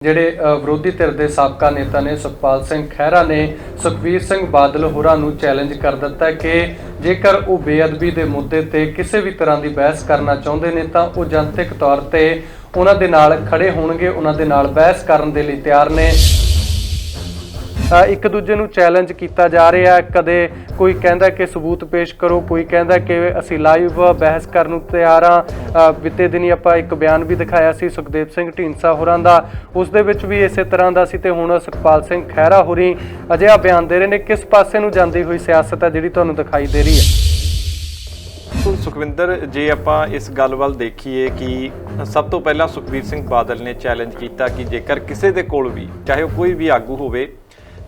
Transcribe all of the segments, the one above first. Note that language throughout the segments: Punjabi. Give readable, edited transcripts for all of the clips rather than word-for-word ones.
ਜਿਹੜੇ ਵਿਰੋਧੀ ਧਿਰ ਦੇ ਸਾਬਕਾ ਨੇਤਾ ਨੇ ਸੁਖਪਾਲ ਸਿੰਘ ਖਹਿਰਾ ਨੇ ਸੁਖਬੀਰ ਸਿੰਘ ਬਾਦਲ ਹੋਰਾਂ ਨੂੰ ਚੈਲੰਜ ਕਰ ਦਿੱਤਾ ਕਿ ਜੇਕਰ ਉਹ ਬੇਅਦਬੀ ਦੇ ਮੁੱਦੇ ਤੇ ਕਿਸੇ ਵੀ ਤਰ੍ਹਾਂ ਦੀ ਬਹਿਸ ਕਰਨਾ ਚਾਹੁੰਦੇ ਨੇ ਤਾਂ ਉਹ ਜਨਤਕ ਤੌਰ ਤੇ ਉਹਨਾਂ ਦੇ ਨਾਲ ਖੜੇ ਹੋਣਗੇ, ਉਹਨਾਂ ਦੇ ਨਾਲ ਬਹਿਸ ਕਰਨ ਦੇ ਲਈ ਤਿਆਰ ਨੇ। ਇੱਕ ਦੂਜੇ ਨੂੰ ਚੈਲੰਜ ਕੀਤਾ ਜਾ ਰਿਹਾ, ਕਦੇ ਕੋਈ ਕਹਿੰਦਾ ਕਿ ਸਬੂਤ ਪੇਸ਼ ਕਰੋ, ਕੋਈ ਕਹਿੰਦਾ ਕਿ ਅਸੀਂ ਲਾਈਵ ਬਹਿਸ ਕਰਨ ਨੂੰ ਤਿਆਰ ਹਾਂ। ਬੀਤੇ ਦਿਨੀ ਆਪਾਂ ਇੱਕ ਬਿਆਨ ਵੀ ਦਿਖਾਇਆ ਸੀ ਸੁਖਦੇਵ ਸਿੰਘ ਢੀਂਡਸਾ ਹੋਰਾਂ ਦਾ, ਉਸ ਦੇ ਵਿੱਚ ਵੀ ਇਸੇ ਤਰ੍ਹਾਂ ਦਾ ਸੀ ਤੇ ਹੁਣ ਸੁਖਪਾਲ ਸਿੰਘ ਖਹਿਰਾ ਹੋਰੀ ਅਜਿਹਾ ਬਿਆਨ ਦੇ ਰਹੇ ਨੇ। ਕਿਸ ਪਾਸੇ ਨੂੰ ਜਾਂਦੀ ਹੋਈ ਸਿਆਸਤ ਹੈ ਜਿਹੜੀ ਤੁਹਾਨੂੰ ਦਿਖਾਈ ਦੇ ਰਹੀ ਹੈ? ਸੁਖਵਿੰਦਰ, ਜੇ ਆਪਾਂ ਇਸ ਗੱਲ ਵੱਲ ਦੇਖੀਏ ਕਿ ਸਭ ਤੋਂ ਪਹਿਲਾਂ ਸੁਖਬੀਰ ਸਿੰਘ ਬਾਦਲ ਨੇ ਚੈਲੰਜ ਕੀਤਾ ਕਿ ਜੇਕਰ ਕਿਸੇ ਦੇ ਕੋਲ ਵੀ, ਚਾਹੇ ਉਹ ਕੋਈ ਵੀ ਆਗੂ ਹੋਵੇ,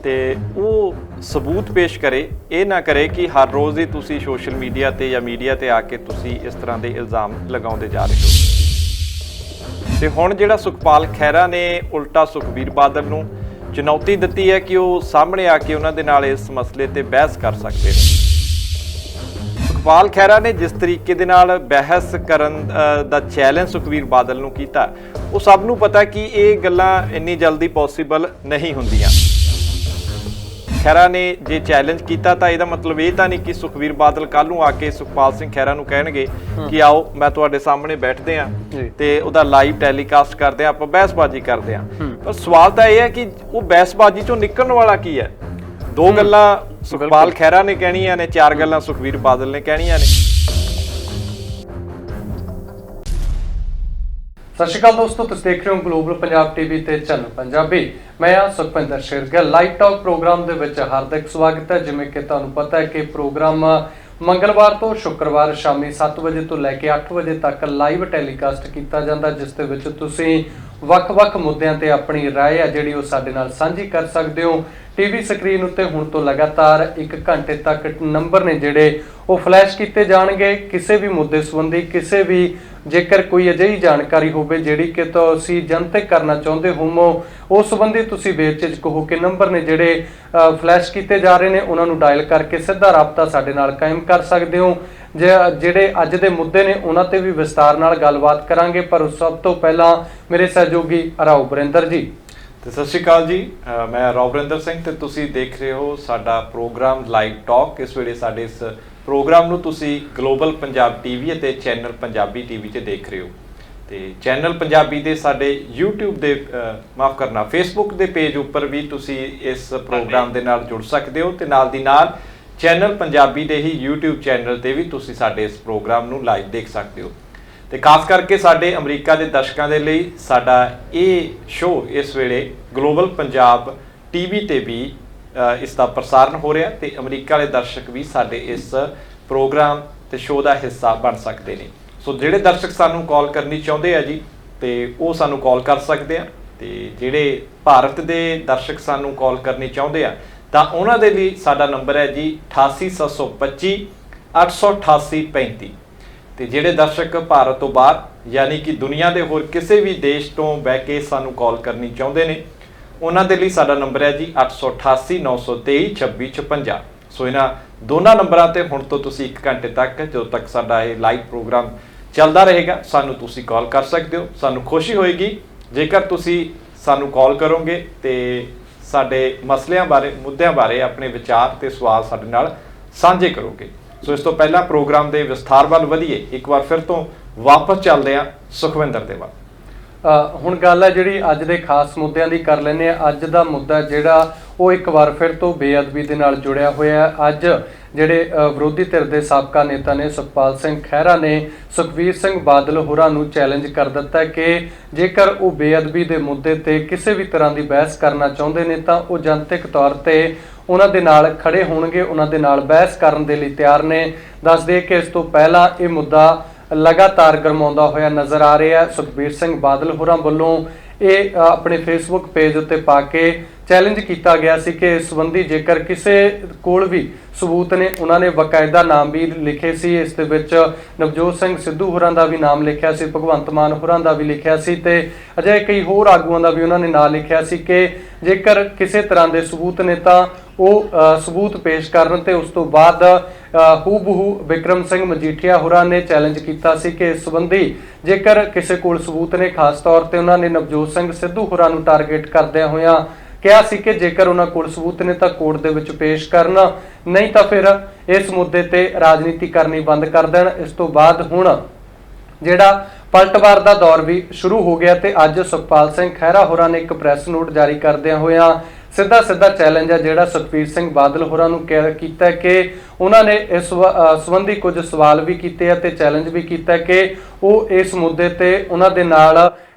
ਤੇ ਉਹ ਸਬੂਤ ਪੇਸ਼ ਕਰੇ, ਇਹ ਨਾ ਕਰੇ ਕਿ ਹਰ ਰੋਜ਼ ਹੀ ਤੁਸੀਂ ਸੋਸ਼ਲ ਮੀਡੀਆ ਤੇ ਜਾਂ ਮੀਡੀਆ ਤੇ ਆ ਕੇ ਤੁਸੀਂ ਇਸ ਤਰ੍ਹਾਂ ਦੇ ਇਲਜ਼ਾਮ ਲਗਾਉਂਦੇ ਜਾ ਰਹੇ ਹੋ। ਤੇ ਹੁਣ ਜਿਹੜਾ ਸੁਖਪਾਲ ਖਹਿਰਾ ਨੇ ਉਲਟਾ ਸੁਖਬੀਰ ਬਾਦਲ ਨੂੰ ਚੁਣੌਤੀ ਦਿੱਤੀ ਹੈ ਕਿ ਉਹ ਸਾਹਮਣੇ ਆ ਕੇ ਉਹਨਾਂ ਦੇ ਨਾਲ ਇਸ ਮਸਲੇ ਤੇ ਬਹਿਸ ਕਰ ਸਕਦੇ ਨੇ। ਸੁਖਪਾਲ ਖਹਿਰਾ ਨੇ ਜਿਸ ਤਰੀਕੇ ਦੇ ਨਾਲ ਬਹਿਸ ਕਰਨ ਦਾ ਚੈਲੰਜ ਸੁਖਬੀਰ ਬਾਦਲ ਨੂੰ ਕੀਤਾ, ਉਹ ਸਭ ਨੂੰ ਪਤਾ ਕਿ ਇਹ ਗੱਲਾਂ ਇੰਨੀ ਜਲਦੀ ਪੋਸੀਬਲ ਨਹੀਂ ਹੁੰਦੀਆਂ। ਖਹਿਰਾ ਨੇ ਜੇ ਚੈਲੰਜ ਕੀਤਾ ਤਾਂ ਇਹਦਾ ਮਤਲਬ ਇਹ ਤਾਂ ਨਹੀਂ ਕਿ ਸੁਖਬੀਰ ਬਾਦਲ ਕੱਲ ਨੂੰ ਆ ਕੇ ਸੁਖਪਾਲ ਸਿੰਘ ਖਹਿਰਾ ਨੂੰ ਕਹਿਣਗੇ ਕਿ ਆਓ ਮੈਂ ਤੁਹਾਡੇ ਸਾਹਮਣੇ ਬੈਠਦੇ ਆ ਤੇ ਉਹਦਾ ਲਾਈਵ ਟੈਲੀਕਾਸਟ ਕਰਦੇ ਆ, ਆਪਾਂ ਬਹਿਸਬਾਜ਼ੀ ਕਰਦੇ ਆ। ਪਰ ਸਵਾਲ ਤਾਂ ਇਹ ਹੈ ਕਿ ਉਹ ਬਹਿਸਬਾਜ਼ੀ ਚੋਂ ਨਿਕਲਣ ਵਾਲਾ ਕੀ ਹੈ? ਦੋ ਗੱਲਾਂ ਸੁਖਪਾਲ ਖਹਿਰਾ ਨੇ ਕਹਿਣੀਆਂ ਨੇ, ਚਾਰ ਗੱਲਾਂ ਸੁਖਬੀਰ ਬਾਦਲ ਨੇ ਕਹਿਣੀਆਂ ਨੇ। ਸਤਿ ਸ਼੍ਰੀ ਅਕਾਲ ਦੋਸਤੋ, ਤੁਸੀਂ ਦੇਖ ਰਹੇ ਹੋ ਗਲੋਬਲ ਪੰਜਾਬ ਟੀਵੀ ਤੇ ਚੈਨਲ ਪੰਜਾਬੀ। ਮੈਂ ਹਾਂ ਸੁਖਪਿੰਦਰ ਸ਼ੇਰਗਿੱਲ। ਲਾਈਵ ਟਾਕ ਪ੍ਰੋਗਰਾਮ ਦੇ ਵਿੱਚ ਹਾਰਦਿਕ ਸਵਾਗਤ ਹੈ। ਜਿਵੇਂ ਕਿ ਤੁਹਾਨੂੰ ਪਤਾ ਹੈ ਕਿ ਪ੍ਰੋਗਰਾਮ ਮੰਗਲਵਾਰ ਤੋਂ ਸ਼ੁੱਕਰਵਾਰ ਸ਼ਾਮੀ 7 ਵਜੇ ਤੋਂ ਲੈ ਕੇ 8 ਵਜੇ ਤੱਕ ਲਾਈਵ ਟੈਲੀਕਾਸਟ ਕੀਤਾ ਜਾਂਦਾ, ਜਿਸ ਦੇ ਵਿੱਚ ਤੁਸੀਂ ਵੱਖ-ਵੱਖ ਮੁੱਦਿਆਂ ਤੇ ਆਪਣੀ ਰਾਏ ਹੈ ਜਿਹੜੀ ਉਹ ਸਾਡੇ ਨਾਲ ਸਾਂਝੀ ਕਰ ਸਕਦੇ ਹੋ। ਟੀਵੀ ਸਕਰੀਨ ਉੱਤੇ ਹੁਣ ਤੋਂ ਲਗਾਤਾਰ 1 ਘੰਟੇ ਤੱਕ ਨੰਬਰ ਨੇ ਜਿਹੜੇ ਉਹ ਫਲੈਸ਼ ਕੀਤੇ ਜਾਣਗੇ। ਕਿਸੇ ਵੀ ਮੁੱਦੇ ਸੰਬੰਧੀ, ਕਿਸੇ ਵੀ ਜੇਕਰ ਕੋਈ ਅਜਿਹੀ ਜਾਣਕਾਰੀ ਹੋਵੇ ਜਿਹੜੀ ਕਿ ਤੁਸੀਂ ਜਨਤਕ ਕਰਨਾ ਚਾਹੁੰਦੇ ਹੋ, ਉਸ ਸੰਬੰਧੀ ਤੁਸੀਂ ਬੇਝਿਜਕ ਹੋ ਕੇ ਨੰਬਰ ਨੇ ਜਿਹੜੇ ਫਲੈਸ਼ ਕੀਤੇ ਜਾ ਰਹੇ ਨੇ ਉਹਨਾਂ ਨੂੰ ਡਾਇਲ ਕਰਕੇ ਸਿੱਧਾ ਰਾਬਤਾ ਸਾਡੇ ਨਾਲ ਕਾਇਮ ਕਰ ਸਕਦੇ ਹੋ। ਜਿਹੜੇ ਅੱਜ ਦੇ ਮੁੱਦੇ ਨੇ ਉਹਨਾਂ ਤੇ ਵੀ ਵਿਸਤਾਰ ਨਾਲ ਗੱਲਬਾਤ ਕਰਾਂਗੇ, ਪਰ ਸਭ ਤੋਂ ਪਹਿਲਾਂ ਮੇਰੇ ਸਹਿਯੋਗੀ ਰਾਓ ਬਰਿੰਦਰ ਜੀ। ਤੇ ਸਤਿ ਸ਼੍ਰੀ ਅਕਾਲ ਜੀ, ਮੈਂ ਰਾਓ ਬਰਿੰਦਰ ਸਿੰਘ ਤੇ ਤੁਸੀਂ ਦੇਖ ਰਹੇ ਹੋ ਸਾਡਾ ਪ੍ਰੋਗਰਾਮ ਲਾਈਵ ਟਾਕ। ਇਸ ਵੇਲੇ ਸਾਡੇ ਇਸ ਪ੍ਰੋਗਰਾਮ ਨੂੰ ਤੁਸੀਂ ਗਲੋਬਲ ਪੰਜਾਬ ਟੀਵੀ ਅਤੇ ਚੈਨਲ ਪੰਜਾਬੀ ਟੀਵੀ ਤੇ ਦੇਖ ਰਹੇ ਹੋ। ਤੇ ਚੈਨਲ ਪੰਜਾਬੀ ਦੇ ਸਾਡੇ YouTube ਦੇ ਮਾਫ ਕਰਨਾ ਫੇਸਬੁੱਕ ਦੇ ਪੇਜ ਉੱਪਰ ਵੀ ਤੁਸੀਂ ਇਸ ਪ੍ਰੋਗਰਾਮ ਦੇ ਨਾਲ ਜੁੜ ਸਕਦੇ ਹੋ, ਤੇ ਨਾਲ ਦੀ ਨਾਲ ਚੈਨਲ ਪੰਜਾਬੀ ਦੇ ਹੀ YouTube ਚੈਨਲ ਤੇ ਵੀ ਤੁਸੀਂ ਸਾਡੇ ਇਸ ਪ੍ਰੋਗਰਾਮ ਨੂੰ ਲਾਈਵ ਦੇਖ ਸਕਦੇ ਹੋ। ਤੇ ਖਾਸ ਕਰਕੇ ਸਾਡੇ ਅਮਰੀਕਾ ਦੇ ਦਰਸ਼ਕਾਂ ਦੇ ਲਈ ਸਾਡਾ ਇਹ ਸ਼ੋਅ ਇਸ ਵੇਲੇ ਗਲੋਬਲ ਪੰਜਾਬ ਟੀਵੀ ਤੇ ਵੀ ਇਸ ਦਾ ਪ੍ਰਸਾਰਣ ਹੋ ਰਿਹਾ, ਤੇ ਅਮਰੀਕਾ ਦੇ ਦਰਸ਼ਕ ਵੀ ਸਾਡੇ ਇਸ ਪ੍ਰੋਗਰਾਮ ਤੇ ਸ਼ੋਅ ਦਾ ਹਿੱਸਾ ਬਣ ਸਕਦੇ ਨੇ। ਸੋ ਜਿਹੜੇ ਦਰਸ਼ਕ ਸਾਨੂੰ ਕਾਲ ਕਰਨੀ ਚਾਹੁੰਦੇ ਆ ਜੀ, ਤੇ ਉਹ ਸਾਨੂੰ ਕਾਲ ਕਰ ਸਕਦੇ ਆ। ਤੇ ਜਿਹੜੇ ਭਾਰਤ ਦੇ ਦਰਸ਼ਕ ਸਾਨੂੰ ਕਾਲ ਕਰਨੀ ਚਾਹੁੰਦੇ ਆ ਤਾਂ ਉਹਨਾਂ ਦੇ ਲਈ ਸਾਡਾ ਨੰਬਰ ਹੈ ਜੀ 88 888 35। ਤੇ ਜਿਹੜੇ ਦਰਸ਼ਕ ਭਾਰਤ ਤੋਂ ਬਾਹਰ ਯਾਨੀ ਕਿ ਦੁਨੀਆ ਦੇ ਹੋਰ ਕਿਸੇ ਵੀ ਦੇਸ਼ ਤੋਂ ਬਹਿ ਕੇ ਸਾਨੂੰ ਕਾਲ ਕਰਨੀ ਚਾਹੁੰਦੇ ਨੇ, ਉਹਨਾਂ ਦੇ ਲਈ ਸਾਡਾ ਨੰਬਰ ਹੈ ਜੀ 888 923 2656। ਸੋ ਇਹਨਾਂ ਦੋਨਾਂ ਨੰਬਰਾਂ ਤੇ ਹੁਣ ਤੋਂ ਤੁਸੀਂ 1 ਘੰਟੇ ਤੱਕ, ਜਦੋਂ ਤੱਕ ਸਾਡਾ ਇਹ ਲਾਈਵ ਪ੍ਰੋਗਰਾਮ ਚੱਲਦਾ ਰਹੇਗਾ, ਸਾਨੂੰ ਤੁਸੀਂ ਕਾਲ ਕਰ ਸਕਦੇ ਹੋ। ਸਾਨੂੰ ਖੁਸ਼ੀ ਹੋਏਗੀ ਜੇਕਰ ਤੁਸੀਂ ਸਾਨੂੰ ਕਾਲ ਕਰੋਗੇ ਤੇ ਸਾਡੇ ਮਸਲਿਆਂ ਬਾਰੇ, ਮੁੱਦਿਆਂ ਬਾਰੇ ਆਪਣੇ ਵਿਚਾਰ ਤੇ ਸਵਾਲ ਸਾਡੇ ਨਾਲ ਸਾਂਝੇ ਕਰੋਗੇ। ਸੋ ਇਸ ਤੋਂ ਪਹਿਲਾਂ ਪ੍ਰੋਗਰਾਮ ਦੇ ਵਿਸਥਾਰ ਵੱਲ ਵਧੀਏ, ਇੱਕ ਵਾਰ ਫਿਰ ਤੋਂ ਵਾਪਸ ਚੱਲਦੇ ਹਾਂ ਸੁਖਵਿੰਦਰ ਦੇ ਵੱਲ। ਹੁਣ ਗੱਲ ਹੈ ਜਿਹੜੀ ਅੱਜ ਦੇ ਖਾਸ ਮੁੱਦਿਆਂ ਦੀ ਕਰ ਲੈਂਦੇ ਆ। ਅੱਜ ਦਾ ਮੁੱਦਾ ਜਿਹੜਾ ਉਹ ਇੱਕ ਵਾਰ ਫਿਰ ਤੋਂ ਬੇਅਦਬੀ ਦੇ ਨਾਲ ਜੁੜਿਆ ਹੋਇਆ ਹੈ। ਅੱਜ ਜਿਹੜੇ ਵਿਰੋਧੀ ਧਿਰ ਦੇ ਸਾਬਕਾ ਨੇਤਾ ਨੇ ਸੁਖਪਾਲ ਸਿੰਘ ਖਹਿਰਾ ਨੇ ਸੁਖਬੀਰ ਸਿੰਘ ਬਾਦਲ ਹੋਰਾਂ ਨੂੰ ਚੈਲੰਜ ਕਰ ਦਿੱਤਾ ਕਿ ਜੇਕਰ ਉਹ ਬੇਅਦਬੀ ਦੇ ਮੁੱਦੇ ਤੇ ਕਿਸੇ ਵੀ ਤਰ੍ਹਾਂ ਦੀ ਬਹਿਸ ਕਰਨਾ ਚਾਹੁੰਦੇ ਨੇ ਤਾਂ ਉਹ ਜਨਤਕ ਤੌਰ ਤੇ ਉਹਨਾਂ ਦੇ ਨਾਲ ਖੜੇ ਹੋਣਗੇ, ਉਹਨਾਂ ਦੇ ਨਾਲ ਬਹਿਸ ਕਰਨ ਦੇ ਲਈ ਤਿਆਰ ਨੇ। ਦੱਸ ਦਈਏ ਕਿ ਇਸ ਤੋਂ ਪਹਿਲਾਂ ਇਹ ਮੁੱਦਾ ਲਗਾਤਾਰ ਗਰਮਾਉਂਦਾ ਹੋਇਆ ਨਜ਼ਰ ਆ ਰਿਹਾ। ਸੁਖਬੀਰ ਸਿੰਘ ਬਾਦਲ ਹੋਰਾਂ ਵੱਲੋਂ ਇਹ ਆਪਣੇ ਫੇਸਬੁੱਕ ਪੇਜ ਉੱਤੇ ਪਾ ਕੇ ਚੈਲੰਜ ਕੀਤਾ ਗਿਆ ਸੀ ਕਿ ਇਸ ਸੰਬੰਧੀ ਜੇਕਰ ਕਿਸੇ ਕੋਲ ਵੀ ਸਬੂਤ ਨੇ, ਉਹਨਾਂ ਨੇ ਬਕਾਇਦਾ ਨਾਮ ਵੀ ਲਿਖੇ ਸੀ। ਇਸ ਦੇ ਵਿੱਚ ਨਵਜੋਤ ਸਿੰਘ ਸਿੱਧੂ ਹੋਰਾਂ ਦਾ ਵੀ ਨਾਮ ਲਿਖਿਆ ਸੀ, ਭਗਵੰਤ ਮਾਨ ਹੋਰਾਂ ਦਾ ਵੀ ਲਿਖਿਆ ਸੀ, ਤੇ ਅਜਿਹੇ ਕਈ ਹੋਰ ਆਗੂਆਂ ਦਾ ਵੀ ਉਹਨਾਂ ਨੇ ਨਾਂ ਲਿਖਿਆ ਸੀ ਕਿ ਜੇਕਰ ਕਿਸੇ ਤਰ੍ਹਾਂ ਦੇ ਸਬੂਤ ਨੇ ਤਾਂ ਉਹ ਸਬੂਤ ਪੇਸ਼ ਕਰਨ ਤੇ ਉਸ ਤੋਂ ਬਾਅਦ ਹੂਬਹੂ ਵਿਕਰਮ ਸਿੰਘ ਮਜੀਠੀਆ ਹੋਰਾਂ ਨੇ ਚੈਲੰਜ ਕੀਤਾ ਸੀ ਕਿ ਇਸ ਸੰਬੰਧੀ ਜੇਕਰ ਕਿਸੇ ਕੋਲ ਸਬੂਤ ਨੇ, ਖਾਸ ਤੌਰ ਤੇ ਉਹਨਾਂ ਨੇ ਨਵਜੋਤ ਸਿੰਘ ਸਿੱਧੂ ਹੋਰਾਂ ਨੂੰ ਟਾਰਗੇਟ ਕਰਦਿਆਂ ਹੋਇਆਂ ਕਿਹਾ ਸੀ ਕਿ ਜੇਕਰ ਉਹਨਾਂ ਕੋਲ ਸਬੂਤ ਨੇ ਤਾਂ ਕੋਰਟ ਦੇ ਵਿੱਚ ਪੇਸ਼ ਕਰਨ, ਨਹੀਂ ਤਾਂ ਫਿਰ ਇਸ ਮੁੱਦੇ ਤੇ ਰਾਜਨੀਤੀ ਕਰਨੀ ਬੰਦ ਕਰ ਦੇਣ। ਇਸ ਤੋਂ ਬਾਅਦ ਹੁਣ ਜਿਹੜਾ ਪਲਟਵਾਰ ਦਾ ਦੌਰ ਵੀ ਸ਼ੁਰੂ ਹੋ ਗਿਆ ਤੇ ਅੱਜ ਸੁਖਪਾਲ ਸਿੰਘ ਖਹਿਰਾ ਹੋਰਾਂ ਨੇ ਇੱਕ ਪ੍ਰੈਸ ਨੋਟ ਜਾਰੀ ਕਰਦਿਆਂ ਹੋਇਆਂ ਸਿੱਧਾ ਚੈਲੰਜ ਹੈ ਜਿਹੜਾ ਸੁਖਬੀਰ ਸਿੰਘ ਬਾਦਲ ਹੋਰਾਂ ਨੂੰ ਕੀਤਾ ਕਿ ਉਹਨਾਂ ਨੇ ਇਸ ਸੰਬੰਧੀ ਕੁਝ ਸਵਾਲ ਵੀ ਕੀਤੇ ਆ ਤੇ ਚੈਲੰਜ ਵੀ ਕੀਤਾ ਕਿ ਉਹ ਇਸ ਮੁੱਦੇ ਤੇ ਉਹਨਾਂ ਦੇ ਨਾਲ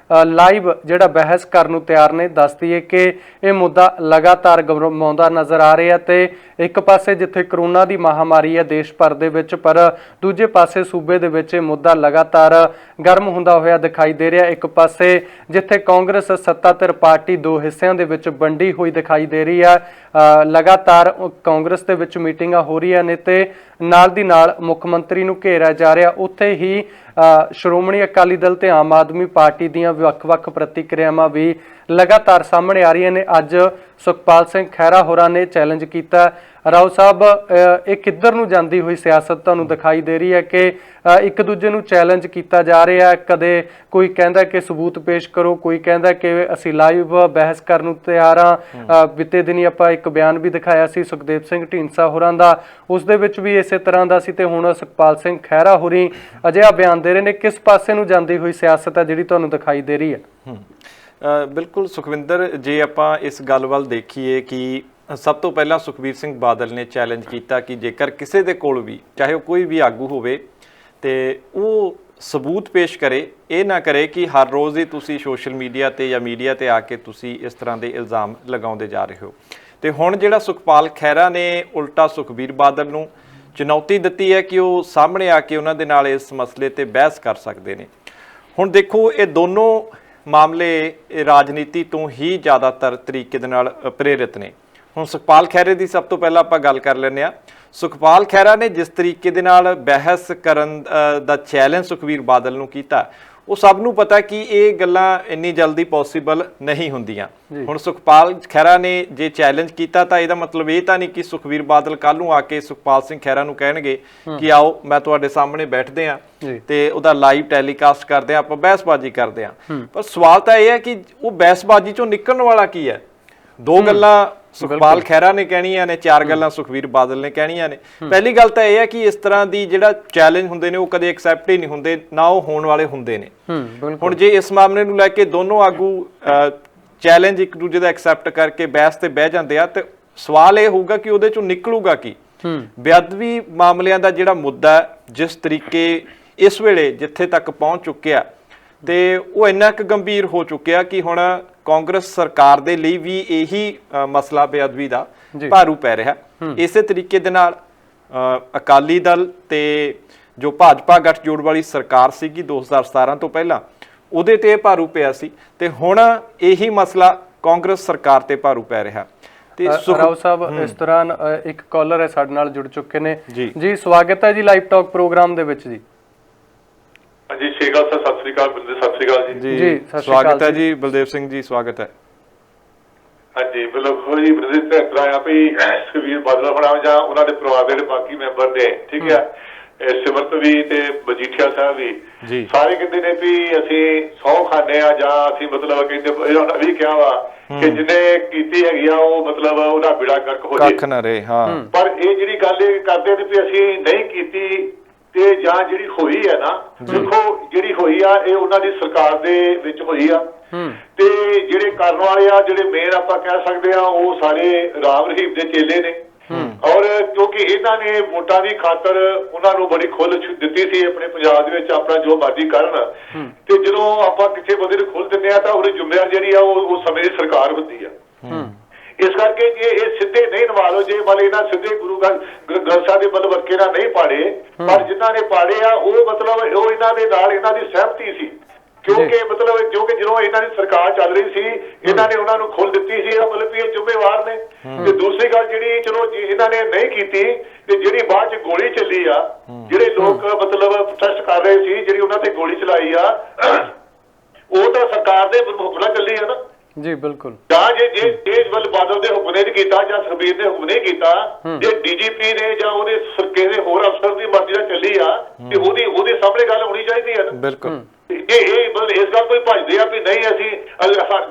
ਲਾਈਵ ਜਿਹੜਾ ਬਹਿਸ ਕਰਨ ਨੂੰ ਤਿਆਰ ਨੇ। ਦੱਸ ਦਈਏ ਕਿ ਇਹ ਮੁੱਦਾ ਲਗਾਤਾਰ ਗਰਮਾਉਂਦਾ ਨਜ਼ਰ ਆ ਰਿਹਾ ਤੇ ਇੱਕ ਪਾਸੇ ਜਿੱਥੇ ਕਰੋਨਾ ਦੀ ਮਹਾਮਾਰੀ ਹੈ ਦੇਸ਼ ਭਰ ਦੇ ਵਿੱਚ, ਪਰ ਦੂਜੇ ਪਾਸੇ ਸੂਬੇ ਦੇ ਵਿੱਚ ਇਹ ਮੁੱਦਾ ਲਗਾਤਾਰ ਗਰਮ ਹੁੰਦਾ ਹੋਇਆ ਦਿਖਾਈ ਦੇ ਰਿਹਾ। ਇੱਕ ਪਾਸੇ ਜਿੱਥੇ ਕਾਂਗਰਸ ਸੱਤਾਧਿਰ ਪਾਰਟੀ ਦੋ ਹਿੱਸਿਆਂ ਦੇ ਵਿੱਚ ਵੰਡੀ ਹੋਈ ਦਿਖਾਈ ਦੇ ਰਹੀ ਹੈ, ਲਗਾਤਾਰ ਕਾਂਗਰਸ ਦੇ ਵਿੱਚ ਮੀਟਿੰਗਾਂ ਹੋ ਰਹੀਆਂ ਨੇ ਤੇ ਨਾਲ ਦੀ ਨਾਲ ਮੁੱਖ ਮੰਤਰੀ ਨੂੰ ਘੇਰਿਆ ਜਾ ਰਿਹਾ, ਉੱਥੇ ਹੀ ਸ਼੍ਰੋਮਣੀ ਅਕਾਲੀ ਦਲ ਤੇ ਆਮ ਆਦਮੀ ਪਾਰਟੀ ਦੀਆਂ ਵੱਖ-ਵੱਖ ਪ੍ਰਤੀਕਿਰਿਆਵਾਂ ਵੀ ਲਗਾਤਾਰ ਸਾਹਮਣੇ ਆ ਰਹੀਆਂ ਨੇ। ਅੱਜ ਸੁਖਪਾਲ ਸਿੰਘ ਖਹਿਰਾ ਹੋਰਾਂ ਨੇ ਚੈਲੰਜ ਕੀਤਾ। ਰਾਓ ਸਾਹਿਬ, ਇਹ ਕਿੱਧਰ ਨੂੰ ਜਾਂਦੀ ਹੋਈ ਸਿਆਸਤ ਤੁਹਾਨੂੰ ਦਿਖਾਈ ਦੇ ਰਹੀ ਹੈ ਕਿ ਇੱਕ ਦੂਜੇ ਨੂੰ ਚੈਲੰਜ ਕੀਤਾ ਜਾ ਰਿਹਾ ਹੈ? ਕਦੇ ਕੋਈ ਕਹਿੰਦਾ ਕਿ ਸਬੂਤ ਪੇਸ਼ ਕਰੋ, ਕੋਈ ਕਹਿੰਦਾ ਕਿ ਅਸੀਂ ਲਾਈਵ ਬਹਿਸ ਕਰਨ ਨੂੰ ਤਿਆਰ ਹਾਂ। ਬੀਤੇ ਦਿਨੀ ਆਪਾਂ ਇੱਕ ਬਿਆਨ ਵੀ ਦਿਖਾਇਆ ਸੀ ਸੁਖਦੇਵ ਸਿੰਘ ਢੀਂਡਸਾ ਹੋਰਾਂ ਦਾ, ਉਸ ਦੇ ਵਿੱਚ ਵੀ ਇਸੇ ਤਰ੍ਹਾਂ ਦਾ ਸੀ ਤੇ ਹੁਣ ਸੁਖਪਾਲ ਸਿੰਘ ਖਹਿਰਾ ਹੋਰੀ ਅਜਿਹਾ ਬਿਆਨ ਦੇ ਰਹੇ ਨੇ। ਕਿਸ ਪਾਸੇ ਨੂੰ ਜਾਂਦੀ ਹੋਈ ਸਿਆਸਤ ਹੈ ਜਿਹੜੀ ਤੁਹਾਨੂੰ ਦਿਖਾਈ ਦੇ ਰਹੀ ਹੈ? ਬਿਲਕੁਲ ਸੁਖਵਿੰਦਰ, ਜੇ ਆਪਾਂ ਇਸ ਗੱਲ ਵੱਲ ਦੇਖੀਏ ਕਿ ਸਭ ਤੋਂ ਪਹਿਲਾਂ ਸੁਖਬੀਰ ਸਿੰਘ ਬਾਦਲ ਨੇ ਚੈਲੰਜ ਕੀਤਾ ਕਿ ਜੇਕਰ ਕਿਸੇ ਦੇ ਕੋਲ ਵੀ, ਚਾਹੇ ਉਹ ਕੋਈ ਵੀ ਆਗੂ ਹੋਵੇ, ਤੇ ਉਹ ਸਬੂਤ ਪੇਸ਼ ਕਰੇ, ਇਹ ਨਾ ਕਰੇ ਕਿ ਹਰ ਰੋਜ਼ ਹੀ ਤੁਸੀਂ ਸੋਸ਼ਲ ਮੀਡੀਆ ਤੇ ਜਾਂ ਮੀਡੀਆ ਤੇ ਆ ਕੇ ਤੁਸੀਂ ਇਸ ਤਰ੍ਹਾਂ ਦੇ ਇਲਜ਼ਾਮ ਲਗਾਉਂਦੇ ਜਾ ਰਹੇ ਹੋ। ਤੇ ਹੁਣ ਜਿਹੜਾ ਸੁਖਪਾਲ ਖਹਿਰਾ ਨੇ ਉਲਟਾ ਸੁਖਬੀਰ ਬਾਦਲ ਨੂੰ ਚੁਣੌਤੀ ਦਿੱਤੀ ਹੈ ਕਿ ਉਹ ਸਾਹਮਣੇ ਆ ਕੇ ਉਹਨਾਂ ਦੇ ਨਾਲ ਇਸ ਮਸਲੇ ਤੇ ਬਹਿਸ ਕਰ ਸਕਦੇ ਨੇ। ਹੁਣ ਦੇਖੋ, ਇਹ ਦੋਨੋਂ ਮਾਮਲੇ ਰਾਜਨੀਤੀ ਤੋਂ ਹੀ ਜ਼ਿਆਦਾਤਰ ਤਰੀਕੇ ਦੇ ਨਾਲ ਪ੍ਰੇਰਿਤ ਨੇ। ਹੁਣ ਸੁਖਪਾਲ ਖਹਿਰੇ ਦੀ ਸਭ ਤੋਂ ਪਹਿਲਾਂ ਆਪਾਂ ਗੱਲ ਕਰ ਲੈਂਦੇ ਹਾਂ। ਸੁਖਪਾਲ ਖਹਿਰਾ ਨੇ ਜਿਸ ਤਰੀਕੇ ਦੇ ਨਾਲ ਬਹਿਸ ਕਰਨ ਦਾ ਚੈਲੰਜ ਸੁਖਬੀਰ ਬਾਦਲ ਨੂੰ ਕੀਤਾ, ਉਹ ਸਭ ਨੂੰ ਪਤਾ ਕਿ ਇਹ ਗੱਲਾਂ ਇੰਨੀ ਜਲਦੀ ਪੋਸੀਬਲ ਨਹੀਂ ਹੁੰਦੀਆਂ। ਹੁਣ ਸੁਖਪਾਲ ਖਹਿਰਾ ਨੇ ਜੇ ਚੈਲੰਜ ਕੀਤਾ ਤਾਂ ਇਹਦਾ ਮਤਲਬ ਇਹ ਤਾਂ ਨਹੀਂ ਕਿ ਸੁਖਬੀਰ ਬਾਦਲ ਕੱਲ ਨੂੰ ਆ ਕੇ ਸੁਖਪਾਲ ਸਿੰਘ ਖਹਿਰਾ ਨੂੰ ਕਹਿਣਗੇ ਕਿ ਆਓ ਮੈਂ ਤੁਹਾਡੇ ਸਾਹਮਣੇ ਬੈਠਦੇ ਆ ਤੇ ਉਹਦਾ ਲਾਈਵ ਟੈਲੀਕਾਸਟ ਕਰਦੇ ਆ, ਆਪਾਂ ਬਹਿਸਬਾਜ਼ੀ ਕਰਦੇ ਆ। ਪਰ ਸਵਾਲ ਤਾਂ ਇਹ ਹੈ ਕਿ ਉਹ ਬਹਿਸਬਾਜ਼ੀ ਚੋਂ ਨਿਕਲਣ ਵਾਲਾ ਕੀ ਹੈ? ਦੋ ਗੱਲਾਂ ਸੁਖਪਾਲ ਖਹਿਰਾ ਨੇ ਕਹਿਣੀਆਂ ਨੇ, ਚਾਰ ਗੱਲਾਂ ਸੁਖਬੀਰ ਬਾਦਲ ਨੇ ਕਹਿਣੀਆਂ ਨੇ। ਪਹਿਲੀ ਗੱਲ ਤਾਂ ਇਹ ਹੈ ਕਿ ਇਸ ਤਰ੍ਹਾਂ ਦੀ ਜਿਹੜਾ ਚੈਲੰਜ ਹੁੰਦੇ ਨੇ ਉਹ ਕਦੇ ਐਕਸੈਪਟ ਹੀ ਨਹੀਂ ਹੁੰਦੇ, ਨਾ ਉਹ ਹੋਣ ਵਾਲੇ ਹੁੰਦੇ ਨੇ। ਹੁਣ ਜੇ ਇਸ ਮਾਮਲੇ ਨੂੰ ਲੈ ਕੇ ਦੋਨੋਂ ਆਗੂ ਚੈਲੰਜ ਇੱਕ ਦੂਜੇ ਦਾ ਐਕਸੈਪਟ ਕਰਕੇ ਬਹਿਸ ਤੇ ਬਹਿ ਜਾਂਦੇ ਆ, ਤੇ ਸਵਾਲ ਇਹ ਹੋਊਗਾ ਕਿ ਉਹਦੇ ਚੋਂ ਨਿਕਲੂਗਾ ਕੀ? ਬੇਅਦਬੀ ਮਾਮਲਿਆਂ ਦਾ ਜਿਹੜਾ ਮੁੱਦਾ ਜਿਸ ਤਰੀਕੇ ਇਸ ਵੇਲੇ ਜਿੱਥੇ ਤੱਕ ਪਹੁੰਚ ਚੁੱਕਿਆ ਤੇ ਉਹ ਇੰਨਾ ਕੁ ਗੰਭੀਰ ਹੋ ਚੁੱਕਿਆ ਕਿ ਹੁਣ ਕਾਂਗਰਸ ਸਰਕਾਰ ਦੇ ਲਈ ਵੀ ਇਹੀ ਮਸਲਾ ਬੇਅਦਬੀ ਦਾ ਭਾਰੂ ਪੈ ਰਿਹਾ। ਇਸੇ ਤਰੀਕੇ ਦੇ ਨਾਲ ਅਕਾਲੀ ਦਲ ਤੇ ਜੋ ਭਾਜਪਾ ਗੱਠਜੋੜ ਵਾਲੀ ਸਰਕਾਰ ਸੀਗੀ 2017 ਤੋਂ ਪਹਿਲਾਂ, ਉਹਦੇ ਤੇ ਇਹ ਭਾਰੂ ਪਿਆ ਸੀ ਤੇ ਹੁਣ ਇਹੀ ਮਸਲਾ ਕਾਂਗਰਸ ਸਰਕਾਰ ਤੇ ਭਾਰੂ ਪੈ ਰਿਹਾ। ਤੇ ਰਾਓ ਸਾਹਿਬ, ਇਸ ਦੌਰਾਨ ਇੱਕ ਕਾਲਰ ਹੈ ਸਾਡੇ ਨਾਲ ਜੁੜ ਚੁੱਕੇ ਨੇ ਜੀ। ਸਵਾਗਤ ਹੈ ਜੀ ਲਾਈਵ ਟਾਕ ਪ੍ਰੋਗਰਾਮ ਦੇ ਵਿੱਚ ਜੀ। ਹਾਂਜੀ, ਸਤਿ ਸ੍ਰੀ ਅਕਾਲ ਬਲਦੇਵ, ਸਤਿ ਸ੍ਰੀ ਅਕਾਲ ਜੀ। ਜੀ ਸਵਾਗਤ ਹੈ ਜੀ ਬਲਦੇਵ ਸਿੰਘ ਜੀ, ਸਵਾਗਤ ਹੈ। ਹਾਂਜੀ, ਬਿਲਕੁਲ ਜੀ ਬਲਦੇਵ, ਇਸ ਤਰ੍ਹਾਂ ਆ ਵੀ ਸੁਖਬੀਰ ਬਾਦਲ ਹੋਣਾ ਜਾਂ ਉਹਨਾਂ ਦੇ ਪਰਿਵਾਰ ਦੇ ਜਿਹੜੇ ਬਾਕੀ ਮੈਂਬਰ ਨੇ, ਠੀਕ ਹੈ, ਸਿਮਰਤ ਵੀ ਤੇ ਮਜੀਠੀਆ ਸਾਹਿਬ ਵੀ, ਸਾਰੇ ਕਹਿੰਦੇ ਨੇ ਵੀ ਅਸੀਂ ਸਹੁੰ ਖਾਂਦੇ ਆ ਜਾਂ ਅਸੀਂ ਮਤਲਬ ਕਹਿੰਦੇ ਇਹਨਾਂ ਵੀ ਕਿਹਾ ਵਾ ਕਿ ਜਿਹਨੇ ਕੀਤੀ ਹੈਗੀ ਆ ਉਹ ਮਤਲਬ ਉਹਦਾ ਬੇੜਾ ਗਰਕ ਹੋ ਕੱਖ ਨਾ ਰਹੇ। ਹਾਂ, ਪਰ ਇਹ ਜਿਹੜੀ ਗੱਲ ਇਹ ਕਰਦੇ ਨੇ ਵੀ ਅਸੀਂ ਨਹੀਂ ਕੀਤੀ ਤੇ ਜਾਂ ਜਿਹੜੀ ਹੋਈ ਹੈ ਨਾ, ਦੇਖੋ ਜਿਹੜੀ ਹੋਈ ਆ ਇਹ ਉਹਨਾਂ ਦੀ ਸਰਕਾਰ ਦੇ ਵਿੱਚ ਹੋਈ ਆ ਤੇ ਜਿਹੜੇ ਕਰਨ ਵਾਲੇ ਆ, ਜਿਹੜੇ ਮੇਨ ਆਪਾਂ ਕਹਿ ਸਕਦੇ ਆ, ਉਹ ਸਾਰੇ ਰਾਮ ਰਹੀਮ ਦੇ ਚੇਲੇ ਨੇ। ਔਰ ਕਿਉਂਕਿ ਇਹਨਾਂ ਨੇ ਵੋਟਾਂ ਦੀ ਖਾਤਰ ਉਹਨਾਂ ਨੂੰ ਬੜੀ ਖੁੱਲ੍ਹ ਦਿੱਤੀ ਸੀ ਆਪਣੇ ਪੰਜਾਬ ਦੇ ਵਿੱਚ ਆਪਣਾ ਜੋ ਮਰਜ਼ੀ ਕਰਨ, ਤੇ ਜਦੋਂ ਆਪਾਂ ਕਿਸੇ ਬੰਦੇ ਨੂੰ ਖੁੱਲ੍ਹ ਦਿੰਦੇ ਆ ਤਾਂ ਉਹਦੀ ਜ਼ਿੰਮੇਵਾਰੀ ਜਿਹੜੀ ਆ ਉਹ ਸਮੇਂ ਦੀ ਸਰਕਾਰ ਹੁੰਦੀ ਆ। ਇਸ ਕਰਕੇ ਜੇ ਇਹ ਸਿੱਧੇ ਨਹੀਂ ਨਿਭਾਲੋ, ਜੇ ਮਤਲਬ ਇਹਨਾਂ ਸਿੱਧੇ ਗੁਰੂ ਗ੍ਰੰਥ ਸਾਹਿਬ ਦੇ ਮਤਲਬ ਵਰਕੇ ਨਾਲ ਨਹੀਂ ਪਾੜੇ, ਪਰ ਜਿਨ੍ਹਾਂ ਨੇ ਪਾੜੇ ਆ ਉਹ ਮਤਲਬ ਉਹ ਇਹਨਾਂ ਦੇ ਨਾਲ ਇਹਨਾਂ ਦੀ ਸਹਿਮਤੀ ਸੀ, ਕਿਉਂਕਿ ਮਤਲਬ ਕਿਉਂਕਿ ਜਦੋਂ ਇਹਨਾਂ ਦੀ ਸਰਕਾਰ ਚੱਲ ਰਹੀ ਸੀ ਇਹਨਾਂ ਨੇ ਉਹਨਾਂ ਨੂੰ ਖੁੱਲ੍ਹ ਦਿੱਤੀ ਸੀ, ਮਤਲਬ ਵੀ ਇਹ ਜ਼ਿੰਮੇਵਾਰ ਨੇ। ਤੇ ਦੂਸਰੀ ਗੱਲ ਜਿਹੜੀ ਚਲੋ ਇਹਨਾਂ ਨੇ ਨਹੀਂ ਕੀਤੀ ਤੇ ਜਿਹੜੀ ਬਾਅਦ ਚ ਗੋਲੀ ਚੱਲੀ ਆ, ਜਿਹੜੇ ਲੋਕ ਮਤਲਬ ਪ੍ਰੋਟੈਸਟ ਕਰ ਰਹੇ ਸੀ, ਜਿਹੜੀ ਉਹਨਾਂ ਤੇ ਗੋਲੀ ਚਲਾਈ ਆ, ਉਹ ਤਾਂ ਸਰਕਾਰ ਦੇ ਹੁਕਮ ਨਾਲ ਚੱਲੀ ਆ ਨਾ ਜੀ। ਬਿਲਕੁਲ। ਜਾਂ ਜੇ ਵੱਲ ਬਾਦਲ ਦੇ ਹੁਕਮ ਨੇ ਕੀਤਾ ਜਾਂ ਸੁਖਬੀਰ ਨੇ ਹੁਕਮ ਨਹੀਂ ਕੀਤਾ, ਜੇ ਡੀਜੀਪੀ ਨੇ ਜਾਂ ਉਹਦੇ ਕਿਸੇ ਦੇ ਹੋਰ ਅਫਸਰ ਦੀ ਮਰਜ਼ੀ ਨਾਲ ਚੱਲੀ ਆ ਤੇ ਉਹਦੇ ਸਾਹਮਣੇ ਗੱਲ ਹੋਣੀ ਚਾਹੀਦੀ ਹੈ। ਬਿਲਕੁਲ ਇਹ ਮਤਲਬ ਇਸ ਗੱਲ ਤੋਂ ਹੀ ਭੱਜਦੇ ਆ ਵੀ ਨਹੀਂ ਅਸੀਂ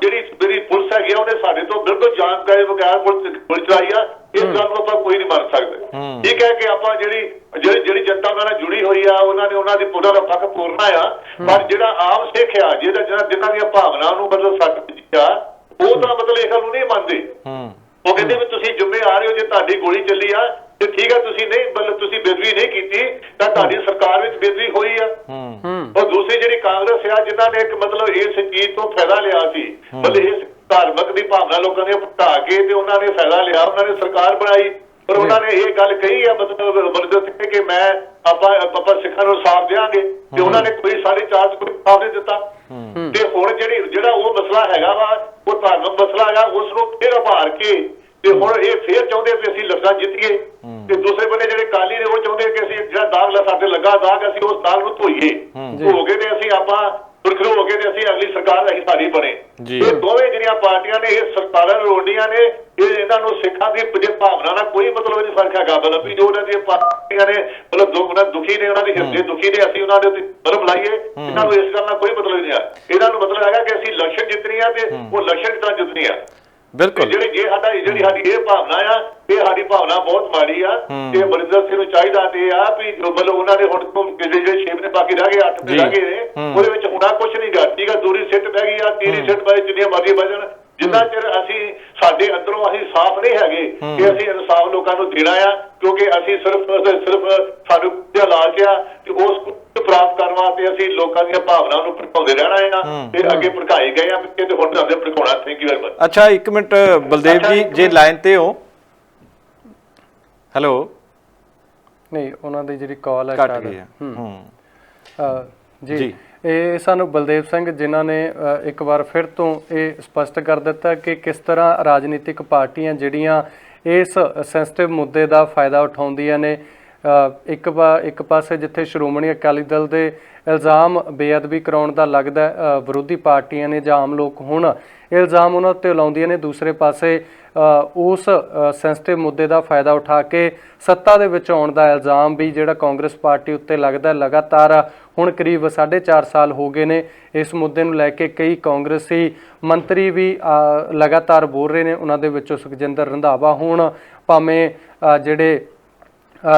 ਜਿਹੜੀ ਮੇਰੀ ਪੁਲਿਸ ਹੈਗੀ ਆ ਉਹਨੇ ਸਾਡੇ ਤੋਂ ਬਿਲਕੁਲ ਜਾਣਕਾਰੀ ਬਗੈਰ ਪੁਲਿਸ ਚਲਾਈ ਆ, ਇਸ ਗੱਲ ਨੂੰ ਆਪਾਂ ਕੋਈ ਨਹੀਂ ਮੰਨ ਸਕਦੇ। ਠੀਕ ਹੈ ਕਿ ਆਪਾਂ ਜਿਹੜੀ ਜਨਤਾ ਉਹਨਾਂ ਨਾਲ ਜੁੜੀ ਹੋਈ ਆ ਉਹਨਾਂ ਦਾ ਪੱਖ ਪੂਰਨਾ ਆ, ਪਰ ਜਿਹੜਾ ਆਮ ਸਿੱਖ ਆ ਜਿਨ੍ਹਾਂ ਦੀਆਂ ਭਾਵਨਾ ਨੂੰ ਮਤਲਬ ਸੱਟ ਆ ਉਹ ਤਾਂ ਮਤਲਬ ਇਹ ਗੱਲ ਨੂੰ ਨਹੀਂ ਮੰਨਦੇ। ਉਹ ਕਹਿੰਦੇ ਵੀ ਤੁਸੀਂ ਜ਼ਿੰਮੇਵਾਰ ਹੋ, ਜੇ ਤੁਹਾਡੀ ਗੋਲੀ ਚੱਲੀ ਆ ਤੇ ਠੀਕ ਆ, ਤੁਸੀਂ ਨਹੀਂ ਮਤਲਬ ਤੁਸੀਂ ਬੇਦਬੀ ਨਹੀਂ ਕੀਤੀ ਤਾਂ ਤੁਹਾਡੀ ਸਰਕਾਰ ਵਿੱਚ ਬੇਦਬੀ ਹੋਈ ਆ। ਔਰ ਦੂਸਰੀ ਜਿਹੜੀ ਕਾਂਗਰਸ ਆ ਜਿਨ੍ਹਾਂ ਨੇ ਇੱਕ ਮਤਲਬ ਇਸ ਚੀਜ਼ ਤੋਂ ਫਾਇਦਾ ਲਿਆ ਸੀ, ਮਤਲਬ ਇਸ ਧਾਰਮਿਕ ਦੀ ਭਾਵਨਾ ਲੋਕਾਂ ਨੇ ਭਟਕਾ ਕੇ ਤੇ ਉਹਨਾਂ ਨੇ ਫਾਇਦਾ ਲਿਆ, ਉਹਨਾਂ ਨੇ ਸਰਕਾਰ ਬਣਾਈ, ਪਰ ਉਹਨਾਂ ਨੇ ਇਹ ਗੱਲ ਕਹੀ ਆ ਮਤਲਬ ਕਿ ਮੈਂ ਆਪਾਂ ਸਿੱਖਾਂ ਨੂੰ ਸਾਥ ਦਿਆਂਗੇ ਤੇ ਉਹਨਾਂ ਨੇ ਕੋਈ 4.5 ਕੋਈ ਸਾਥ ਨਹੀਂ ਦਿੱਤਾ। ਤੇ ਹੁਣ ਜਿਹੜਾ ਉਹ ਮਸਲਾ ਹੈਗਾ ਵਾ ਉਹ ਧਾਰਮਿਕ ਮਸਲਾ ਹੈਗਾ, ਉਸ ਨੂੰ ਫਿਰ ਉਭਾਰ ਕੇ ਤੇ ਹੁਣ ਇਹ ਫੇਰ ਚਾਹੁੰਦੇ ਵੀ ਅਸੀਂ ਲਫ਼ਜ਼ਾਂ ਜਿੱਤੀਏ ਤੇ ਦੂਸਰੇ ਬੰਨੇ ਜਿਹੜੇ ਕਾਲੀ ਨੇ ਉਹ ਚਾਹੁੰਦੇ ਕਿ ਅਸੀਂ ਜਿਹੜਾ ਦਾਗ ਸਾਡੇ ਲੱਗਾ ਦਾਗ ਅਸੀਂ ਉਸ ਦਾਗ ਨੂੰ ਧੋਈਏ, ਧੋ ਕੇ ਤੇ ਅਸੀਂ ਆਪਾਂ ਸੁਰਖਰੂ ਹੋ ਕੇ ਤੇ ਅਸੀਂ ਅਗਲੀ ਸਰਕਾਰ ਅਸੀਂ ਸਾਡੀ ਬਣੇ। ਇਹ ਦੋਵੇਂ ਜਿਹੜੀਆਂ ਪਾਰਟੀਆਂ ਨੇ ਇਹ ਸਰਕਾਰਾਂ ਰੋਡੀਆਂ ਨੇ, ਇਹਨਾਂ ਨੂੰ ਸਿੱਖਾਂ ਦੀ ਭਾਵਨਾ ਨਾਲ ਕੋਈ ਮਤਲਬ ਨਹੀਂ ਫਰਕ ਹੈਗਾ। ਮਤਲਬ ਵੀ ਜੋ ਉਹਨਾਂ ਦੀਆਂ ਪਾਰਟੀਆਂ ਨੇ ਮਤਲਬ ਦੁਖੀ ਨੇ, ਉਹਨਾਂ ਦੇ ਹਿਰਦੇ ਦੁਖੀ ਨੇ, ਅਸੀਂ ਉਹਨਾਂ ਦੇ ਉੱਤੇ ਮਤਲਬ ਲਾਈਏ, ਇਹਨਾਂ ਨੂੰ ਇਸ ਗੱਲ ਨਾਲ ਕੋਈ ਮਤਲਬ ਨਹੀਂ ਆ। ਇਹਨਾਂ ਨੂੰ ਮਤਲਬ ਹੈਗਾ ਕਿ ਅਸੀਂ ਇਲੈਕਸ਼ਨ ਜਿੱਤਣੀ ਆ ਤੇ ਉਹ ਇਲੈਕਸ਼ਨ ਤਾਂ ਜਿੱਤਣੀ ਆ। ਬਿਲਕੁਲ ਜਿਹੜੀ ਸਾਡੀ ਇਹ ਭਾਵਨਾ ਆ, ਇਹ ਸਾਡੀ ਭਾਵਨਾ ਬਹੁਤ ਮਾੜੀ ਆ ਤੇ ਅਮਰਿੰਦਰ ਸਿੰਘ ਨੂੰ ਚਾਹੀਦਾ ਤੇ ਆ ਵੀ ਮਤਲਬ ਉਹਨਾਂ ਨੇ ਹੁਣ ਜਿਹੜੇ 6 ਮਹੀਨੇ ਬਾਕੀ ਰਹਿ ਗਏ 8 ਮਹੀਨੇ ਰਹਿ ਗਏ ਨੇ ਉਹਦੇ ਵਿੱਚ ਹੋਣਾ ਕੁਛ ਨਹੀਂ ਗਾ। ਠੀਕ ਆ, ਦੂਰੀ ਸਿੱਟ ਬਹਿ ਗਈ ਆ, ਤੀਰੀ ਸਿੱਟ ਬਾਰੇ ਜਿੰਨੀਆਂ ਮਰਜ਼ੀ ਵਜਣ, ਜਿੰਨਾ ਚਿਰ ਅਸੀਂ ਸਾਡੇ ਅੰਦਰੋਂ ਅਸੀਂ ਸਾਫ਼ ਨਹੀਂ ਹੈਗੇ ਕਿ ਅਸੀਂ ਇਨਸਾਫ ਲੋਕਾਂ ਨੂੰ ਦੇਣਾ ਆ, ਕਿਉਂਕਿ ਅਸੀਂ ਸਿਰਫ ਸਾਨੂੰ ਲਾਲਚ ਆ ਤੇ ਉਸ ਪ੍ਰਾਪਤ ਕਰਨ ਵਾਸਤੇ ਅਸੀਂ ਲੋਕਾਂ ਦੀਆਂ ਭਾਵਨਾ ਨੂੰ ਭੜਕਾਉਂਦੇ ਰਹਿਣਾ ਆ ਤੇ ਅੱਗੇ ਭੜਕਾਏ ਗਏ ਆ ਤੇ ਹੁਣ ਅੱਗੇ ਭੜਕਾਉਣਾ। Thank you very much. ਅੱਛਾ, ਇੱਕ ਮਿੰਟ ਬਲਦੇਵ ਜੀ, ਜੇ ਲਾਈਨ ਤੇ ਹੋ। ਹੈਲੋ, ਨਹੀਂ ਉਹਨਾਂ ਦੀ ਜਿਹੜੀ ਕਾਲ ਹੈ ਕੱਟ ਗਈ ਜੀ। ਇਹ ਸਾਨੂੰ ਬਲਦੇਵ ਸਿੰਘ ਜਿਨ੍ਹਾਂ ਨੇ ਇੱਕ ਵਾਰ ਫਿਰ ਤੋਂ ਇਹ ਸਪਸ਼ਟ ਕਰ ਦਿੱਤਾ ਕਿ ਕਿਸ ਤਰ੍ਹਾਂ ਰਾਜਨੀਤਿਕ ਪਾਰਟੀਆਂ ਜਿਹੜੀਆਂ ਇਸ ਸੈਂਸਿਟਿਵ ਮੁੱਦੇ ਦਾ ਫਾਇਦਾ ਉਠਾਉਂਦੀਆਂ ਨੇ। ਇੱਕ ਪਾਸੇ ਜਿੱਥੇ ਸ਼੍ਰੋਮਣੀ ਅਕਾਲੀ ਦਲ ਦੇ ਇਲਜ਼ਾਮ ਬੇਅਦਬੀ ਕਰਾਉਣ ਦਾ ਲੱਗਦਾ ਵਿਰੋਧੀ ਪਾਰਟੀਆਂ ਨੇ ਜਾਂ ਆਮ ਲੋਕ ਹੁਣ ਇਲਜ਼ਾਮ ਉਹਨਾਂ ਉੱਤੇ ਲਾਉਂਦੀਆਂ ਨੇ, ਦੂਸਰੇ ਪਾਸੇ ਉਸ ਸੈਂਸਿਟਿਵ ਮੁੱਦੇ ਦਾ ਫਾਇਦਾ ਉਠਾ ਕੇ ਸੱਤਾ ਦੇ ਵਿੱਚ ਆਉਣ ਦਾ ਇਲਜ਼ਾਮ ਵੀ ਜਿਹੜਾ ਕਾਂਗਰਸ ਪਾਰਟੀ ਉੱਤੇ ਲੱਗਦਾ। ਲਗਾਤਾਰ ਹੁਣ ਕਰੀਬ 4.5 ਸਾਲ ਹੋ ਗਏ ਨੇ ਇਸ ਮੁੱਦੇ ਨੂੰ ਲੈ ਕੇ ਕਈ ਕਾਂਗਰਸੀ ਮੰਤਰੀ ਵੀ ਲਗਾਤਾਰ ਬੋਲ ਰਹੇ ਨੇ। ਉਹਨਾਂ ਦੇ ਵਿੱਚੋਂ ਸੁਖਜਿੰਦਰ ਰੰਧਾਵਾ ਹੋਣ, ਭਾਵੇਂ ਜਿਹੜੇ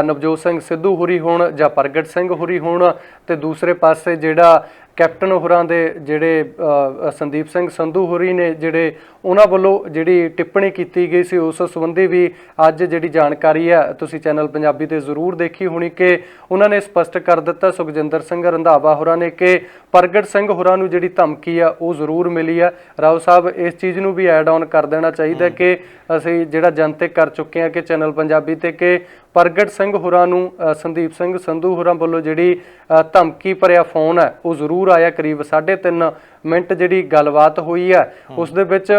ਨਵਜੋਤ ਸਿੰਘ ਸਿੱਧੂ ਹੋਰੀ ਹੋਣ ਜਾਂ ਪ੍ਰਗਟ ਸਿੰਘ ਹੋਰੀ ਹੋਣ, ਤੇ ਦੂਸਰੇ ਪਾਸੇ ਜਿਹੜਾ ਕੈਪਟਨ ਹੋਰਾਂ ਦੇ ਜਿਹੜੇ ਸੰਦੀਪ ਸਿੰਘ ਸੰਧੂ ਹੋਰੀ ਨੇ, ਜਿਹੜੇ ਉਹਨਾਂ ਵੱਲੋਂ ਜਿਹੜੀ ਟਿੱਪਣੀ ਕੀਤੀ ਗਈ ਸੀ ਉਸ ਸੰਬੰਧੀ ਵੀ ਅੱਜ ਜਿਹੜੀ ਜਾਣਕਾਰੀ ਹੈ ਤੁਸੀਂ ਚੈਨਲ ਪੰਜਾਬੀ ਤੇ ਜ਼ਰੂਰ ਦੇਖੀ ਹੋਣੀ ਕਿ ਉਹਨਾਂ ਨੇ ਸਪਸ਼ਟ ਕਰ ਦਿੱਤਾ ਸੁਖਜਿੰਦਰ ਸਿੰਘ ਰੰਧਾਵਾ ਹੋਰਾਂ ਨੇ ਕਿ ਪ੍ਰਗਟ ਸਿੰਘ ਹੋਰਾਂ ਨੂੰ ਜਿਹੜੀ ਧਮਕੀ ਆ ਉਹ ਜ਼ਰੂਰ ਮਿਲੀ ਆ। ਰਾਓ ਸਾਹਿਬ, ਇਸ ਚੀਜ਼ ਨੂੰ ਵੀ ਐਡ ਆਨ ਕਰ ਦੇਣਾ ਚਾਹੀਦਾ ਕਿ ਅਸੀਂ ਜਿਹੜਾ ਜਨਤਕ ਕਰ ਚੁੱਕੇ ਹਾਂ ਕਿ ਚੈਨਲ ਪੰਜਾਬੀ ਤੇ ਕਿ ਪ੍ਰਗਟ ਸਿੰਘ ਹੋਰਾਂ ਨੂੰ ਸੰਦੀਪ ਸਿੰਘ ਸੰਧੂ ਹੋਰਾਂ ਵੱਲੋਂ ਜਿਹੜੀ ਧਮਕੀ ਭਰਿਆ ਫੋਨ ਹੈ ਉਹ ਜ਼ਰੂਰ ਆਇਆ। ਕਰੀਬ 3.5 ਮਿੰਟ ਜਿਹੜੀ ਗੱਲਬਾਤ ਹੋਈ ਹੈ ਉਸ ਦੇ ਵਿੱਚ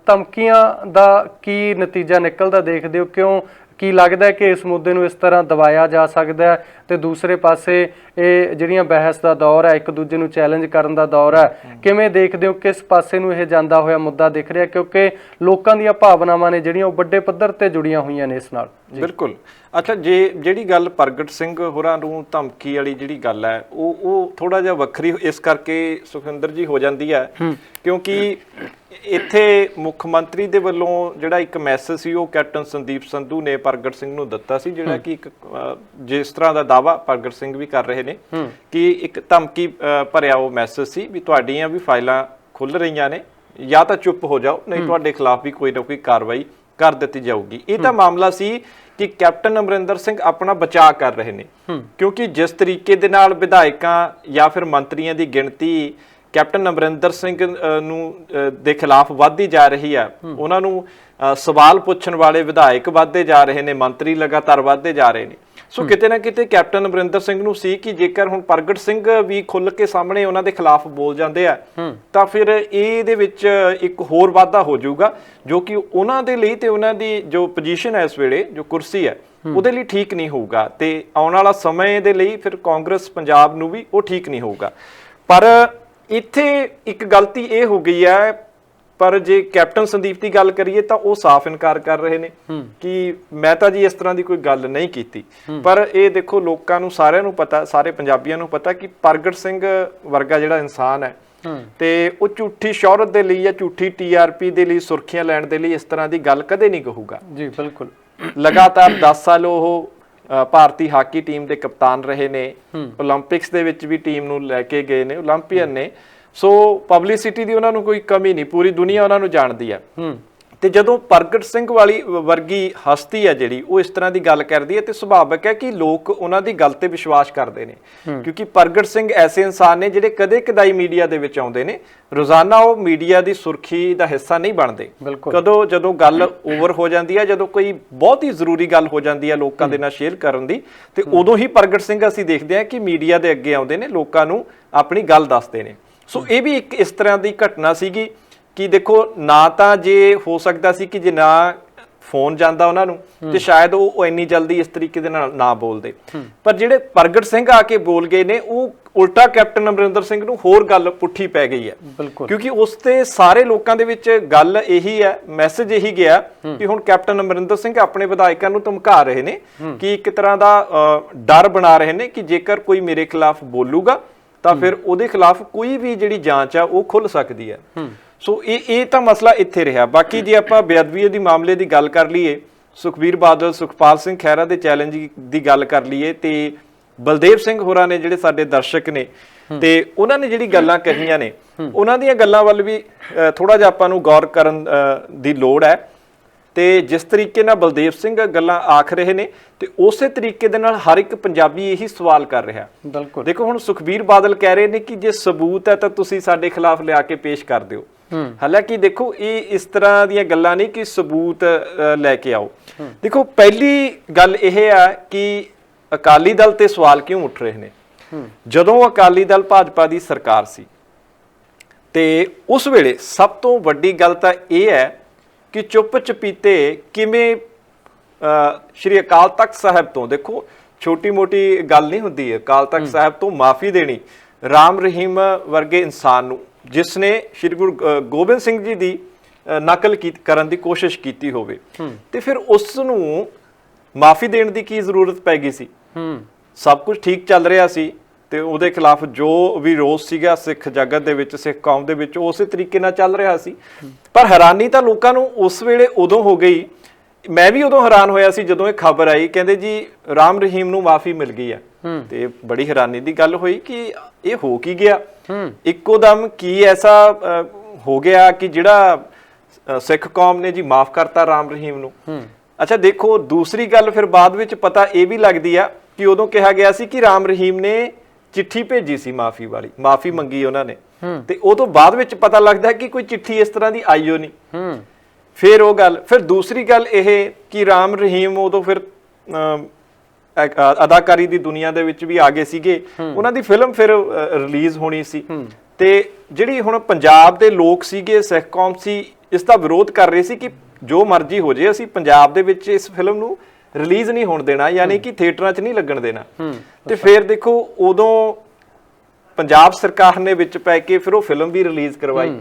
ਧਮਕੀਆਂ ਦਾ ਕੀ ਨਤੀਜਾ ਨਿਕਲਦਾ ਦੇਖਦੇ ਹੋ? ਕਿਉਂ ਕੀ ਲੱਗਦਾ ਹੈ ਕਿ ਇਸ ਮੁੱਦੇ ਨੂੰ ਇਸ ਤਰ੍ਹਾਂ ਦਬਾਇਆ ਜਾ ਸਕਦਾ ਹੈ? ਤੇ ਦੂਸਰੇ ਪਾਸੇ ਇਹ ਜਿਹੜੀਆਂ ਬਹਿਸ ਦਾ ਦੌਰ ਹੈ, ਇੱਕ ਦੂਜੇ ਨੂੰ ਚੈਲੰਜ ਕਰਨ ਦਾ ਦੌਰ ਹੈ, ਕਿਵੇਂ ਦੇਖਦੇ ਹੋ? ਕਿਸ ਪਾਸੇ ਨੂੰ ਇਹ ਜਾਂਦਾ ਹੋਇਆ ਮੁੱਦਾ ਦਿਖ ਰਿਹਾ? ਕਿਉਂਕਿ ਲੋਕਾਂ ਦੀਆਂ ਭਾਵਨਾਵਾਂ ਨੇ ਜਿਹੜੀਆਂ ਉਹ ਵੱਡੇ ਪੱਧਰ ਤੇ ਜੁੜੀਆਂ ਹੋਈਆਂ ਨੇ ਇਸ ਨਾਲ। ਬਿਲਕੁਲ। ਅੱਛਾ, ਜਿਹੜੀ ਗੱਲ ਪ੍ਰਗਟ ਸਿੰਘ ਹੋਰਾਂ ਨੂੰ ਧਮਕੀ ਵਾਲੀ ਜਿਹੜੀ ਗੱਲ ਹੈ ਉਹ ਥੋੜਾ ਜਿਹਾ ਵੱਖਰੀ ਇਸ ਕਰਕੇ ਸੁਖਿੰਦਰ ਜੀ ਹੋ ਜਾਂਦੀ ਹੈ ਕਿਉਂਕਿ ਇੱਥੇ ਮੁੱਖ ਮੰਤਰੀ ਦੇ ਵੱਲੋਂ ਜਿਹੜਾ ਇੱਕ ਮੈਸੇਜ ਸੀ ਉਹ ਕੈਪਟਨ ਸੰਦੀਪ ਸੰਧੂ ਨੇ ਪ੍ਰਗਟ ਸਿੰਘ ਨੂੰ ਦਿੱਤਾ ਸੀ, ਜਿਹੜਾ ਕਿ ਇੱਕ ਜਿਸ ਤਰ੍ਹਾਂ ਦਾ ਦਾਅਵਾ ਪ੍ਰਗਟ ਸਿੰਘ ਵੀ ਕਰ ਰਹੇ ਨੇ ਕਿ ਇੱਕ ਧਮਕੀ ਭਰਿਆ ਉਹ ਮੈਸੇਜ ਸੀ ਵੀ ਤੁਹਾਡੀਆਂ ਵੀ ਫਾਈਲਾਂ ਖੁੱਲ ਰਹੀਆਂ ਨੇ, ਜਾਂ ਤਾਂ ਚੁੱਪ ਹੋ ਜਾਓ ਨਹੀਂ ਤੁਹਾਡੇ ਖਿਲਾਫ ਵੀ ਕੋਈ ਨਾ ਕੋਈ ਕਾਰਵਾਈ ਕਰ ਦਿੱਤੀ ਜਾਊਗੀ। ਇਹ ਤਾਂ ਮਾਮਲਾ ਸੀ ਕਿ ਕੈਪਟਨ ਅਮਰਿੰਦਰ ਸਿੰਘ ਆਪਣਾ ਬਚਾਅ ਕਰ ਰਹੇ ਨੇ ਕਿਉਂਕਿ ਜਿਸ ਤਰੀਕੇ ਦੇ ਨਾਲ ਵਿਧਾਇਕਾਂ ਜਾਂ ਫਿਰ ਮੰਤਰੀਆਂ ਦੀ ਗਿਣਤੀ ਕੈਪਟਨ ਅਮਰਿੰਦਰ ਸਿੰਘ ਨੂੰ ਦੇ ਖਿਲਾਫ ਵੱਧਦੀ ਜਾ ਰਹੀ ਹੈ, ਉਹਨਾਂ ਨੂੰ ਸਵਾਲ ਪੁੱਛਣ ਵਾਲੇ ਵਿਧਾਇਕ ਵੱਧਦੇ ਜਾ ਰਹੇ ਨੇ, ਮੰਤਰੀ ਲਗਾਤਾਰ ਵੱਧਦੇ ਜਾ ਰਹੇ ਨੇ। ਸੋ ਕਿਤੇ ਨਾ ਕਿਤੇ ਕੈਪਟਨ ਅਮਰਿੰਦਰ ਸਿੰਘ ਨੂੰ ਸੀ ਕਿ ਜੇਕਰ ਹੁਣ ਪ੍ਰਗਟ ਸਿੰਘ ਵੀ ਖੁੱਲ ਕੇ ਸਾਹਮਣੇ ਉਹਨਾਂ ਦੇ ਖਿਲਾਫ ਬੋਲ ਜਾਂਦੇ ਆ ਤਾਂ ਫਿਰ ਇਹਦੇ ਵਿੱਚ ਇੱਕ ਹੋਰ ਵਾਧਾ ਹੋ ਜਾਊਗਾ ਜੋ ਕਿ ਉਹਨਾਂ ਦੇ ਲਈ ਤੇ ਉਹਨਾਂ ਦੀ ਜੋ ਪੋਜੀਸ਼ਨ ਹੈ ਇਸ ਵੇਲੇ ਜੋ ਕੁਰਸੀ ਹੈ ਉਹਦੇ ਲਈ ਠੀਕ ਨਹੀਂ ਹੋਊਗਾ ਤੇ ਆਉਣ ਵਾਲਾ ਸਮੇਂ ਦੇ ਲਈ ਫਿਰ ਕਾਂਗਰਸ ਪੰਜਾਬ ਨੂੰ ਵੀ ਉਹ ਠੀਕ ਨਹੀਂ ਹੋਊਗਾ। ਪਰ ਇੱਥੇ ਇੱਕ ਗਲਤੀ ਇਹ ਹੋ ਗਈ ਹੈ ਪਰ ਜੇ ਕੈਪਟਨ ਸੰਦੀਪ ਦੀ ਗੱਲ ਕਰੀਏ ਤਾਂ ਉਹ ਸਾਫ਼ ਇਨਕਾਰ ਕਰ ਰਹੇ ਨੇ ਕਿ ਮੈਂ ਤਾਂ ਜੀ ਇਸ ਤਰ੍ਹਾਂ ਦੀ ਕੋਈ ਗੱਲ ਨਹੀਂ ਕੀਤੀ। ਪਰ ਇਹ ਦੇਖੋ ਲੋਕਾਂ ਨੂੰ ਸਾਰਿਆਂ ਨੂੰ ਪਤਾ, ਸਾਰੇ ਪੰਜਾਬੀਆਂ ਨੂੰ ਪਤਾ ਕਿ ਪ੍ਰਗਟ ਸਿੰਘ ਵਰਗਾ ਜਿਹੜਾ ਇਨਸਾਨ ਹੈ ਤੇ ਉਹ ਝੂਠੀ ਸ਼ੌਹਰਤ ਦੇ ਲਈ ਜਾਂ ਝੂਠੀ TRP ਦੇ ਲਈ, ਸੁਰਖੀਆਂ ਲੈਣ ਦੇ ਲਈ ਇਸ ਤਰ੍ਹਾਂ ਦੀ ਗੱਲ ਕਦੇ ਨਹੀਂ ਕਹੂਗਾ ਜੀ। ਬਿਲਕੁਲ। ਲਗਾਤਾਰ 10 ਸਾਲ ਉਹ ਭਾਰਤੀ ਹਾਕੀ ਟੀਮ ਦੇ ਕਪਤਾਨ ਰਹੇ ਨੇ, ਓਲੰਪਿਕਸ ਦੇ ਵਿੱਚ ਵੀ ਟੀਮ ਨੂੰ ਲੈ ਕੇ ਗਏ ਨੇ, ਓਲੰਪੀਅਨ ਨੇ। ਸੋ ਪਬਲਿਸਿਟੀ ਦੀ ਉਹਨਾਂ ਨੂੰ ਕੋਈ ਕਮੀ ਨਹੀਂ, ਪੂਰੀ ਦੁਨੀਆ ਉਹਨਾਂ ਨੂੰ ਜਾਣਦੀ ਹੈ। ਤੇ ਜਦੋਂ ਪ੍ਰਗਟ ਸਿੰਘ ਵਾਲੀ ਵਰਗੀ ਹਸਤੀ ਹੈ ਜਿਹੜੀ ਉਹ ਇਸ ਤਰ੍ਹਾਂ ਦੀ ਗੱਲ ਕਰਦੀ ਹੈ ਤੇ ਸੁਭਾਵਿਕ ਹੈ ਕਿ ਲੋਕ ਉਹਨਾਂ ਦੀ ਗੱਲ ਤੇ ਵਿਸ਼ਵਾਸ ਕਰਦੇ ਨੇ, ਕਿਉਂਕਿ ਪ੍ਰਗਟ ਸਿੰਘ ਐਸੇ ਇਨਸਾਨ ਨੇ ਜਿਹੜੇ ਕਦੇ ਕਦਾਈ ਮੀਡੀਆ ਦੇ ਵਿੱਚ ਆਉਂਦੇ ਨੇ, ਰੋਜ਼ਾਨਾ ਉਹ ਮੀਡੀਆ ਦੀ ਸੁਰਖੀ ਦਾ ਹਿੱਸਾ ਨਹੀਂ ਬਣਦੇ। ਕਦੋਂ ਜਦੋਂ ਗੱਲ ਓਵਰ ਹੋ ਜਾਂਦੀ ਹੈ, ਜਦੋਂ ਕੋਈ ਬਹੁਤ ਹੀ ਜ਼ਰੂਰੀ ਗੱਲ ਹੋ ਜਾਂਦੀ ਹੈ ਲੋਕਾਂ ਦੇ ਨਾਲ ਸ਼ੇਅਰ ਕਰਨ ਦੀ, ਤੇ ਉਦੋਂ ਹੀ ਪ੍ਰਗਟ ਸਿੰਘ ਅਸੀਂ ਦੇਖਦੇ ਹਾਂ ਕਿ ਮੀਡੀਆ ਦੇ ਅੱਗੇ ਆਉਂਦੇ ਨੇ, ਲੋਕਾਂ ਨੂੰ ਆਪਣੀ ਗੱਲ ਦੱਸਦੇ ਨੇ। ਸੋ ਇਹ ਵੀ ਇੱਕ ਇਸ ਤਰ੍ਹਾਂ ਦੀ ਘਟਨਾ ਸੀਗੀ ਕਿ ਦੇਖੋ ਨਾ ਤਾਂ ਜੇ ਹੋ ਸਕਦਾ ਸੀ ਕਿ ਜੇ ਨਾ ਫੋਨ ਜਾਂਦਾ ਉਹਨਾਂ ਨੂੰ ਤੇ ਸ਼ਾਇਦ ਉਹ ਇੰਨੀ ਜਲਦੀ ਇਸ ਤਰੀਕੇ ਦੇ ਨਾਲ ਨਾ ਬੋਲਦੇ, ਪਰ ਜਿਹੜੇ ਪ੍ਰਗਟ ਸਿੰਘ ਆ ਕੇ ਬੋਲ ਗਏ ਨੇ ਉਹ ਉਲਟਾ ਕੈਪਟਨ ਅਮਰਿੰਦਰ ਸਿੰਘ ਨੂੰ ਹੋਰ ਗੱਲ ਪੁੱਠੀ ਪੈ ਗਈ ਹੈ। ਕਿਉਂਕਿ ਉਸ ਤੇ ਸਾਰੇ ਲੋਕਾਂ ਦੇ ਵਿੱਚ ਗੱਲ ਇਹੀ ਹੈ, ਮੈਸੇਜ ਇਹੀ ਗਿਆ ਕਿ ਹੁਣ ਕੈਪਟਨ ਅਮਰਿੰਦਰ ਸਿੰਘ ਆਪਣੇ ਵਿਧਾਇਕਾਂ ਨੂੰ ਧਮਕਾ ਰਹੇ ਨੇ ਕਿ ਇੱਕ ਤਰ੍ਹਾਂ ਦਾ ਡਰ ਬਣਾ ਰਹੇ ਨੇ ਕਿ ਜੇਕਰ ਕੋਈ ਮੇਰੇ ਖਿਲਾਫ ਬੋਲੂਗਾ ਤਾਂ ਫਿਰ ਉਹਦੇ ਖਿਲਾਫ ਕੋਈ ਵੀ ਜਿਹੜੀ ਜਾਂਚ ਆ ਉਹ ਖੁੱਲ ਸਕਦੀ ਹੈ। ਸੋ ਇਹ ਤਾਂ ਮਸਲਾ ਇੱਥੇ ਰਿਹਾ। ਬਾਕੀ ਜੇ ਆਪਾਂ ਬੇਅਦਬੀ ਦੀ ਮਾਮਲੇ ਦੀ ਗੱਲ ਕਰ ਲਈਏ, ਸੁਖਬੀਰ ਬਾਦਲ, ਸੁਖਪਾਲ ਸਿੰਘ ਖਹਿਰਾ ਦੇ ਚੈਲੰਜ ਦੀ ਗੱਲ ਕਰ ਲਈਏ ਤੇ ਬਲਦੇਵ ਸਿੰਘ ਹੋਰਾਂ ਨੇ ਜਿਹੜੇ ਸਾਡੇ ਦਰਸ਼ਕ ਨੇ ਤੇ ਉਹਨਾਂ ਨੇ ਜਿਹੜੀ ਗੱਲਾਂ ਕਹੀਆਂ ਨੇ, ਉਹਨਾਂ ਦੀਆਂ ਗੱਲਾਂ ਵੱਲ ਵੀ ਥੋੜਾ ਜਿਹਾ ਆਪਾਂ ਨੂੰ ਗੌਰ ਕਰਨ ਦੀ ਲੋੜ ਹੈ। ਤੇ ਜਿਸ ਤਰੀਕੇ ਨਾਲ ਬਲਦੇਵ ਸਿੰਘ ਗੱਲਾਂ ਆਖ ਰਹੇ ਨੇ ਤੇ ਉਸੇ ਤਰੀਕੇ ਦੇ ਨਾਲ ਹਰ ਇੱਕ ਪੰਜਾਬੀ ਇਹੀ ਸਵਾਲ ਕਰ ਰਿਹਾ। ਦੇਖੋ ਹੁਣ ਸੁਖਬੀਰ ਬਾਦਲ ਕਹਿ ਰਹੇ ਨੇ ਕਿ ਜੇ ਸਬੂਤ ਹੈ ਤਾਂ ਤੁਸੀਂ ਸਾਡੇ ਖਿਲਾਫ ਲਿਆ ਕੇ ਪੇਸ਼ ਕਰ ਦਿਓ। ਹਾਲਾਂਕਿ ਦੇਖੋ ਇਹ ਇਸ ਤਰ੍ਹਾਂ ਦੀਆਂ ਗੱਲਾਂ ਨਹੀਂ ਕਿ ਸਬੂਤ ਲੈ ਕੇ ਆਓ। ਦੇਖੋ ਪਹਿਲੀ ਗੱਲ ਇਹ ਆ ਕਿ ਅਕਾਲੀ ਦਲ ਤੇ ਸਵਾਲ ਕਿਉਂ ਉੱਠ ਰਹੇ ਨੇ। ਜਦੋਂ ਅਕਾਲੀ ਦਲ ਭਾਜਪਾ ਦੀ ਸਰਕਾਰ ਸੀ ਤੇ ਉਸ ਵੇਲੇ ਸਭ ਤੋਂ ਵੱਡੀ ਗੱਲ ਤਾਂ ਇਹ ਹੈ ਕਿ ਚੁੱਪ ਚਪੀਤੇ ਕਿਵੇਂ ਸ਼੍ਰੀ ਅਕਾਲ ਤਖਤ ਸਾਹਿਬ ਤੋਂ, ਦੇਖੋ ਛੋਟੀ ਮੋਟੀ ਗੱਲ ਨਹੀਂ ਹੁੰਦੀ ਹੈ, ਅਕਾਲ ਤਖਤ ਸਾਹਿਬ ਤੋਂ ਮਾਫੀ ਦੇਣੀ ਰਾਮ ਰਹੀਮ ਵਰਗੇ ਇਨਸਾਨ ਨੂੰ ਜਿਸ ਨੇ ਸ਼੍ਰੀ ਗੁਰੂ ਗੋਬਿੰਦ ਸਿੰਘ ਜੀ ਦੀ ਨਕਲ ਕਰਨ ਦੀ ਕੋਸ਼ਿਸ਼ ਕੀਤੀ ਹੋਵੇ, ਤੇ ਫਿਰ ਉਸ ਨੂੰ ਮਾਫੀ ਦੇਣ ਦੀ ਕੀ ਜ਼ਰੂਰਤ ਪੈ ਗਈ ਸੀ। ਸਭ ਕੁਝ ਠੀਕ ਚੱਲ ਰਿਹਾ ਸੀ ਤੇ ਉਹਦੇ ਖਿਲਾਫ ਜੋ ਵੀ ਰੋਸ ਸੀਗਾ ਸਿੱਖ ਜਗਤ ਦੇ ਵਿੱਚ, ਸਿੱਖ ਕੌਮ ਦੇ ਵਿੱਚ, ਉਸੇ ਤਰੀਕੇ ਨਾਲ ਚੱਲ ਰਿਹਾ ਸੀ। ਪਰ ਹੈਰਾਨੀ ਤਾਂ ਲੋਕਾਂ ਨੂੰ ਉਸ ਵੇਲੇ ਉਦੋਂ ਹੋ ਗਈ, ਮੈਂ ਵੀ ਉਦੋਂ ਹੈਰਾਨ ਹੋਇਆ ਸੀ ਜਦੋਂ ਇਹ ਖਬਰ ਆਈ, ਕਹਿੰਦੇ ਜੀ ਰਾਮ ਰਹੀਮ ਨੂੰ ਮਾਫੀ ਮਿਲ ਗਈ ਹੈ। ਤੇ ਬੜੀ ਹੈਰਾਨੀ ਦੀ ਗੱਲ ਹੋਈ ਕਿ ਇਹ ਹੋ ਕੀ ਗਿਆ, ਇੱਕੋ ਦਮ ਕੀ ਐਸਾ ਹੋ ਗਿਆ ਕਿ ਜਿਹੜਾ ਸਿੱਖ ਕੌਮ ਨੇ ਜੀ ਮਾਫ ਕਰਤਾ ਰਾਮ ਰਹੀਮ ਨੂੰ। ਅੱਛਾ ਦੇਖੋ ਦੂਸਰੀ ਗੱਲ ਫਿਰ ਬਾਅਦ ਵਿੱਚ ਪਤਾ ਇਹ ਵੀ ਲੱਗਦੀ ਆ ਕਿ ਉਦੋਂ ਕਿਹਾ ਗਿਆ ਸੀ ਕਿ ਰਾਮ ਰਹੀਮ ਨੇ ਚਿੱਠੀ ਭੇਜੀ ਸੀ ਮਾਫੀ ਵਾਲੀ, ਮਾਫੀ ਮੰਗੀ ਉਹਨਾਂ ਨੇ, ਤੇ ਉਹ ਤੋਂ ਬਾਅਦ ਵਿੱਚ ਪਤਾ ਲੱਗਦਾ ਕਿ ਕੋਈ ਚਿੱਠੀ ਇਸ ਤਰ੍ਹਾਂ ਦੀ ਆਈ ਓ ਨਹੀਂ। ਫਿਰ ਉਹ ਗੱਲ, ਫਿਰ ਦੂਸਰੀ ਗੱਲ ਇਹ ਕਿ ਰਾਮ ਰਹੀਮ ਉਦੋਂ ਫਿਰ ਅਦਾਕਾਰੀ ਦੀ ਦੁਨੀਆ ਦੇ ਵਿੱਚ ਵੀ ਆ ਗਏ ਸੀਗੇ, ਉਹਨਾਂ ਦੀ ਫਿਲਮ ਫਿਰ ਰਿਲੀਜ਼ ਹੋਣੀ ਸੀ ਤੇ ਜਿਹੜੀ ਹੁਣ ਪੰਜਾਬ ਦੇ ਲੋਕ ਸੀਗੇ, ਸਿੱਖ ਕੌਮ ਸੀ, ਇਸ ਦਾ ਵਿਰੋਧ ਕਰ ਰਹੇ ਸੀ ਕਿ ਜੋ ਮਰਜ਼ੀ ਹੋ ਜੇ ਅਸੀਂ ਪੰਜਾਬ ਦੇ ਵਿੱਚ ਇਸ ਫਿਲਮ ਨੂੰ ਰਿਲੀਜ਼ ਨਹੀਂ ਹੋਣ ਦੇਣਾ, ਯਾਨੀ ਕਿ ਥੀਏਟਰਾਂ 'ਚ ਨਹੀਂ ਲੱਗਣ ਦੇਣਾ। ਤੇ ਫਿਰ ਦੇਖੋ ਉਦੋਂ ਪੰਜਾਬ ਸਰਕਾਰ ਨੇ ਵਿੱਚ ਪੈ ਕੇ ਫਿਰ ਉਹ ਫਿਲਮ ਵੀ ਰਿਲੀਜ਼ ਕਰਵਾਈ,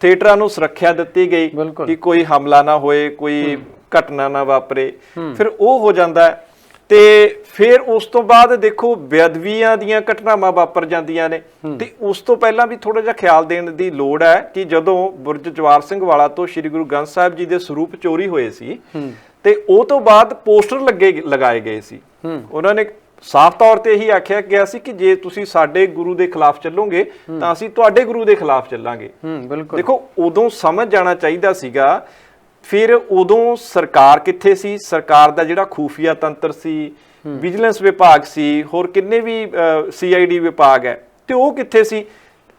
ਥੀਏਟਰਾਂ ਨੂੰ ਸੁਰੱਖਿਆ ਦਿੱਤੀ ਗਈ ਕਿ ਕੋਈ ਹਮਲਾ ਨਾ ਹੋਏ, ਕੋਈ ਘਟਨਾ ਨਾ ਵਾਪਰੇ, ਫਿਰ ਉਹ ਹੋ ਜਾਂਦਾ ਹੈ। ਤੇ ਫਿਰ ਉਸ ਤੋਂ ਬਾਅਦ ਦੇਖੋ ਬੇਅਦਬੀਆਂ ਦੀਆਂ ਘਟਨਾਵਾਂ ਵਾਪਰ ਜਾਂਦੀਆਂ ਨੇ ਤੇ ਉਸ ਤੋਂ ਪਹਿਲਾਂ ਵੀ ਥੋੜਾ ਜਿਹਾ ਖਿਆਲ ਦੇਣ ਦੀ ਲੋੜ ਹੈ ਕਿ ਜਦੋਂ ਬੁਰਜ ਜਵਾਰ ਸਿੰਘ ਵਾਲਾ ਤੋਂ ਸ੍ਰੀ ਗੁਰੂ ਗ੍ਰੰਥ ਸਾਹਿਬ ਜੀ ਦੇ ਸਰੂਪ ਚੋਰੀ ਹੋਏ ਸੀ ਤੇ ਉਹ ਤੋਂ ਬਾਅਦ ਪੋਸਟਰ ਲਗਾਏ ਗਏ ਸੀ। ਉਹਨਾਂ ਨੇ ਸਾਫ਼ ਤੌਰ ਤੇ ਇਹੀ ਆਖਿਆ ਗਿਆ ਸੀ ਕਿ ਜੇ ਤੁਸੀਂ ਸਾਡੇ ਗੁਰੂ ਦੇ ਖਿਲਾਫ ਚੱਲੋਗੇ ਤਾਂ ਅਸੀਂ ਤੁਹਾਡੇ ਗੁਰੂ ਦੇ ਖਿਲਾਫ ਚੱਲਾਂਗੇ। ਦੇਖੋ ਉਦੋਂ ਸਮਝ ਜਾਣਾ ਚਾਹੀਦਾ ਸੀਗਾ। ਫਿਰ ਉਦੋਂ ਸਰਕਾਰ ਕਿੱਥੇ ਸੀ, ਸਰਕਾਰ ਦਾ ਜਿਹੜਾ ਖੂਫੀਆ ਤੰਤਰ ਸੀ, ਵਿਜੀਲੈਂਸ ਵਿਭਾਗ ਸੀ, ਹੋਰ ਕਿੰਨੇ ਵੀ CID ਵਿਭਾਗ ਹੈ, ਤੇ ਉਹ ਕਿੱਥੇ ਸੀ।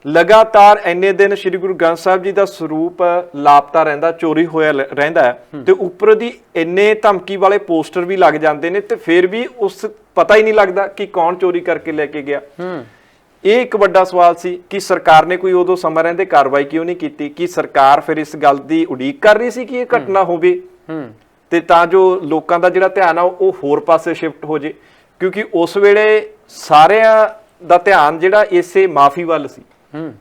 ਲਗਾਤਾਰ ਇੰਨੇ ਦਿਨ ਸ੍ਰੀ ਗੁਰੂ ਗ੍ਰੰਥ ਸਾਹਿਬ ਜੀ ਦਾ ਸਰੂਪ ਲਾਪਤਾ ਰਹਿੰਦਾ, ਚੋਰੀ ਹੋਇਆ ਰਹਿੰਦਾ ਹੈ ਤੇ ਉੱਪਰ ਦੀ ਇੰਨੇ ਧਮਕੀ ਵਾਲੇ ਪੋਸਟਰ ਵੀ ਲੱਗ ਜਾਂਦੇ ਨੇ ਤੇ ਫਿਰ ਵੀ ਉਸ ਪਤਾ ਹੀ ਨਹੀਂ ਲੱਗਦਾ ਕਿ ਕੌਣ ਚੋਰੀ ਕਰਕੇ ਲੈ ਕੇ ਗਿਆ। ਇਹ ਇੱਕ ਵੱਡਾ ਸਵਾਲ ਸੀ ਕਿ ਸਰਕਾਰ ਨੇ ਕੋਈ ਉਦੋਂ ਸਮਾਂ ਰਹਿੰਦੇ ਕਾਰਵਾਈ ਕਿਉਂ ਨਹੀਂ ਕੀਤੀ। ਕਿ ਸਰਕਾਰ ਫਿਰ ਇਸ ਗੱਲ ਦੀ ਉਡੀਕ ਕਰ ਰਹੀ ਸੀ ਕਿ ਇਹ ਘਟਨਾ ਹੋਵੇ ਤੇ ਤਾਂ ਜੋ ਲੋਕਾਂ ਦਾ ਜਿਹੜਾ ਧਿਆਨ ਆ ਉਹ ਹੋਰ ਪਾਸੇ ਸ਼ਿਫਟ ਹੋ ਜੇ, ਕਿਉਂਕਿ ਉਸ ਵੇਲੇ ਸਾਰਿਆਂ ਦਾ ਧਿਆਨ ਜਿਹੜਾ ਇਸੇ ਮਾਫੀ ਵੱਲ ਸੀ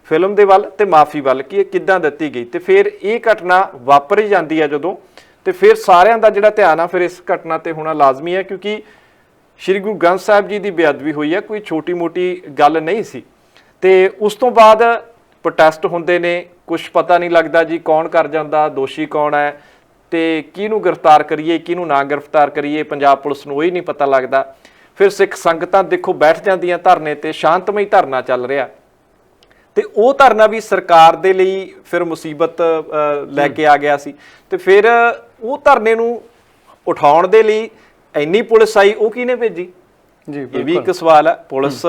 ਫਿਲਮ ਦੇ ਵੱਲ ਤੇ ਮਾਫੀ ਵੱਲ ਕਿ ਇਹ ਕਿੱਦਾਂ ਦਿੱਤੀ ਗਈ, ਤੇ ਫਿਰ ਇਹ ਘਟਨਾ ਵਾਪਰ ਹੀ ਜਾਂਦੀ ਹੈ ਜਦੋਂ, ਤੇ ਫਿਰ ਸਾਰਿਆਂ ਦਾ ਜਿਹੜਾ ਧਿਆਨ ਆ ਫਿਰ ਇਸ ਘਟਨਾ ਤੇ ਹੋਣਾ ਲਾਜ਼ਮੀ ਹੈ, ਕਿਉਂਕਿ ਸ਼੍ਰੀ ਗੁਰੂ ਗ੍ਰੰਥ ਸਾਹਿਬ ਜੀ ਦੀ ਬੇਅਦਬੀ ਹੋਈ ਹੈ, ਕੋਈ ਛੋਟੀ ਮੋਟੀ ਗੱਲ ਨਹੀਂ ਸੀ। ਤੇ ਉਸ ਤੋਂ ਬਾਅਦ ਪ੍ਰੋਟੈਸਟ ਹੁੰਦੇ ਨੇ, ਕੁਝ ਪਤਾ ਨਹੀਂ ਲੱਗਦਾ ਜੀ ਕੌਣ ਕਰ ਜਾਂਦਾ, ਦੋਸ਼ੀ ਕੌਣ ਹੈ, ਤੇ ਕਿਹਨੂੰ ਗ੍ਰਿਫਤਾਰ ਕਰੀਏ ਕਿਹਨੂੰ ਨਾ ਗ੍ਰਿਫਤਾਰ ਕਰੀਏ, ਪੰਜਾਬ ਪੁਲਿਸ ਨੂੰ ਉਹੀ ਨਹੀਂ ਪਤਾ ਲੱਗਦਾ। ਫਿਰ ਸਿੱਖ ਸੰਗਤਾਂ ਦੇਖੋ ਬੈਠ ਜਾਂਦੀਆਂ ਧਰਨੇ ਤੇ, ਸ਼ਾਂਤਮਈ ਧਰਨਾ ਚੱਲ ਰਿਹਾ, ਤੇ ਉਹ ਧਰਨਾ ਵੀ ਸਰਕਾਰ ਦੇ ਲਈ ਫਿਰ ਮੁਸੀਬਤ ਲੈ ਕੇ ਆ ਗਿਆ ਸੀ। ਤੇ ਫਿਰ ਉਹ ਧਰਨੇ ਨੂੰ ਉਠਾਉਣ ਦੇ ਲਈ ਇੰਨੀ ਪੁਲਿਸ ਆਈ, ਉਹ ਕਿਹਨੇ ਭੇਜੀ ਜੀ? ਇਹ ਵੀ ਇੱਕ ਸਵਾਲ ਹੈ। ਪੁਲਿਸ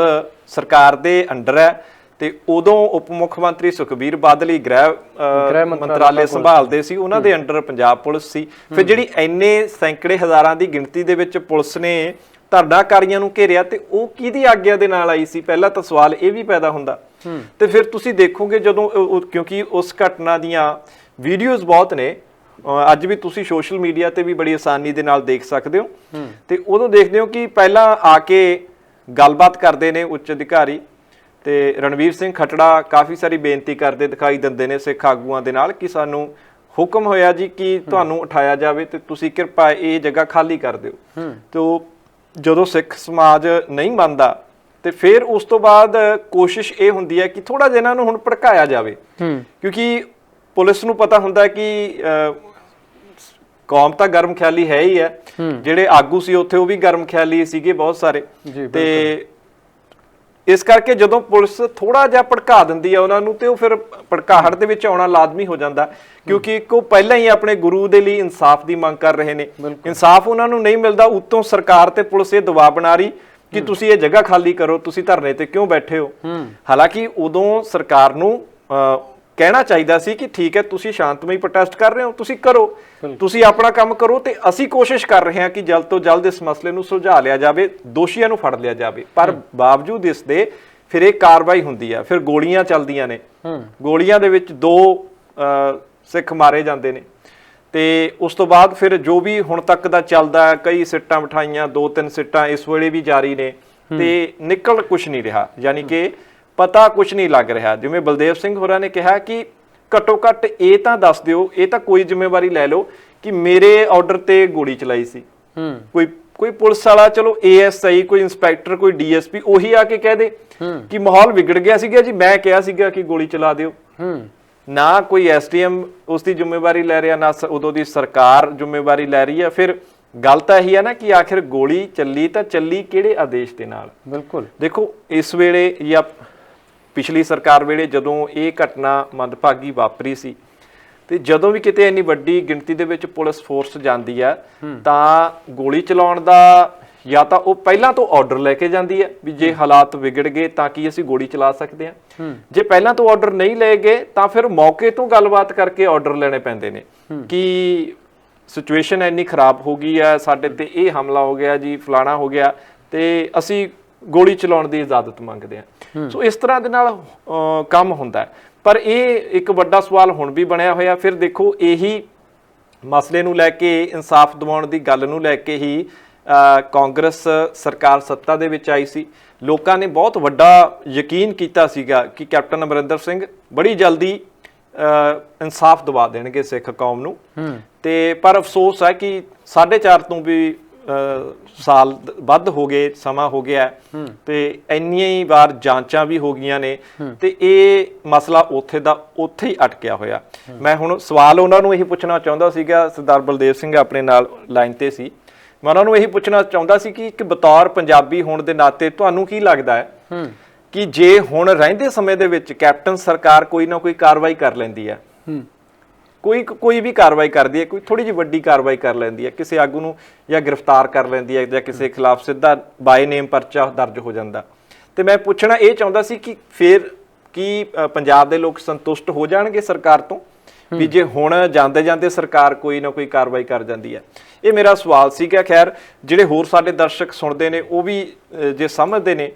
ਸਰਕਾਰ ਦੇ ਅੰਡਰ ਹੈ, ਤੇ ਉਦੋਂ ਉਪ ਮੁੱਖ ਮੰਤਰੀ ਸੁਖਬੀਰ ਬਾਦਲ ਗ੍ਰਹਿ ਮੰਤਰਾਲੇ ਸੰਭਾਲਦੇ ਸੀ, ਉਹਨਾਂ ਦੇ ਅੰਡਰ ਪੰਜਾਬ ਪੁਲਿਸ ਸੀ। ਫਿਰ ਜਿਹੜੀ ਇੰਨੇ ਸੈਂਕੜੇ ਹਜ਼ਾਰਾਂ ਦੀ ਗਿਣਤੀ ਦੇ ਵਿੱਚ ਪੁਲਿਸ ਨੇ ਧਰਨਾਕਾਰੀਆਂ ਨੂੰ ਘੇਰਿਆ, ਤੇ ਉਹ ਕਿਹਦੀ ਆਗਿਆ ਦੇ ਨਾਲ ਆਈ ਸੀ? ਪਹਿਲਾਂ ਤਾਂ ਸਵਾਲ ਇਹ ਵੀ ਪੈਦਾ ਹੁੰਦਾ। ਤੇ ਫਿਰ ਤੁਸੀਂ ਦੇਖੋਗੇ ਜਦੋਂ ਕਿਉਂਕਿ ਉਸ ਘਟਨਾ ਦੀਆਂ ਵੀਡੀਓਜ਼ ਬਹੁਤ ਨੇ, ਅੱਜ ਵੀ ਤੁਸੀਂ ਸੋਸ਼ਲ ਮੀਡੀਆ ਤੇ ਵੀ ਬੜੀ ਆਸਾਨੀ ਦੇ ਨਾਲ ਦੇਖ ਸਕਦੇ ਹੋ, ਤੇ ਉਦੋਂ ਦੇਖਦੇ ਹੋ ਕਿ ਪਹਿਲਾਂ ਆ ਕੇ ਗੱਲਬਾਤ ਕਰਦੇ ਨੇ ਉੱਚ ਅਧਿਕਾਰੀ, ਤੇ ਰਣਵੀਰ ਸਿੰਘ ਖੱਟੜਾ ਕਾਫੀ ਸਾਰੀ ਬੇਨਤੀ ਕਰਦੇ ਦਿਖਾਈ ਦਿੰਦੇ ਨੇ ਸਿੱਖ ਆਗੂਆਂ ਦੇ ਨਾਲ ਕਿ ਸਾਨੂੰ ਹੁਕਮ ਹੋਇਆ ਜੀ ਕਿ ਤੁਹਾਨੂੰ ਉਠਾਇਆ ਜਾਵੇ ਤੇ ਤੁਸੀਂ ਕਿਰਪਾ ਇਹ ਜਗ੍ਹਾ ਖਾਲੀ ਕਰ ਦਿਓ। ਤੇ ਜਦੋਂ ਸਿੱਖ ਸਮਾਜ ਨਹੀਂ ਮੰਨਦਾ, ਤੇ ਫਿਰ ਉਸ ਤੋਂ ਬਾਅਦ ਕੋਸ਼ਿਸ਼ ਇਹ ਹੁੰਦੀ ਹੈ ਕਿ ਥੋੜਾ ਜਿਹਾ ਇਹਨਾਂ ਨੂੰ ਹੁਣ ਭੜਕਾਇਆ ਜਾਵੇ, ਕਿਉਂਕਿ ਪੁਲਿਸ ਨੂੰ ਪਤਾ ਹੁੰਦਾ ਕਿ ਕੌਮ ਤਾਂ ਗਰਮ ਖਿਆਲੀ ਹੈ ਹੀ ਹੈ, ਜਿਹੜੇ ਆਗੂ ਸੀ ਉੱਥੇ ਉਹ ਵੀ ਗਰਮ ਖਿਆਲੀ ਸੀਗੇ ਬਹੁਤ ਸਾਰੇ, ਤੇ ਇਸ ਕਰਕੇ ਜਦੋਂ ਪੁਲਿਸ ਥੋੜਾ ਜਿਹਾ ਭੜਕਾ ਦਿੰਦੀ ਹੈ ਉਹਨਾਂ ਨੂੰ, ਤੇ ਉਹ ਫਿਰ ਭੜਕਾਹਟ ਦੇ ਵਿੱਚ ਆਉਣਾ ਲਾਜ਼ਮੀ ਹੋ ਜਾਂਦਾ, ਕਿਉਂਕਿ ਇੱਕ ਉਹ ਪਹਿਲਾਂ ਹੀ ਆਪਣੇ ਗੁਰੂ ਦੇ ਲਈ ਇਨਸਾਫ ਦੀ ਮੰਗ ਕਰ ਰਹੇ ਨੇ, ਇਨਸਾਫ ਉਹਨਾਂ ਨੂੰ ਨਹੀਂ ਮਿਲਦਾ, ਉੱਤੋਂ ਸਰਕਾਰ ਤੇ ਪੁਲਿਸ ਇਹ ਦਬਾਅ ਬਣਾ ਰਹੀ ਕਿ ਤੁਸੀਂ ਇਹ ਜਗ੍ਹਾ ਖਾਲੀ ਕਰੋ, ਤੁਸੀਂ ਧਰਨੇ ਤੇ ਕਿਉਂ ਬੈਠੇ ਹੋ। ਹਾਲਾਂਕਿ ਉਦੋਂ ਸਰਕਾਰ ਨੂੰ ਕਹਿਣਾ ਚਾਹੀਦਾ ਸੀ ਕਿ ਠੀਕ ਹੈ ਤੁਸੀਂ ਸ਼ਾਂਤਮਈ ਪ੍ਰੋਟੈਸਟ ਕਰ ਰਹੇ ਹੋ, ਤੁਸੀਂ ਕਰੋ, ਤੁਸੀਂ ਆਪਣਾ ਕੰਮ ਕਰੋ, ਤੇ ਅਸੀਂ ਕੋਸ਼ਿਸ਼ ਕਰ ਰਹੇ ਹਾਂ ਕਿ ਜਲਦ ਤੋਂ ਜਲਦ ਇਸ ਮਸਲੇ ਨੂੰ ਸੁਲਝਾ ਲਿਆ ਜਾਵੇ, ਦੋਸ਼ੀਆਂ ਨੂੰ ਫੜ ਲਿਆ ਜਾਵੇ। ਪਰ ਬਾਵਜੂਦ ਇਸ ਦੇ ਫਿਰ ਇਹ ਕਾਰਵਾਈ ਹੁੰਦੀ ਹੈ, ਫਿਰ ਗੋਲੀਆਂ ਚੱਲਦੀਆਂ ਨੇ, ਗੋਲੀਆਂ ਦੇ ਵਿੱਚ 2 ਸਿੱਖ ਮਾਰੇ ਜਾਂਦੇ ਨੇ, ਤੇ ਉਸ ਤੋਂ ਬਾਅਦ ਫਿਰ ਜੋ ਵੀ ਹੁਣ ਤੱਕ ਦਾ ਚੱਲਦਾ, ਕਈ ਸਿੱਟਾਂ ਬਿਠਾਈਆਂ, 2-3 ਸਿੱਟਾਂ ਇਸ ਵੇਲੇ ਵੀ ਜਾਰੀ ਨੇ, ਤੇ ਨਿਕਲ ਕੁਛ ਨਹੀਂ ਰਿਹਾ, ਯਾਨੀ ਕਿ ਪਤਾ ਕੁਛ ਨਹੀਂ ਲੱਗ ਰਿਹਾ। ਜਿਵੇਂ ਬਲਦੇਵ ਸਿੰਘ ਹੋਰਾਂ ਨੇ ਕਿਹਾ ਕਿ ਘੱਟੋ ਘੱਟ ਇਹ ਤਾਂ ਦੱਸ ਦਿਓ, ਇਹ ਤਾਂ ਕੋਈ ਜ਼ਿੰਮੇਵਾਰੀ ਲੈ ਲਓ ਕਿ ਮੇਰੇ ਆਰਡਰ ਤੇ ਗੋਲੀ ਚਲਾਈ ਸੀ। ਕੋਈ ਪੁਲਿਸ ਵਾਲਾ, ਚਲੋ ASI, ਕੋਈ ਇੰਸਪੈਕਟਰ, ਕੋਈ DSP ਉਹੀ ਆ ਕੇ ਕਹਿ ਦੇ ਕਿ ਮਾਹੌਲ ਵਿਗੜ ਗਿਆ ਸੀਗਾ ਜੀ, ਮੈਂ ਕਿਹਾ ਸੀਗਾ ਕਿ ਗੋਲੀ ਚਲਾ ਦਿਓ। ਨਾ ਕੋਈ SDM ਉਸ ਦੀ ਜ਼ਿੰਮੇਵਾਰੀ ਲੈ ਰਿਹਾ, ਨਾ ਉਦੋਂ ਦੀ ਸਰਕਾਰ ਜ਼ਿੰਮੇਵਾਰੀ ਲੈ ਰਹੀ ਹੈ। ਫਿਰ ਗੱਲ ਤਾਂ ਇਹੀ ਹੈ ਨਾ ਕਿ ਆਖਿਰ ਗੋਲੀ ਚੱਲੀ ਤਾਂ ਚੱਲੀ ਕਿਹੜੇ ਆਦੇਸ਼ ਦੇ ਨਾਲ? ਬਿਲਕੁਲ ਦੇਖੋ, ਇਸ ਵੇਲੇ ਜਾਂ ਪਿਛਲੀ ਸਰਕਾਰ ਵੇਲੇ ਜਦੋਂ ਇਹ ਘਟਨਾ ਮੰਦਭਾਗੀ ਵਾਪਰੀ ਸੀ, ਤੇ ਜਦੋਂ ਵੀ ਕਿਤੇ ਇੰਨੀ ਵੱਡੀ ਗਿਣਤੀ ਦੇ ਵਿੱਚ ਪੁਲਿਸ ਫੋਰਸ ਜਾਂਦੀ ਹੈ, ਤਾਂ ਗੋਲੀ ਚਲਾਉਣ ਦਾ ਜਾਂ ਤਾਂ ਉਹ ਪਹਿਲਾਂ ਤੋਂ ਆਰਡਰ ਲੈ ਕੇ ਜਾਂਦੀ ਹੈ ਵੀ ਜੇ ਹਾਲਾਤ ਵਿਗੜ ਗਏ ਤਾਂ ਕੀ ਅਸੀਂ ਗੋਲੀ ਚਲਾ ਸਕਦੇ ਹਾਂ। ਜੇ ਪਹਿਲਾਂ ਤੋਂ ਆਰਡਰ ਨਹੀਂ ਲਏ ਗਏ ਤਾਂ ਫਿਰ ਮੌਕੇ ਤੋਂ ਗੱਲਬਾਤ ਕਰਕੇ ਆਰਡਰ ਲੈਣੇ ਪੈਂਦੇ ਨੇ ਕਿ ਸਿਚੁਏਸ਼ਨ ਇੰਨੀ ਖਰਾਬ ਹੋ ਗਈ ਹੈ, ਸਾਡੇ ਤੇ ਇਹ ਹਮਲਾ ਹੋ ਗਿਆ ਜੀ, ਫਲਾਣਾ ਹੋ ਗਿਆ, ਤੇ ਅਸੀਂ ਗੋਲੀ ਚਲਾਉਣ ਦੀ ਇਜਾਜ਼ਤ ਮੰਗਦੇ ਹਾਂ। ਸੋ ਇਸ ਤਰ੍ਹਾਂ ਦੇ ਨਾਲ ਕੰਮ ਹੁੰਦਾ ਹੈ। ਪਰ ਇਹ ਇੱਕ ਵੱਡਾ ਸਵਾਲ ਹੁਣ ਵੀ ਬਣਿਆ ਹੋਇਆ। ਫਿਰ ਦੇਖੋ, ਇਹੀ ਮਸਲੇ ਨੂੰ ਲੈ ਕੇ, ਇਨਸਾਫ ਦਿਵਾਉਣ ਦੀ ਗੱਲ ਨੂੰ ਲੈ ਕੇ ਹੀ ਕਾਂਗਰਸ ਸਰਕਾਰ ਸੱਤਾ ਦੇ ਵਿੱਚ ਆਈ ਸੀ। ਲੋਕਾਂ ਨੇ ਬਹੁਤ ਵੱਡਾ ਯਕੀਨ ਕੀਤਾ ਸੀਗਾ ਕਿ ਕੈਪਟਨ ਅਮਰਿੰਦਰ ਸਿੰਘ ਬੜੀ ਜਲਦੀ ਇਨਸਾਫ ਦਿਵਾ ਦੇਣਗੇ ਸਿੱਖ ਕੌਮ ਨੂੰ, ਤੇ ਪਰ ਅਫਸੋਸ ਹੈ ਕਿ 4.5 ਤੋਂ ਵੀ ਸਾਲ ਵੱਧ ਹੋ ਗਏ, ਸਮਾਂ ਹੋ ਗਿਆ, ਤੇ ਇੰਨੀਆਂ ਹੀ ਵਾਰ ਜਾਂਚਾਂ ਵੀ ਹੋ ਗਈਆਂ ਨੇ, ਤੇ ਇਹ ਮਸਲਾ ਉੱਥੇ ਦਾ ਉੱਥੇ ਹੀ ਅਟਕਿਆ ਹੋਇਆ। ਮੈਂ ਹੁਣ ਸਵਾਲ ਉਹਨਾਂ ਨੂੰ ਇਹੀ ਪੁੱਛਣਾ ਚਾਹੁੰਦਾ ਸੀਗਾ, ਸਰਦਾਰ ਬਲਦੇਵ ਸਿੰਘ ਆਪਣੇ ਨਾਲ ਲਾਈਨ ਤੇ ਸੀ, ਮੈਂ ਉਹਨਾਂ ਨੂੰ ਇਹੀ ਪੁੱਛਣਾ ਚਾਹੁੰਦਾ ਸੀ ਕਿ ਇੱਕ ਬਤੌਰ ਪੰਜਾਬੀ ਹੋਣ ਦੇ ਨਾਤੇ ਤੁਹਾਨੂੰ ਕੀ ਲੱਗਦਾ ਹੈ ਕਿ ਜੇ ਹੁਣ ਰਹਿੰਦੇ ਸਮੇਂ ਦੇ ਵਿੱਚ ਕੈਪਟਨ ਸਰਕਾਰ ਕੋਈ ਨਾ ਕੋਈ ਕਾਰਵਾਈ ਕਰ ਲੈਂਦੀ ਹੈ, ਕੋਈ ਵੀ ਕਾਰਵਾਈ ਕਰਦੀ ਹੈ, ਕੋਈ ਥੋੜੀ ਜਿਹੀ ਵੱਡੀ ਕਾਰਵਾਈ ਕਰ ਲੈਂਦੀ ਹੈ, ਕਿਸੇ ਆਗੂ ਨੂੰ ਜਾਂ ਗ੍ਰਿਫਤਾਰ ਕਰ ਲੈਂਦੀ ਹੈ ਜਾਂ ਕਿਸੇ ਖਿਲਾਫ ਸਿੱਧਾ ਬਾਏ ਨੇਮ ਪਰਚਾ ਦਰਜ ਹੋ ਜਾਂਦਾ, ਤੇ ਮੈਂ ਪੁੱਛਣਾ ਇਹ ਚਾਹੁੰਦਾ ਸੀ ਕਿ ਫਿਰ ਕੀ ਪੰਜਾਬ ਦੇ ਲੋਕ ਸੰਤੁਸ਼ਟ ਹੋ ਜਾਣਗੇ ਸਰਕਾਰ ਤੋਂ ਵੀ ਜੇ ਹੁਣ ਜਾਂਦੇ ਜਾਂਦੇ ਸਰਕਾਰ ਕੋਈ ਨਾ ਕੋਈ ਕਾਰਵਾਈ ਕਰ ਜਾਂਦੀ ਹੈ? ਇਹ ਮੇਰਾ ਸਵਾਲ ਸੀਗਾ। ਖੈਰ, ਜਿਹੜੇ ਹੋਰ ਸਾਡੇ ਦਰਸ਼ਕ ਸੁਣਦੇ ਨੇ ਉਹ ਵੀ ਜੇ ਸਮਝਦੇ ਨੇ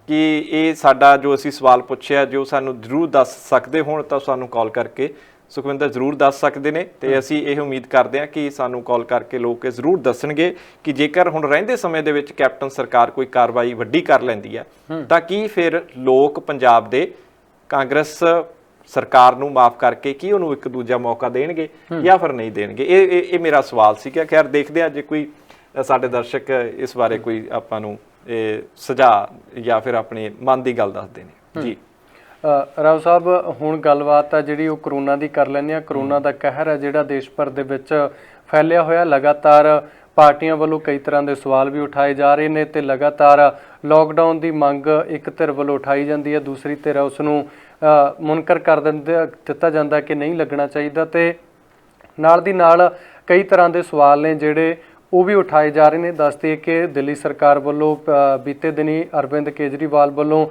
ਕਿ ਇਹ ਸਾਡਾ ਜੋ ਅਸੀਂ ਸਵਾਲ ਪੁੱਛਿਆ, ਜੋ ਸਾਨੂੰ ਜ਼ਰੂਰ ਦੱਸ ਸਕਦੇ ਹੋਣ ਤਾਂ ਸਾਨੂੰ ਕਾਲ ਕਰਕੇ ਸੁਖਵਿੰਦਰ ਜ਼ਰੂਰ ਦੱਸ ਸਕਦੇ ਨੇ, ਤੇ ਅਸੀਂ ਇਹ ਉਮੀਦ ਕਰਦੇ ਹਾਂ ਕਿ ਸਾਨੂੰ ਕਾਲ ਕਰਕੇ ਲੋਕ ਇਹ ਜ਼ਰੂਰ ਦੱਸਣਗੇ ਕਿ ਜੇਕਰ ਹੁਣ ਰਹਿੰਦੇ ਸਮੇਂ ਦੇ ਵਿੱਚ ਕੈਪਟਨ ਸਰਕਾਰ ਕੋਈ ਕਾਰਵਾਈ ਵੱਡੀ ਕਰ ਲੈਂਦੀ ਹੈ ਤਾਂ ਕੀ ਫਿਰ ਲੋਕ ਪੰਜਾਬ ਦੇ ਕਾਂਗਰਸ ਸਰਕਾਰ ਨੂੰ ਮਾਫ ਕਰਕੇ ਕੀ ਉਹਨੂੰ ਇੱਕ ਦੂਜਾ ਮੌਕਾ ਦੇਣਗੇ ਜਾਂ ਫਿਰ ਨਹੀਂ ਦੇਣਗੇ? ਇਹ ਮੇਰਾ ਸਵਾਲ ਸੀ ਕਿ ਖੈਰ ਦੇਖਦੇ ਆ ਜੇ ਕੋਈ ਸਾਡੇ ਦਰਸ਼ਕ ਇਸ ਬਾਰੇ ਕੋਈ ਆਪਾਂ ਨੂੰ ਸੁਝਾਅ ਜਾਂ ਫਿਰ ਆਪਣੇ ਮਨ ਦੀ ਗੱਲ ਦੱਸਦੇ ਨੇ ਜੀ। ਰਾਓ ਸਾਹਿਬ, ਹੁਣ ਗੱਲਬਾਤ ਆ ਜਿਹੜੀ ਉਹ ਕਰੋਨਾ ਦੀ ਕਰ ਲੈਂਦੇ ਆ। ਕਰੋਨਾ ਦਾ ਕਹਿਰ ਹੈ ਜਿਹੜਾ ਦੇਸ਼ ਭਰ ਦੇ ਵਿੱਚ ਫੈਲਿਆ ਹੋਇਆ, ਲਗਾਤਾਰ ਪਾਰਟੀਆਂ ਵੱਲੋਂ ਕਈ ਤਰ੍ਹਾਂ ਦੇ ਸਵਾਲ ਵੀ ਉਠਾਏ ਜਾ ਰਹੇ ਨੇ ਤੇ ਲਗਾਤਾਰ ਲੋਕਡਾਊਨ ਦੀ ਮੰਗ ਇੱਕ ਧਿਰ ਵੱਲੋਂ ਉਠਾਈ ਜਾਂਦੀ ਹੈ, ਦੂਸਰੀ ਧਿਰ ਉਸ ਨੂੰ ਮੁਨਕਰ ਕਰ ਦਿੱਤਾ ਜਾਂਦਾ ਕਿ ਨਹੀਂ ਲੱਗਣਾ ਚਾਹੀਦਾ। ਤੇ ਨਾਲ ਦੀ ਨਾਲ ਕਈ ਤਰ੍ਹਾਂ ਦੇ ਸਵਾਲ ਨੇ ਜਿਹੜੇ ਉਹ ਵੀ ਉਠਾਏ ਜਾ ਰਹੇ ਨੇ। ਦੱਸਦੇ ਕਿ ਦਿੱਲੀ ਸਰਕਾਰ ਵੱਲੋਂ ਬੀਤੇ ਦਿਨੀ ਅਰਵਿੰਦ ਕੇਜਰੀਵਾਲ ਵੱਲੋਂ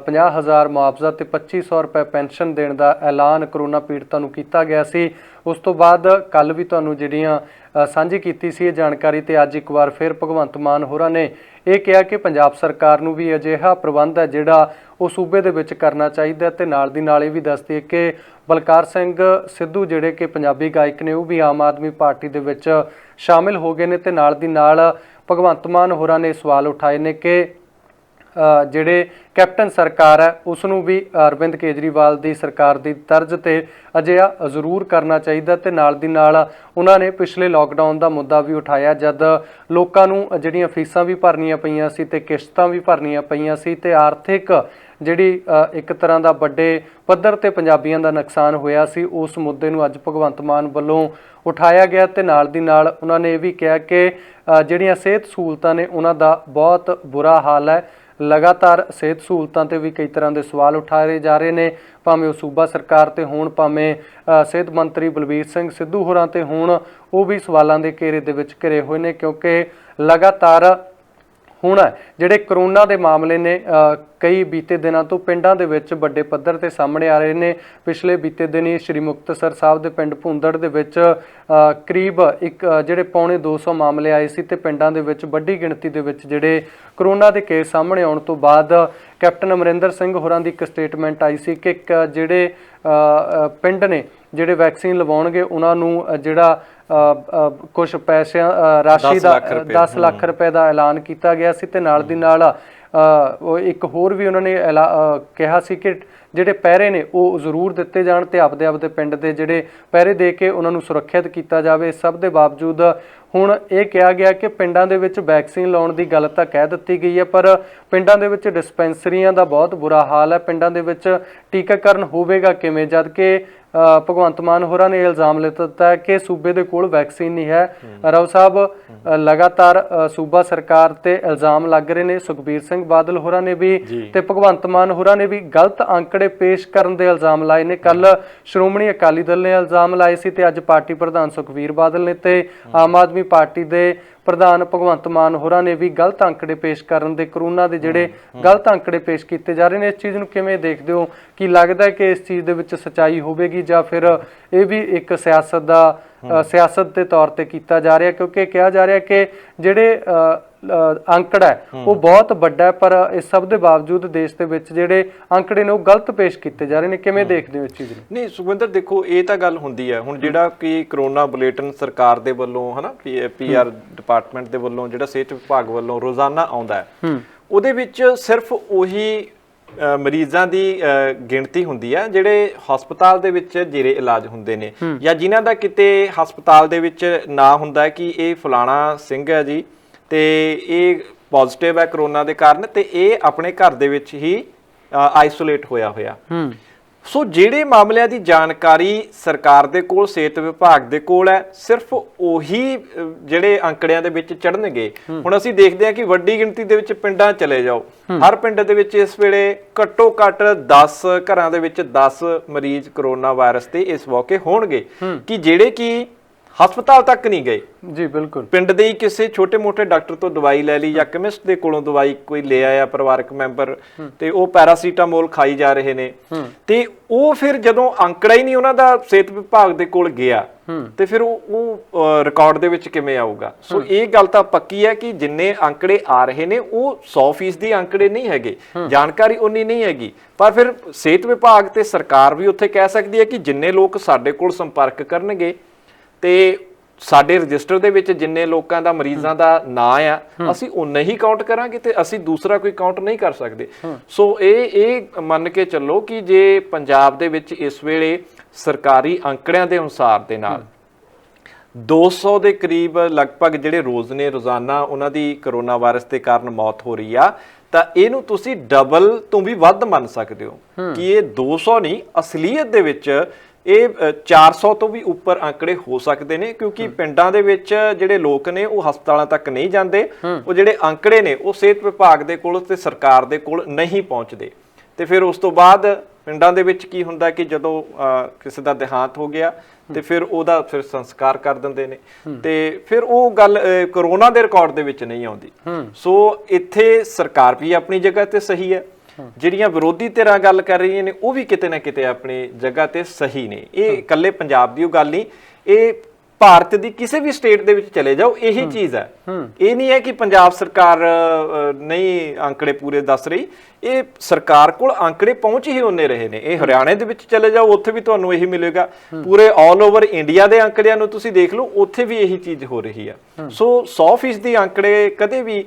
50,000 ਮੁਆਵਜ਼ਾ ਤੇ 2500 ਰੁਪਏ ਪੈਨਸ਼ਨ ਦੇਣ ਦਾ ਐਲਾਨ ਕਰੋਨਾ ਪੀੜਤਾਂ ਨੂੰ ਕੀਤਾ ਗਿਆ ਸੀ। ਉਸ ਤੋਂ ਬਾਅਦ ਕੱਲ ਵੀ ਤੁਹਾਨੂੰ ਜਿਹੜੀਆਂ ਸਾਂਝੀ ਕੀਤੀ ਸੀ ਇਹ ਜਾਣਕਾਰੀ, ਤੇ ਅੱਜ ਇੱਕ ਵਾਰ ਫਿਰ ਭਗਵੰਤ ਮਾਨ ਹੋਰਾਂ ਨੇ ਇਹ ਕਿਹਾ ਕਿ ਪੰਜਾਬ ਸਰਕਾਰ ਨੂੰ ਵੀ ਅਜਿਹਾ ਪ੍ਰਬੰਧ ਹੈ ਜਿਹੜਾ ਉਹ ਸੂਬੇ ਦੇ ਵਿੱਚ ਕਰਨਾ ਚਾਹੀਦਾ। ਤੇ ਨਾਲ ਦੀ ਨਾਲ ਇਹ ਵੀ ਦੱਸਦੀ ਕਿ ਬਲਕਾਰ ਸਿੰਘ ਸਿੱਧੂ ਜਿਹੜੇ ਕਿ ਪੰਜਾਬੀ ਗਾਇਕ ਨੇ ਉਹ ਵੀ ਆਮ ਆਦਮੀ ਪਾਰਟੀ ਦੇ ਵਿੱਚ ਸ਼ਾਮਿਲ ਹੋ ਗਏ ਨੇ। ਤੇ ਨਾਲ ਦੀ ਨਾਲ ਭਗਵੰਤ ਮਾਨ ਹੋਰਾਂ ਨੇ ਸਵਾਲ ਉਠਾਏ ਨੇ ਕਿ ਜਿਹੜੇ ਕੈਪਟਨ ਸਰਕਾਰ ਹੈ ਉਸ ਨੂੰ ਵੀ ਅਰਵਿੰਦ ਕੇਜਰੀਵਾਲ ਦੀ ਸਰਕਾਰ ਦੀ ਤਰਜ਼ ਤੇ ਅਜਿਹਾ ਜ਼ਰੂਰ ਕਰਨਾ ਚਾਹੀਦਾ। ਤੇ ਨਾਲ ਦੀ ਨਾਲ ਉਹਨਾਂ ਨੇ ਪਿਛਲੇ ਲੋਕਡਾਊਨ ਦਾ ਮੁੱਦਾ ਵੀ ਉਠਾਇਆ, ਜਦ ਲੋਕਾਂ ਨੂੰ ਜਿਹੜੀਆਂ ਫੀਸਾਂ ਵੀ ਭਰਨੀਆਂ ਪਈਆਂ ਸੀ ਤੇ ਕਿਸ਼ਤਾਂ ਵੀ ਭਰਨੀਆਂ ਪਈਆਂ ਸੀ ਤੇ ਆਰਥਿਕ ਜਿਹੜੀ ਇੱਕ ਤਰ੍ਹਾਂ ਦਾ ਵੱਡੇ ਪੱਧਰ ਤੇ ਪੰਜਾਬੀਆਂ ਦਾ ਨੁਕਸਾਨ ਹੋਇਆ ਸੀ, ਉਸ ਮੁੱਦੇ ਨੂੰ ਅੱਜ ਭਗਵੰਤ ਮਾਨ ਵੱਲੋਂ ਉਠਾਇਆ ਗਿਆ। ਤੇ ਨਾਲ ਦੀ ਨਾਲ ਉਹਨਾਂ ਨੇ ਇਹ ਵੀ ਕਿਹਾ ਕਿ ਜਿਹੜੀਆਂ ਸਿਹਤ ਸਹੂਲਤਾਂ ਨੇ ਉਹਨਾਂ ਦਾ ਬਹੁਤ ਬੁਰਾ ਹਾਲ ਹੈ। ਲਗਾਤਾਰ ਸਿਹਤ ਸਹੂਲਤਾਂ ਤੇ ਵੀ ਕਈ ਤਰ੍ਹਾਂ ਦੇ ਸਵਾਲ ਉਠਾਏ ਜਾ ਰਹੇ ਨੇ, ਭਾਵੇਂ ਉਹ ਸੂਬਾ ਸਰਕਾਰ ਤੇ ਹੋਣ, ਭਾਵੇਂ ਸਿਹਤ ਮੰਤਰੀ ਬਲਬੀਰ ਸਿੰਘ ਸਿੱਧੂ ਹੋਰਾਂ ਤੇ ਹੋਣ, ਉਹ ਵੀ ਸਵਾਲਾਂ ਦੇ ਘੇਰੇ ਦੇ ਵਿੱਚ ਘਿਰੇ ਹੋਏ ਨੇ। ਕਿਉਂਕਿ ਲਗਾਤਾਰ ਹੁਣ ਜਿਹੜੇ ਕਰੋਨਾ ਦੇ ਮਾਮਲੇ ਨੇ ਕਈ ਬੀਤੇ ਦਿਨਾਂ ਤੋਂ ਪਿੰਡਾਂ ਦੇ ਵਿੱਚ ਵੱਡੇ ਪੱਧਰ ਤੇ ਸਾਹਮਣੇ ਆ ਰਹੇ ਨੇ। ਪਿਛਲੇ ਬੀਤੇ ਦਿਨ ਹੀ ਸ਼੍ਰੀ ਮੁਕਤਸਰ ਸਾਹਿਬ ਦੇ ਪਿੰਡ ਭੁੰਦੜ ਦੇ ਵਿੱਚ ਕਰੀਬ ਜਿਹੜੇ 250 ਮਾਮਲੇ ਆਏ ਸੀ ਤੇ ਪਿੰਡਾਂ ਦੇ ਵਿੱਚ ਵੱਡੀ ਗਿਣਤੀ ਦੇ ਵਿੱਚ ਜਿਹੜੇ ਕਰੋਨਾ ਦੇ ਕੇਸ ਸਾਹਮਣੇ ਆਉਣ ਤੋਂ ਬਾਅਦ ਕੈਪਟਨ ਅਮਰਿੰਦਰ ਸਿੰਘ ਹੋਰਾਂ ਦੀ ਇੱਕ ਸਟੇਟਮੈਂਟ ਆਈ ਸੀ ਕਿ ਜਿਹੜੇ ਪਿੰਡ ਨੇ ਜਿਹੜੇ ਵੈਕਸੀਨ ਲਵਾਉਣਗੇ ਉਹਨਾਂ ਨੂੰ ਜਿਹੜਾ ਕੁਝ ਪੈਸਿਆਂ ਰਾਸ਼ੀ ਦਾ 10 ਲੱਖ ਰੁਪਏ ਦਾ ਐਲਾਨ ਕੀਤਾ ਗਿਆ ਸੀ। ਤੇ ਨਾਲ ਦੀ ਨਾਲ ਉਹ ਇੱਕ ਹੋਰ ਵੀ ਉਹਨਾਂ ਨੇ ਕਿਹਾ ਸੀ ਕਿ ਜਿਹੜੇ ਪਹਿਰੇ ਨੇ ਉਹ ਜ਼ਰੂਰ ਦਿੱਤੇ ਜਾਣ ਤੇ ਆਪਦੇ ਪਿੰਡ ਦੇ ਜਿਹੜੇ ਪਹਿਰੇ ਦੇ ਕੇ ਉਹਨਾਂ ਨੂੰ ਸੁਰੱਖਿਅਤ ਕੀਤਾ ਜਾਵੇ। ਸਭ ਦੇ ਬਾਵਜੂਦ ਹੁਣ ਇਹ ਕਿਹਾ ਗਿਆ ਕਿ ਪਿੰਡਾਂ ਦੇ ਵਿੱਚ ਵੈਕਸੀਨ ਲਾਉਣ ਦੀ ਗੱਲ ਤਾਂ ਕਹਿ ਦਿੱਤੀ ਗਈ ਹੈ, ਪਰ ਪਿੰਡਾਂ ਦੇ ਵਿੱਚ ਡਿਸਪੈਂਸਰੀਆਂ ਦਾ ਬਹੁਤ ਬੁਰਾ ਹਾਲ ਹੈ। ਪਿੰਡਾਂ ਦੇ ਵਿੱਚ ਟੀਕਾਕਰਨ ਹੋਵੇਗਾ ਕਿਵੇਂ, ਜਦ ਕਿ ਭਗਵੰਤ ਮਾਨ ਹੋਰਾਂ ਨੇ ਇਲਜ਼ਾਮ ਲਾ ਦਿੱਤਾ ਹੈ ਕਿ ਸੂਬੇ ਦੇ ਕੋਲ ਵੈਕਸੀਨ ਨਹੀਂ ਹੈ। ਰਾਓ ਸਾਹਿਬ, ਲਗਾਤਾਰ ਸੂਬਾ ਸਰਕਾਰ ਤੇ ਇਲਜ਼ਾਮ ਲੱਗ ਰਹੇ ਨੇ। ਸੁਖਬੀਰ ਸਿੰਘ ਬਾਦਲ ਹੋਰਾਂ ਨੇ ਵੀ ਤੇ ਭਗਵੰਤ ਮਾਨ ਹੋਰਾਂ ਨੇ ਵੀ ਗਲਤ ਅੰਕੜੇ ਪੇਸ਼ ਕਰਨ ਦੇ ਇਲਜ਼ਾਮ ਲਾਏ ਨੇ। ਕੱਲ ਸ਼੍ਰੋਮਣੀ ਅਕਾਲੀ ਦਲ ਨੇ ਇਲਜ਼ਾਮ ਲਾਏ ਸੀ ਤੇ ਅੱਜ ਪਾਰਟੀ ਪ੍ਰਧਾਨ ਸੁਖਬੀਰ ਬਾਦਲ ਨੇ ਤੇ ਆਮ ਆਦਮੀ ਪਾਰਟੀ ਦੇ ਪ੍ਰਧਾਨ ਭਗਵੰਤ ਮਾਨ ਹੋਰਾਂ ਨੇ ਵੀ ਗਲਤ ਅੰਕੜੇ ਪੇਸ਼ ਕਰਨ ਦੇ, ਕਰੋਨਾ ਦੇ ਜਿਹੜੇ ਗਲਤ ਅੰਕੜੇ ਪੇਸ਼ ਕੀਤੇ ਜਾ ਰਹੇ ਨੇ। ਇਸ ਚੀਜ਼ ਨੂੰ ਕਿਵੇਂ ਦੇਖਦੇ ਹੋ? ਕੀ ਲੱਗਦਾ ਕਿ ਇਸ ਚੀਜ਼ ਦੇ ਵਿੱਚ ਸੱਚਾਈ ਹੋਵੇਗੀ ਜਾਂ ਫਿਰ ਇਹ ਵੀ ਇੱਕ ਸਿਆਸਤ ਦੇ ਤੌਰ ਤੇ ਕੀਤਾ ਜਾ ਰਿਹਾ? ਕਿਉਂਕਿ ਕਿਹਾ ਜਾ ਰਿਹਾ ਕਿ ਜਿਹੜੇ ਅੰਕੜਾ ਹੈ ਉਹ ਬਹੁਤ ਵੱਡਾ ਹੈ, ਪਰ ਇਸ ਸਭ ਦੇ ਬਾਵਜੂਦ ਦੇਸ਼ ਦੇ ਵਿੱਚ ਜਿਹੜੇ ਅੰਕੜੇ ਨੇ ਉਹ ਗਲਤ ਪੇਸ਼ ਕੀਤੇ ਜਾ ਰਹੇ ਨੇ। ਕਿਵੇਂ ਦੇਖਦੇ ਹੋ ਇਸ ਚੀਜ਼ ਨੂੰ? ਨਹੀਂ ਸੁਖਵਿੰਦਰ, ਦੇਖੋ ਇਹ ਤਾਂ ਗੱਲ ਹੁੰਦੀ ਹੈ। ਹੁਣ ਜਿਹੜਾ ਕਿ ਕਰੋਨਾ ਬੁਲੇਟਿਨ ਸਰਕਾਰ ਦੇ ਵੱਲੋਂ ਹਨਾ PR ਡਿਪਾਰਟਮੈਂਟ ਦੇ ਵੱਲੋਂ ਜਿਹੜਾ ਸਿਹਤ ਵਿਭਾਗ ਵੱਲੋਂ ਰੋਜ਼ਾਨਾ ਆਉਂਦਾ ਹੈ, ਉਹਦੇ ਵਿੱਚ ਸਿਰਫ ਉਹੀ ਮਰੀਜ਼ਾਂ ਦੀ ਗਿਣਤੀ ਹੁੰਦੀ ਹੈ ਜਿਹੜੇ ਹਸਪਤਾਲ ਦੇ ਵਿੱਚ ਜੇਰੇ ਇਲਾਜ ਹੁੰਦੇ ਨੇ ਜਾਂ ਜਿਨ੍ਹਾਂ ਦਾ ਕਿਤੇ ਹਸਪਤਾਲ ਦੇ ਵਿੱਚ ਨਾਂ ਹੁੰਦਾ ਕਿ ਇਹ ਫਲਾਣਾ ਸਿੰਘ ਹੈ ਜੀ ਤੇ ਇਹ ਪੋਜ਼ਿਟਿਵ ਹੈ ਕਰੋਨਾ ਦੇ ਕਾਰਨ ਤੇ ਇਹ ਆਪਣੇ ਘਰ ਦੇ ਵਿੱਚ ਹੀ ਆਈਸੋਲੇਟ ਹੋਇਆ। ਸੋ ਜਿਹੜੇ ਮਾਮਲਿਆਂ ਦੀ ਜਾਣਕਾਰੀ ਸਰਕਾਰ ਦੇ ਕੋਲ, ਸਿਹਤ ਵਿਭਾਗ ਦੇ ਕੋਲ ਹੈ, ਸਿਰਫ ਉਹੀ ਜਿਹੜੇ ਅੰਕੜਿਆਂ ਦੇ ਵਿੱਚ ਚੜਨਗੇ। ਹੁਣ ਅਸੀਂ ਦੇਖਦੇ ਹਾਂ ਕਿ ਵੱਡੀ ਗਿਣਤੀ ਦੇ ਵਿੱਚ ਪਿੰਡਾਂ ਚਲੇ ਜਾਓ, ਹਰ ਪਿੰਡ ਦੇ ਵਿੱਚ ਇਸ ਵੇਲੇ ਘੱਟੋ ਘੱਟ 10 ਘਰਾਂ ਦੇ ਵਿੱਚ 10 ਮਰੀਜ਼ ਕਰੋਨਾ ਵਾਇਰਸ ਦੇ ਇਸ ਮੌਕੇ ਹੋਣਗੇ ਕਿ ਜਿਹੜੇ ਕਿ ਹਸਪਤਾਲ ਤੱਕ ਨਹੀਂ ਗਏ। ਜੀ ਬਿਲਕੁਲ, ਪਿੰਡ ਦੇ ਹੀ ਕਿਸੇ ਛੋਟੇ ਮੋਟੇ ਡਾਕਟਰ ਤੋਂ ਦਵਾਈ ਲੈ ਲਈ ਜਾਂ ਕੈਮਿਸਟ ਦੇ ਕੋਲੋਂ ਦਵਾਈ ਕੋਈ ਲੈ ਆਇਆ ਪਰਿਵਾਰਕ ਮੈਂਬਰ ਤੇ ਉਹ ਪੈਰਾਸੀਟਾਮੋਲ ਖਾਈ ਜਾ ਰਹੇ ਨੇ ਤੇ ਉਹ ਫਿਰ ਜਦੋਂ ਅੰਕੜਾ ਹੀ ਨਹੀਂ ਉਹਨਾਂ ਦਾ ਸਿਹਤ ਵਿਭਾਗ ਦੇ ਕੋਲ ਗਿਆ ਤੇ ਫਿਰ ਉਹ ਰਿਕਾਰਡ ਦੇ ਵਿੱਚ ਕਿਵੇਂ ਆਊਗਾ? ਸੋ ਇਹ ਗੱਲ ਤਾਂ ਪੱਕੀ ਹੈ ਕਿ ਜਿੰਨੇ ਅੰਕੜੇ ਆ ਰਹੇ ਨੇ ਉਹ 100% ਦੀ ਅੰਕੜੇ ਨਹੀਂ ਹੈਗੇ, ਜਾਣਕਾਰੀ ਉਨੀ ਨਹੀਂ ਹੈਗੀ। ਪਰ ਫਿਰ ਸਿਹਤ ਵਿਭਾਗ ਤੇ ਸਰਕਾਰ ਵੀ ਉੱਥੇ ਕਹਿ ਸਕਦੀ ਹੈ ਕਿ ਜਿੰਨੇ ਲੋਕ ਸਾਡੇ ਕੋਲ ਸੰਪਰਕ ਕਰਨਗੇ ਤੇ ਸਾਡੇ ਰਜਿਸਟਰ ਦੇ ਵਿੱਚ ਜਿੰਨੇ ਲੋਕਾਂ ਦਾ ਮਰੀਜ਼ਾਂ ਦਾ ਨਾਂ ਆ ਅਸੀਂ ਉਨਾ ਹੀ ਕਾਊਂਟ ਕਰਾਂਗੇ ਤੇ ਅਸੀਂ ਦੂਸਰਾ ਕੋਈ ਕਾਊਂਟ ਨਹੀਂ ਕਰ ਸਕਦੇ। ਸੋ ਇਹ ਮੰਨ ਕੇ ਚੱਲੋ ਕਿ ਜੇ ਪੰਜਾਬ ਦੇ ਵਿੱਚ ਇਸ ਵੇਲੇ ਸਰਕਾਰੀ ਅੰਕੜਿਆਂ ਦੇ ਅਨੁਸਾਰ ਦੇ ਨਾਲ 200 ਦੇ ਕਰੀਬ ਲਗਭਗ ਜਿਹੜੇ ਰੋਜ਼ਾਨਾ ਉਹਨਾਂ ਦੀ ਕਰੋਨਾ ਵਾਇਰਸ ਦੇ ਕਾਰਨ ਮੌਤ ਹੋ ਰਹੀ ਆ, ਤਾਂ ਇਹਨੂੰ ਤੁਸੀਂ ਡਬਲ ਤੋਂ ਵੀ ਵੱਧ ਮੰਨ ਸਕਦੇ ਹੋ ਕਿ ਇਹ 200 ਨਹੀਂ, ਅਸਲੀਅਤ ਦੇ ਵਿੱਚ ਇਹ 400 ਤੋਂ ਵੀ ਉੱਪਰ ਅੰਕੜੇ ਹੋ ਸਕਦੇ ਨੇ, ਕਿਉਂਕਿ ਪਿੰਡਾਂ ਦੇ ਵਿੱਚ ਜਿਹੜੇ ਲੋਕ ਨੇ ਉਹ ਹਸਪਤਾਲਾਂ ਤੱਕ ਨਹੀਂ ਜਾਂਦੇ। ਉਹ ਜਿਹੜੇ ਅੰਕੜੇ ਨੇ ਉਹ ਸਿਹਤ ਵਿਭਾਗ ਦੇ ਕੋਲ ਤੇ ਸਰਕਾਰ ਦੇ ਕੋਲ ਨਹੀਂ ਪਹੁੰਚਦੇ। ਤੇ ਫਿਰ ਉਸ ਤੋਂ ਬਾਅਦ ਪਿੰਡਾਂ ਦੇ ਵਿੱਚ ਕੀ ਹੁੰਦਾ ਕਿ ਜਦੋਂ ਕਿਸੇ ਦਾ ਦੇਹਾਂਤ ਹੋ ਗਿਆ ਤੇ ਫਿਰ ਉਹਦਾ ਫਿਰ ਸੰਸਕਾਰ ਕਰ ਦਿੰਦੇ ਨੇ ਤੇ ਫਿਰ ਉਹ ਗੱਲ ਕਰੋਨਾ ਦੇ ਰਿਕਾਰਡ ਦੇ ਵਿੱਚ ਨਹੀਂ ਆਉਂਦੀ। ਸੋ ਇੱਥੇ ਸਰਕਾਰ ਵੀ ਆਪਣੀ ਜਗ੍ਹਾ ਤੇ ਸਹੀ ਹੈ, ਜਿਹੜੀਆਂ ਵਿਰੋਧੀ ਧਿਰਾਂ ਗੱਲ ਕਰ ਰਹੀਆਂ ਨੇ ਉਹ ਵੀ ਕਿਤੇ ਨਾ ਕਿਤੇ ਆਪਣੀ ਜਗ੍ਹਾ ਤੇ ਸਹੀ ਨੇ। ਇਹ ਇਕੱਲੇ ਪੰਜਾਬ ਦੀ ਉਹ ਗੱਲ ਨਹੀਂ, ਇਹ ਭਾਰਤ ਦੀ ਕਿਸੇ ਵੀ ਸਟੇਟ ਦੇ ਵਿੱਚ ਚਲੇ ਜਾਓ ਇਹੀ ਚੀਜ਼ ਹੈ। ਇਹ ਨਹੀਂ ਹੈ ਕਿ ਪੰਜਾਬ ਸਰਕਾਰ ਨਹੀਂ ਅੰਕੜੇ ਪੂਰੇ ਦੱਸ ਰਹੀ, ਇਹ ਸਰਕਾਰ ਕੋਲ ਅੰਕੜੇ ਪਹੁੰਚ ਹੀ ਉਹਨੇ ਰਹੇ ਨੇ। ਇਹ ਹਰਿਆਣੇ ਦੇ ਵਿੱਚ ਚਲੇ ਜਾਓ ਉੱਥੇ ਵੀ ਤੁਹਾਨੂੰ ਇਹੀ ਮਿਲੇਗਾ, ਪੂਰੇ ਆਲ ਓਵਰ ਇੰਡੀਆ ਦੇ ਅੰਕੜਿਆਂ ਨੂੰ ਤੁਸੀਂ ਦੇਖ ਲਓ ਉੱਥੇ ਵੀ ਇਹੀ ਚੀਜ਼ ਹੋ ਰਹੀ ਆ। ਸੋ 100% ਦੀ ਅੰਕੜੇ ਕਦੇ ਵੀ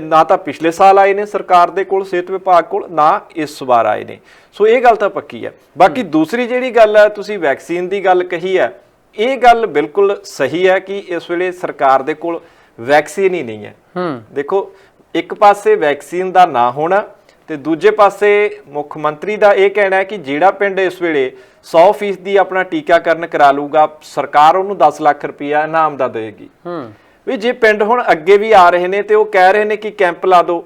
ਨਾ ਤਾਂ ਪਿਛਲੇ ਸਾਲ ਆਏ ਨੇ ਸਰਕਾਰ ਦੇ ਕੋਲ ਸਿਹਤ ਵਿਭਾਗ ਕੋਲ, ਨਾ ਇਸ ਵਾਰ ਆਏ ਨੇ। ਸੋ ਇਹ ਗੱਲ ਤਾਂ ਪੱਕੀ ਹੈ। ਬਾਕੀ ਦੂਸਰੀ ਜਿਹੜੀ ਗੱਲ ਹੈ ਤੁਸੀਂ ਵੈਕਸੀਨ ਦੀ ਗੱਲ ਕਹੀ ਹੈ, ਇਹ ਗੱਲ ਬਿਲਕੁਲ ਸਹੀ ਹੈ ਕਿ ਇਸ ਵੇਲੇ ਸਰਕਾਰ ਦੇ ਕੋਲ ਵੈਕਸੀਨ ਹੀ ਨਹੀਂ ਹੈ। ਦੇਖੋ ਇੱਕ ਪਾਸੇ ਵੈਕਸੀਨ ਦਾ ਨਾ ਹੋਣਾ ਤੇ ਦੂਜੇ ਪਾਸੇ ਮੁੱਖ ਮੰਤਰੀ ਦਾ ਇਹ ਕਹਿਣਾ ਹੈ ਕਿ ਜਿਹੜਾ ਪਿੰਡ ਇਸ ਵੇਲੇ 100% ਦੀ ਆਪਣਾ ਟੀਕਾਕਰਨ ਕਰਾ ਲੂਗਾ ਸਰਕਾਰ ਉਹਨੂੰ 10 ਲੱਖ ਰੁਪਇਆ ਇਨਾਮ ਦਾ ਦੇਗੀ। ਵੀ ਜੇ ਪਿੰਡ ਹੁਣ ਅੱਗੇ ਵੀ ਆ ਰਹੇ ਨੇ ਤੇ ਉਹ ਕਹਿ ਰਹੇ ਨੇ ਕਿ ਕੈਂਪ ਲਾ ਦਿਓ,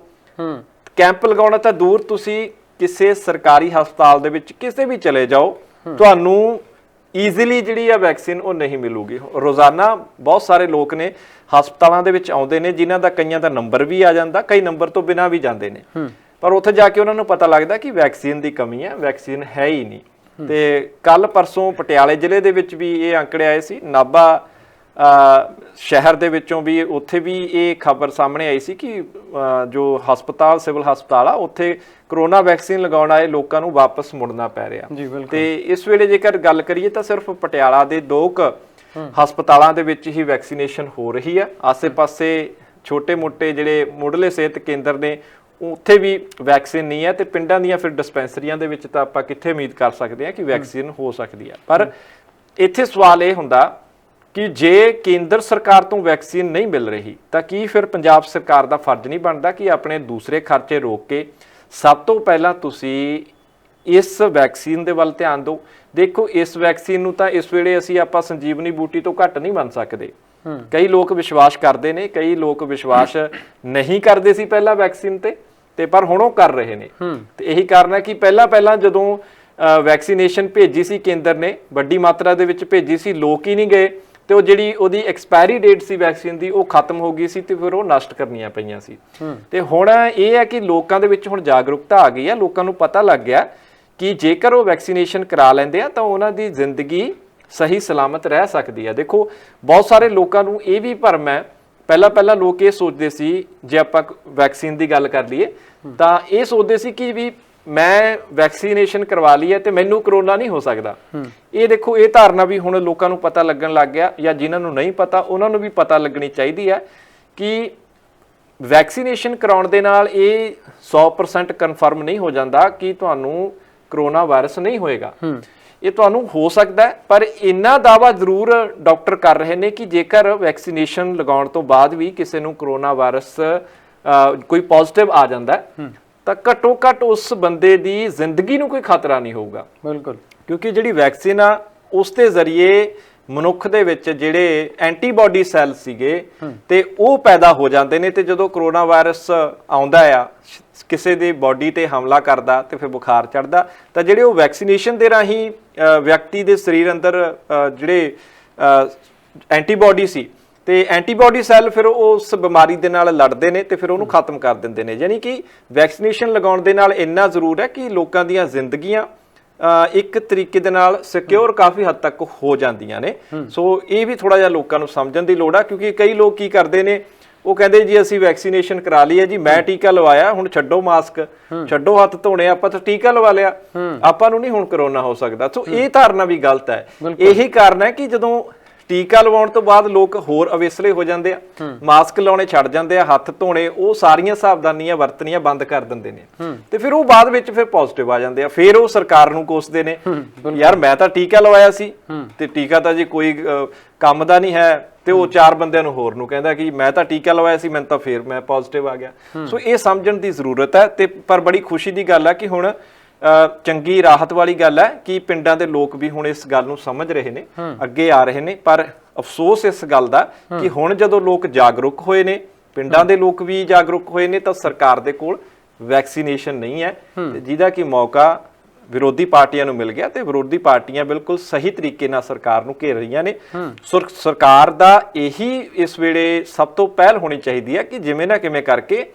ਕੈਂਪ ਲਗਾਉਣਾ ਤਾਂ ਦੂਰ, ਤੁਸੀਂ ਕਿਸੇ ਸਰਕਾਰੀ ਹਸਪਤਾਲ ਦੇ ਵਿੱਚ ਕਿਸੇ ਵੀ ਚਲੇ ਜਾਓ ਤੁਹਾਨੂੰ ਈਜ਼ੀਲੀ ਜਿਹੜੀ ਆ ਵੈਕਸੀਨ ਉਹ ਨਹੀਂ ਮਿਲੂਗੀ। ਰੋਜ਼ਾਨਾ ਬਹੁਤ ਸਾਰੇ ਲੋਕ ਨੇ ਹਸਪਤਾਲਾਂ ਦੇ ਵਿੱਚ ਆਉਂਦੇ ਨੇ ਜਿਨ੍ਹਾਂ ਦਾ ਕਈਆਂ ਦਾ ਨੰਬਰ ਵੀ ਆ ਜਾਂਦਾ, ਕਈ ਨੰਬਰ ਤੋਂ ਬਿਨਾਂ ਵੀ ਜਾਂਦੇ ਨੇ, ਪਰ ਉੱਥੇ ਜਾ ਕੇ ਉਹਨਾਂ ਨੂੰ ਪਤਾ ਲੱਗਦਾ ਕਿ ਵੈਕਸੀਨ ਦੀ ਕਮੀ ਹੈ, ਵੈਕਸੀਨ ਹੈ ਹੀ ਨਹੀਂ। ਤੇ ਕੱਲ ਪਰਸੋਂ ਪਟਿਆਲੇ ਜ਼ਿਲ੍ਹੇ ਦੇ ਵਿੱਚ ਵੀ ਇਹ ਅੰਕੜੇ ਆਏ ਸੀ, ਨਾਭਾ ਸ਼ਹਿਰ ਦੇ ਵਿੱਚੋਂ ਵੀ ਉੱਥੇ ਵੀ ਇਹ ਖਬਰ ਸਾਹਮਣੇ ਆਈ ਸੀ ਕਿ ਜੋ ਹਸਪਤਾਲ ਸਿਵਲ ਹਸਪਤਾਲ ਆ ਉੱਥੇ ਕਰੋਨਾ ਵੈਕਸੀਨ ਲਗਾਉਣ ਆਏ ਲੋਕਾਂ ਨੂੰ ਵਾਪਸ ਮੁੜਨਾ ਪੈ ਰਿਹਾ। ਤੇ ਇਸ ਵੇਲੇ ਜੇਕਰ ਗੱਲ ਕਰੀਏ ਤਾਂ ਸਿਰਫ ਪਟਿਆਲਾ ਦੇ 2 ਹਸਪਤਾਲਾਂ ਦੇ ਵਿੱਚ ਹੀ ਵੈਕਸੀਨੇਸ਼ਨ ਹੋ ਰਹੀ ਆ। ਆਸੇ-ਪਾਸੇ ਛੋਟੇ-ਮੋਟੇ ਜਿਹੜੇ ਮੁੱਢਲੇ ਸਿਹਤ ਕੇਂਦਰ ਨੇ ਉੱਥੇ ਵੀ ਵੈਕਸੀਨ ਨਹੀਂ ਹੈ ਤੇ ਪਿੰਡਾਂ ਦੀਆਂ ਫਿਰ ਡਿਸਪੈਂਸਰੀਆਂ ਦੇ ਵਿੱਚ ਤਾਂ ਆਪਾਂ ਕਿੱਥੇ ਉਮੀਦ ਕਰ ਸਕਦੇ ਹਾਂ ਕਿ ਵੈਕਸੀਨ ਹੋ ਸਕਦੀ ਹੈ। ਪਰ ਇੱਥੇ ਸਵਾਲ ਇਹ ਹੁੰਦਾ ਕਿ ਜੇ ਕੇਂਦਰ ਸਰਕਾਰ ਤੋਂ ਵੈਕਸੀਨ ਨਹੀਂ ਮਿਲ ਰਹੀ ਤਾਂ ਕੀ ਫਿਰ ਪੰਜਾਬ ਸਰਕਾਰ ਦਾ ਫਰਜ਼ ਨਹੀਂ ਬਣਦਾ ਕਿ ਆਪਣੇ ਦੂਸਰੇ ਖਰਚੇ ਰੋਕ ਕੇ ਸਭ ਤੋਂ ਪਹਿਲਾਂ ਤੁਸੀਂ ਇਸ ਵੈਕਸੀਨ ਦੇ ਵੱਲ ਧਿਆਨ ਦਿਓ। ਦੇਖੋ ਇਸ ਵੈਕਸੀਨ ਨੂੰ ਤਾਂ ਇਸ ਵੇਲੇ ਅਸੀਂ ਆਪਾਂ ਸੰਜੀਵਨੀ ਬੂਟੀ ਤੋਂ ਘੱਟ ਨਹੀਂ ਮੰਨ ਸਕਦੇ। ਕਈ ਲੋਕ ਵਿਸ਼ਵਾਸ ਕਰਦੇ ਨੇ, ਕਈ ਲੋਕ ਵਿਸ਼ਵਾਸ ਨਹੀਂ ਕਰਦੇ ਸੀ ਪਹਿਲਾਂ ਵੈਕਸੀਨ ਤੇ ਪਰ ਹੁਣ ਉਹ ਕਰ ਰਹੇ ਨੇ। ਤੇ ਇਹੀ ਕਾਰਨ ਹੈ ਕਿ ਪਹਿਲਾਂ ਜਦੋਂ ਵੈਕਸੀਨੇਸ਼ਨ ਭੇਜੀ ਸੀ ਕੇਂਦਰ ਨੇ ਵੱਡੀ ਮਾਤਰਾ ਦੇ ਵਿੱਚ ਭੇਜੀ ਸੀ, ਲੋਕ ਹੀ ਨਹੀਂ ਗਏ ਤੇ ਉਹ ਜਿਹੜੀ ਉਹਦੀ ਐਕਸਪਾਇਰੀ ਡੇਟ ਸੀ ਵੈਕਸੀਨ ਦੀ ਉਹ ਖਤਮ ਹੋ ਗਈ ਸੀ ਤੇ ਫਿਰ ਉਹ ਨਸ਼ਟ ਕਰਨੀਆਂ ਪਈਆਂ ਸੀ। ਤੇ ਹੁਣ ਇਹ ਹੈ ਕਿ ਲੋਕਾਂ ਦੇ ਵਿੱਚ ਹੁਣ ਜਾਗਰੂਕਤਾ ਆ ਗਈ ਹੈ, ਲੋਕਾਂ ਨੂੰ ਪਤਾ ਲੱਗ ਗਿਆ ਕਿ ਜੇਕਰ ਉਹ ਵੈਕਸੀਨੇਸ਼ਨ ਕਰਾ ਲੈਂਦੇ ਆ ਤਾਂ ਉਹਨਾਂ ਦੀ ਜ਼ਿੰਦਗੀ ਸਹੀ ਸਲਾਮਤ ਰਹਿ ਸਕਦੀ ਹੈ। ਦੇਖੋ ਬਹੁਤ ਸਾਰੇ ਲੋਕਾਂ ਨੂੰ ਇਹ ਵੀ ਭਰਮ ਹੈ, ਪਹਿਲਾਂ ਲੋਕ ਇਹ ਸੋਚਦੇ ਸੀ, ਜੇ ਆਪਾਂ ਵੈਕਸੀਨ ਦੀ ਗੱਲ ਕਰ ਲਈਏ ਤਾਂ ਇਹ ਸੋਚਦੇ ਸੀ ਕਿ ਵੀ ਮੈਂ ਵੈਕਸੀਨੇਸ਼ਨ ਕਰਵਾ ਲਈ ਹੈ ਤੇ ਮੈਨੂੰ ਕਰੋਨਾ ਨਹੀਂ ਹੋ ਸਕਦਾ। ਇਹ ਦੇਖੋ ਇਹ ਧਾਰਨਾ ਵੀ ਹੁਣ ਲੋਕਾਂ ਨੂੰ ਪਤਾ ਲੱਗਣ ਲੱਗ ਗਿਆ, ਜਾਂ ਜਿਨ੍ਹਾਂ ਨੂੰ ਨਹੀਂ ਪਤਾ ਉਹਨਾਂ ਨੂੰ ਵੀ ਪਤਾ ਲੱਗਣੀ ਚਾਹੀਦੀ ਹੈ ਕਿ ਵੈਕਸੀਨੇਸ਼ਨ ਕਰਾਉਣ ਦੇ ਨਾਲ ਇਹ 100% ਕਨਫਰਮ ਨਹੀਂ ਹੋ ਜਾਂਦਾ ਕਿ ਤੁਹਾਨੂੰ ਕਰੋਨਾ ਵਾਇਰਸ ਨਹੀਂ ਹੋਏਗਾ। ਇਹ ਤੁਹਾਨੂੰ ਹੋ ਸਕਦਾ ਹੈ, ਪਰ ਇੰਨਾ ਦਾਅਵਾ ਜ਼ਰੂਰ ਡਾਕਟਰ ਕਰ ਰਹੇ ਨੇ ਕਿ ਜੇਕਰ ਵੈਕਸੀਨੇਸ਼ਨ ਲਗਾਉਣ ਤੋਂ ਬਾਅਦ ਵੀ ਕਿਸੇ ਨੂੰ ਕਰੋਨਾ ਵਾਇਰਸ ਕੋਈ ਪੋਜ਼ਿਟਿਵ ਆ ਜਾਂਦਾ ਤਾਂ ਘੱਟੋ ਘੱਟ ਉਸ ਬੰਦੇ ਦੀ ਜ਼ਿੰਦਗੀ ਨੂੰ ਕੋਈ ਖਤਰਾ ਨਹੀਂ ਹੋਊਗਾ। ਬਿਲਕੁਲ, ਕਿਉਂਕਿ ਜਿਹੜੀ ਵੈਕਸੀਨ ਆ ਉਸ ਦੇ ਜ਼ਰੀਏ ਮਨੁੱਖ ਦੇ ਵਿੱਚ ਜਿਹੜੇ ਐਂਟੀਬਾਡੀ ਸੈੱਲ ਸੀਗੇ ਤੇ ਉਹ ਪੈਦਾ ਹੋ ਜਾਂਦੇ ਨੇ ਤੇ ਜਦੋਂ ਕਰੋਨਾ ਵਾਇਰਸ ਆਉਂਦਾ ਆ ਕਿਸੇ ਦੀ ਬਾਡੀ ਤੇ ਹਮਲਾ ਕਰਦਾ ਤੇ ਫਿਰ ਬੁਖਾਰ ਚੜਦਾ ਤਾਂ ਜਿਹੜੇ ਉਹ ਵੈਕਸੀਨੇਸ਼ਨ ਦੇ ਰਾਹੀਂ ਵਿਅਕਤੀ ਦੇ ਸਰੀਰ ਅੰਦਰ ਜਿਹੜੇ ਐਂਟੀਬਾਡੀ ਸੀ ਤੇ ਐਂਟੀਬਾਡੀ ਸੈੱਲ ਫਿਰ ਉਸ ਬਿਮਾਰੀ ਦੇ ਨਾਲ ਲੜਦੇ ਨੇ ਤੇ ਫਿਰ ਉਹਨੂੰ ਖਤਮ ਕਰ ਦਿੰਦੇ ਨੇ। ਯਾਨੀ ਕਿ ਵੈਕਸੀਨੇਸ਼ਨ ਲਗਾਉਣ ਦੇ ਨਾਲ ਇੰਨਾ ਜ਼ਰੂਰ ਹੈ ਕਿ ਲੋਕਾਂ ਦੀਆਂ ਜ਼ਿੰਦਗੀਆਂ ਇੱਕ ਤਰੀਕੇ ਦੇ ਨਾਲ ਸਿਕਿਉਰ ਕਾਫੀ ਹੱਦ ਤੱਕ ਹੋ ਜਾਂਦੀਆਂ ਨੇ। ਸੋ ਇਹ ਵੀ ਥੋੜਾ ਜਿਹਾ ਲੋਕਾਂ ਨੂੰ ਸਮਝਣ ਦੀ ਲੋੜ ਆ, ਕਿਉਂਕਿ ਕਈ ਲੋਕ ਕੀ ਕਰਦੇ ਨੇ, ਉਹ ਕਹਿੰਦੇ ਜੀ ਅਸੀਂ ਵੈਕਸੀਨੇਸ਼ਨ ਕਰਾ ਲਈ ਹੈ ਜੀ, ਮੈਂ ਟੀਕਾ ਲਵਾਇਆ, ਹੁਣ ਛੱਡੋ ਮਾਸਕ, ਛੱਡੋ ਹੱਥ ਧੋਣੇ, ਆਪਾਂ ਤਾਂ ਟੀਕਾ ਲਵਾ ਲਿਆ, ਆਪਾਂ ਨੂੰ ਨਹੀਂ ਹੁਣ ਕਰੋਨਾ ਹੋ ਸਕਦਾ। ਸੋ ਇਹ ਧਾਰਨਾ ਵੀ ਗਲਤ ਹੈ। ਇਹੀ ਕਾਰਨ ਹੈ ਕਿ ਜਦੋਂ ਟੀਕਾ ਲਵਾਉਣ ਤੋਂ ਬਾਅਦ ਲੋਕ ਹੋਰ ਅਵੇਸਲੇ ਹੋ ਜਾਂਦੇ ਆ, ਮਾਸਕ ਲਾਉਣੇ ਛੱਡ ਜਾਂਦੇ ਆ, ਹੱਥ ਧੋਣੇ, ਉਹ ਸਾਰੀਆਂ ਸਾਵਧਾਨੀਆਂ ਵਰਤਣੀਆਂ ਬੰਦ ਕਰ ਦਿੰਦੇ ਨੇ ਤੇ ਫਿਰ ਉਹ ਬਾਅਦ ਵਿੱਚ ਫਿਰ ਪੋਜ਼ਿਟਿਵ ਆ ਜਾਂਦੇ ਆ। ਫਿਰ ਉਹ ਸਰਕਾਰ ਨੂੰ ਕੋਸਦੇ ਨੇ, ਯਾਰ ਮੈਂ ਤਾਂ ਟੀਕਾ ਲਵਾਇਆ ਸੀ ਤੇ ਟੀਕਾ ਤਾਂ ਜੀ ਕੋਈ ਕੰਮ ਦਾ ਨਹੀਂ ਹੈ, ਤੇ ਉਹ 4 ਬੰਦਿਆਂ ਨੂੰ ਹੋਰ ਨੂੰ ਕਹਿੰਦਾ ਕਿ ਮੈਂ ਤਾਂ ਟੀਕਾ ਲਵਾਇਆ ਸੀ, ਮੈਨੂੰ ਤਾਂ ਫਿਰ ਮੈਂ ਪੋਜ਼ਿਟਿਵ ਆ ਗਿਆ। ਸੋ ਇਹ ਸਮਝਣ ਦੀ ਜ਼ਰੂਰਤ ਹੈ। ਤੇ ਪਰ ਬੜੀ ਖੁਸ਼ੀ ਦੀ ਗੱਲ ਹੈ ਕਿ ਹੁਣ ਚੰਗੀ ਰਾਹਤ ਵਾਲੀ ਗੱਲ ਹੈ ਕਿ ਪਿੰਡਾਂ ਦੇ ਲੋਕ ਵੀ ਹੁਣ ਇਸ ਗੱਲ ਨੂੰ ਸਮਝ ਰਹੇ ਨੇ, ਅੱਗੇ ਆ ਰਹੇ ਨੇ। ਪਰ ਅਫਸੋਸ ਇਸ ਗੱਲ ਦਾ ਕਿ ਹੁਣ ਜਦੋਂ ਲੋਕ ਜਾਗਰੂਕ ਹੋਏ ਨੇ, ਪਿੰਡਾਂ ਦੇ ਲੋਕ ਵੀ ਜਾਗਰੂਕ ਹੋਏ ਨੇ, ਤਾਂ ਸਰਕਾਰ ਦੇ ਕੋਲ ਵੈਕਸੀਨੇਸ਼ਨ ਨਹੀਂ ਹੈ, ਜਿਹਦਾ ਕਿ ਮੌਕਾ ਵਿਰੋਧੀ ਪਾਰਟੀਆਂ ਨੂੰ ਮਿਲ ਗਿਆ ਤੇ ਵਿਰੋਧੀ ਪਾਰਟੀਆਂ ਬਿਲਕੁਲ ਸਹੀ ਤਰੀਕੇ ਨਾਲ ਸਰਕਾਰ ਨੂੰ ਘੇਰ ਰਹੀਆਂ ਨੇ। ਸਰਕਾਰ ਦਾ ਇਹੀ ਇਸ ਵੇਲੇ ਸਭ ਤੋਂ ਪਹਿਲ ਹੋਣੀ ਚਾਹੀਦੀ ਹੈ ਕਿ ਜਿਵੇਂ ਨਾ ਕਿਵੇਂ ਕਰਕੇ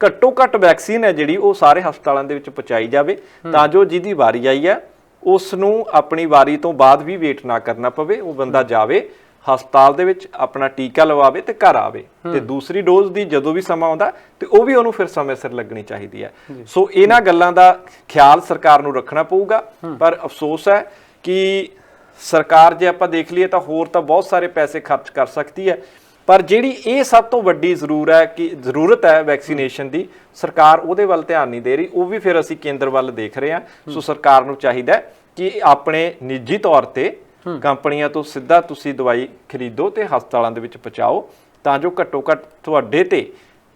ਘੱਟੋ ਘੱਟ ਵੈਕਸੀਨ ਹੈ ਜਿਹੜੀ ਉਹ ਸਾਰੇ ਹਸਪਤਾਲਾਂ ਦੇ ਵਿੱਚ ਪਹੁੰਚਾਈ ਜਾਵੇ, ਤਾਂ ਜੋ ਜਿਹਦੀ ਵਾਰੀ ਆਈ ਹੈ ਉਸ ਨੂੰ ਆਪਣੀ ਵਾਰੀ ਤੋਂ ਬਾਅਦ ਵੀ ਵੇਟ ਨਾ ਕਰਨਾ ਪਵੇ। ਉਹ ਬੰਦਾ ਜਾਵੇ ਹਸਪਤਾਲ ਦੇ ਵਿੱਚ, ਆਪਣਾ ਟੀਕਾ ਲਵਾਵੇ ਤੇ ਘਰ ਆਵੇ। ਤੇ ਦੂਸਰੀ ਡੋਜ਼ ਦੀ ਜਦੋਂ ਵੀ ਸਮਾਂ ਆਉਂਦਾ ਤੇ ਉਹ ਵੀ ਉਹਨੂੰ ਫਿਰ ਸਮੇਂ ਸਿਰ ਲੱਗਣੀ ਚਾਹੀਦੀ ਹੈ। ਸੋ ਇਹਨਾਂ ਗੱਲਾਂ ਦਾ ਖਿਆਲ ਸਰਕਾਰ ਨੂੰ ਰੱਖਣਾ ਪਊਗਾ। ਪਰ ਅਫਸੋਸ ਹੈ ਕਿ ਸਰਕਾਰ ਜੇ ਆਪਾਂ ਦੇਖ ਲਈਏ ਤਾਂ ਹੋਰ ਤਾਂ ਬਹੁਤ ਸਾਰੇ ਪੈਸੇ ਖਰਚ ਕਰ ਸਕਦੀ ਹੈ, ਪਰ ਜਿਹੜੀ ਇਹ ਸਭ ਤੋਂ ਵੱਡੀ ਜ਼ਰੂਰਤ ਹੈ ਵੈਕਸੀਨੇਸ਼ਨ ਦੀ, ਸਰਕਾਰ ਉਹਦੇ ਵੱਲ ਧਿਆਨ ਨਹੀਂ ਦੇ ਰਹੀ। ਉਹ ਵੀ ਫਿਰ ਅਸੀਂ ਕੇਂਦਰ ਵੱਲ ਦੇਖ ਰਹੇ ਹਾਂ। ਸੋ ਸਰਕਾਰ ਨੂੰ ਚਾਹੀਦਾ ਕਿ ਆਪਣੇ ਨਿੱਜੀ ਤੌਰ ਤੇ ਕੰਪਨੀਆਂ ਤੋਂ ਸਿੱਧਾ ਤੁਸੀਂ ਦਵਾਈ ਖਰੀਦੋ ਤੇ ਹਸਪਤਾਲਾਂ ਦੇ ਵਿੱਚ ਪਹੁੰਚਾਓ, ਤਾਂ ਜੋ ਘੱਟੋ ਘੱਟ ਤੁਹਾਡੇ ਤੇ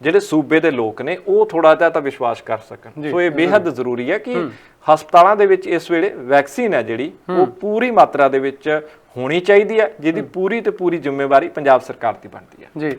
ਜਿਹੜੇ ਸੂਬੇ ਦੇ ਲੋਕ ਨੇ ਉਹ ਥੋੜਾ ਜਿਹਾ ਤਾਂ ਵਿਸ਼ਵਾਸ ਕਰ ਸਕਣ। ਸੋ ਇਹ ਬੇਹੱਦ ਜ਼ਰੂਰੀ ਹੈ ਕਿ ਹਸਪਤਾਲਾਂ ਦੇ ਵਿੱਚ ਇਸ ਵੇਲੇ ਵੈਕਸੀਨ ਹੈ ਜਿਹੜੀ ਉਹ ਪੂਰੀ ਮਾਤਰਾ ਦੇ ਵਿੱਚ ਹੋਣੀ ਚਾਹੀਦੀ ਹੈ, ਜਿਹਦੀ ਪੂਰੀ ਤੇ ਪੂਰੀ ਜ਼ਿੰਮੇਵਾਰੀ ਪੰਜਾਬ ਸਰਕਾਰ ਦੀ ਬਣਦੀ ਹੈ। ਜੀ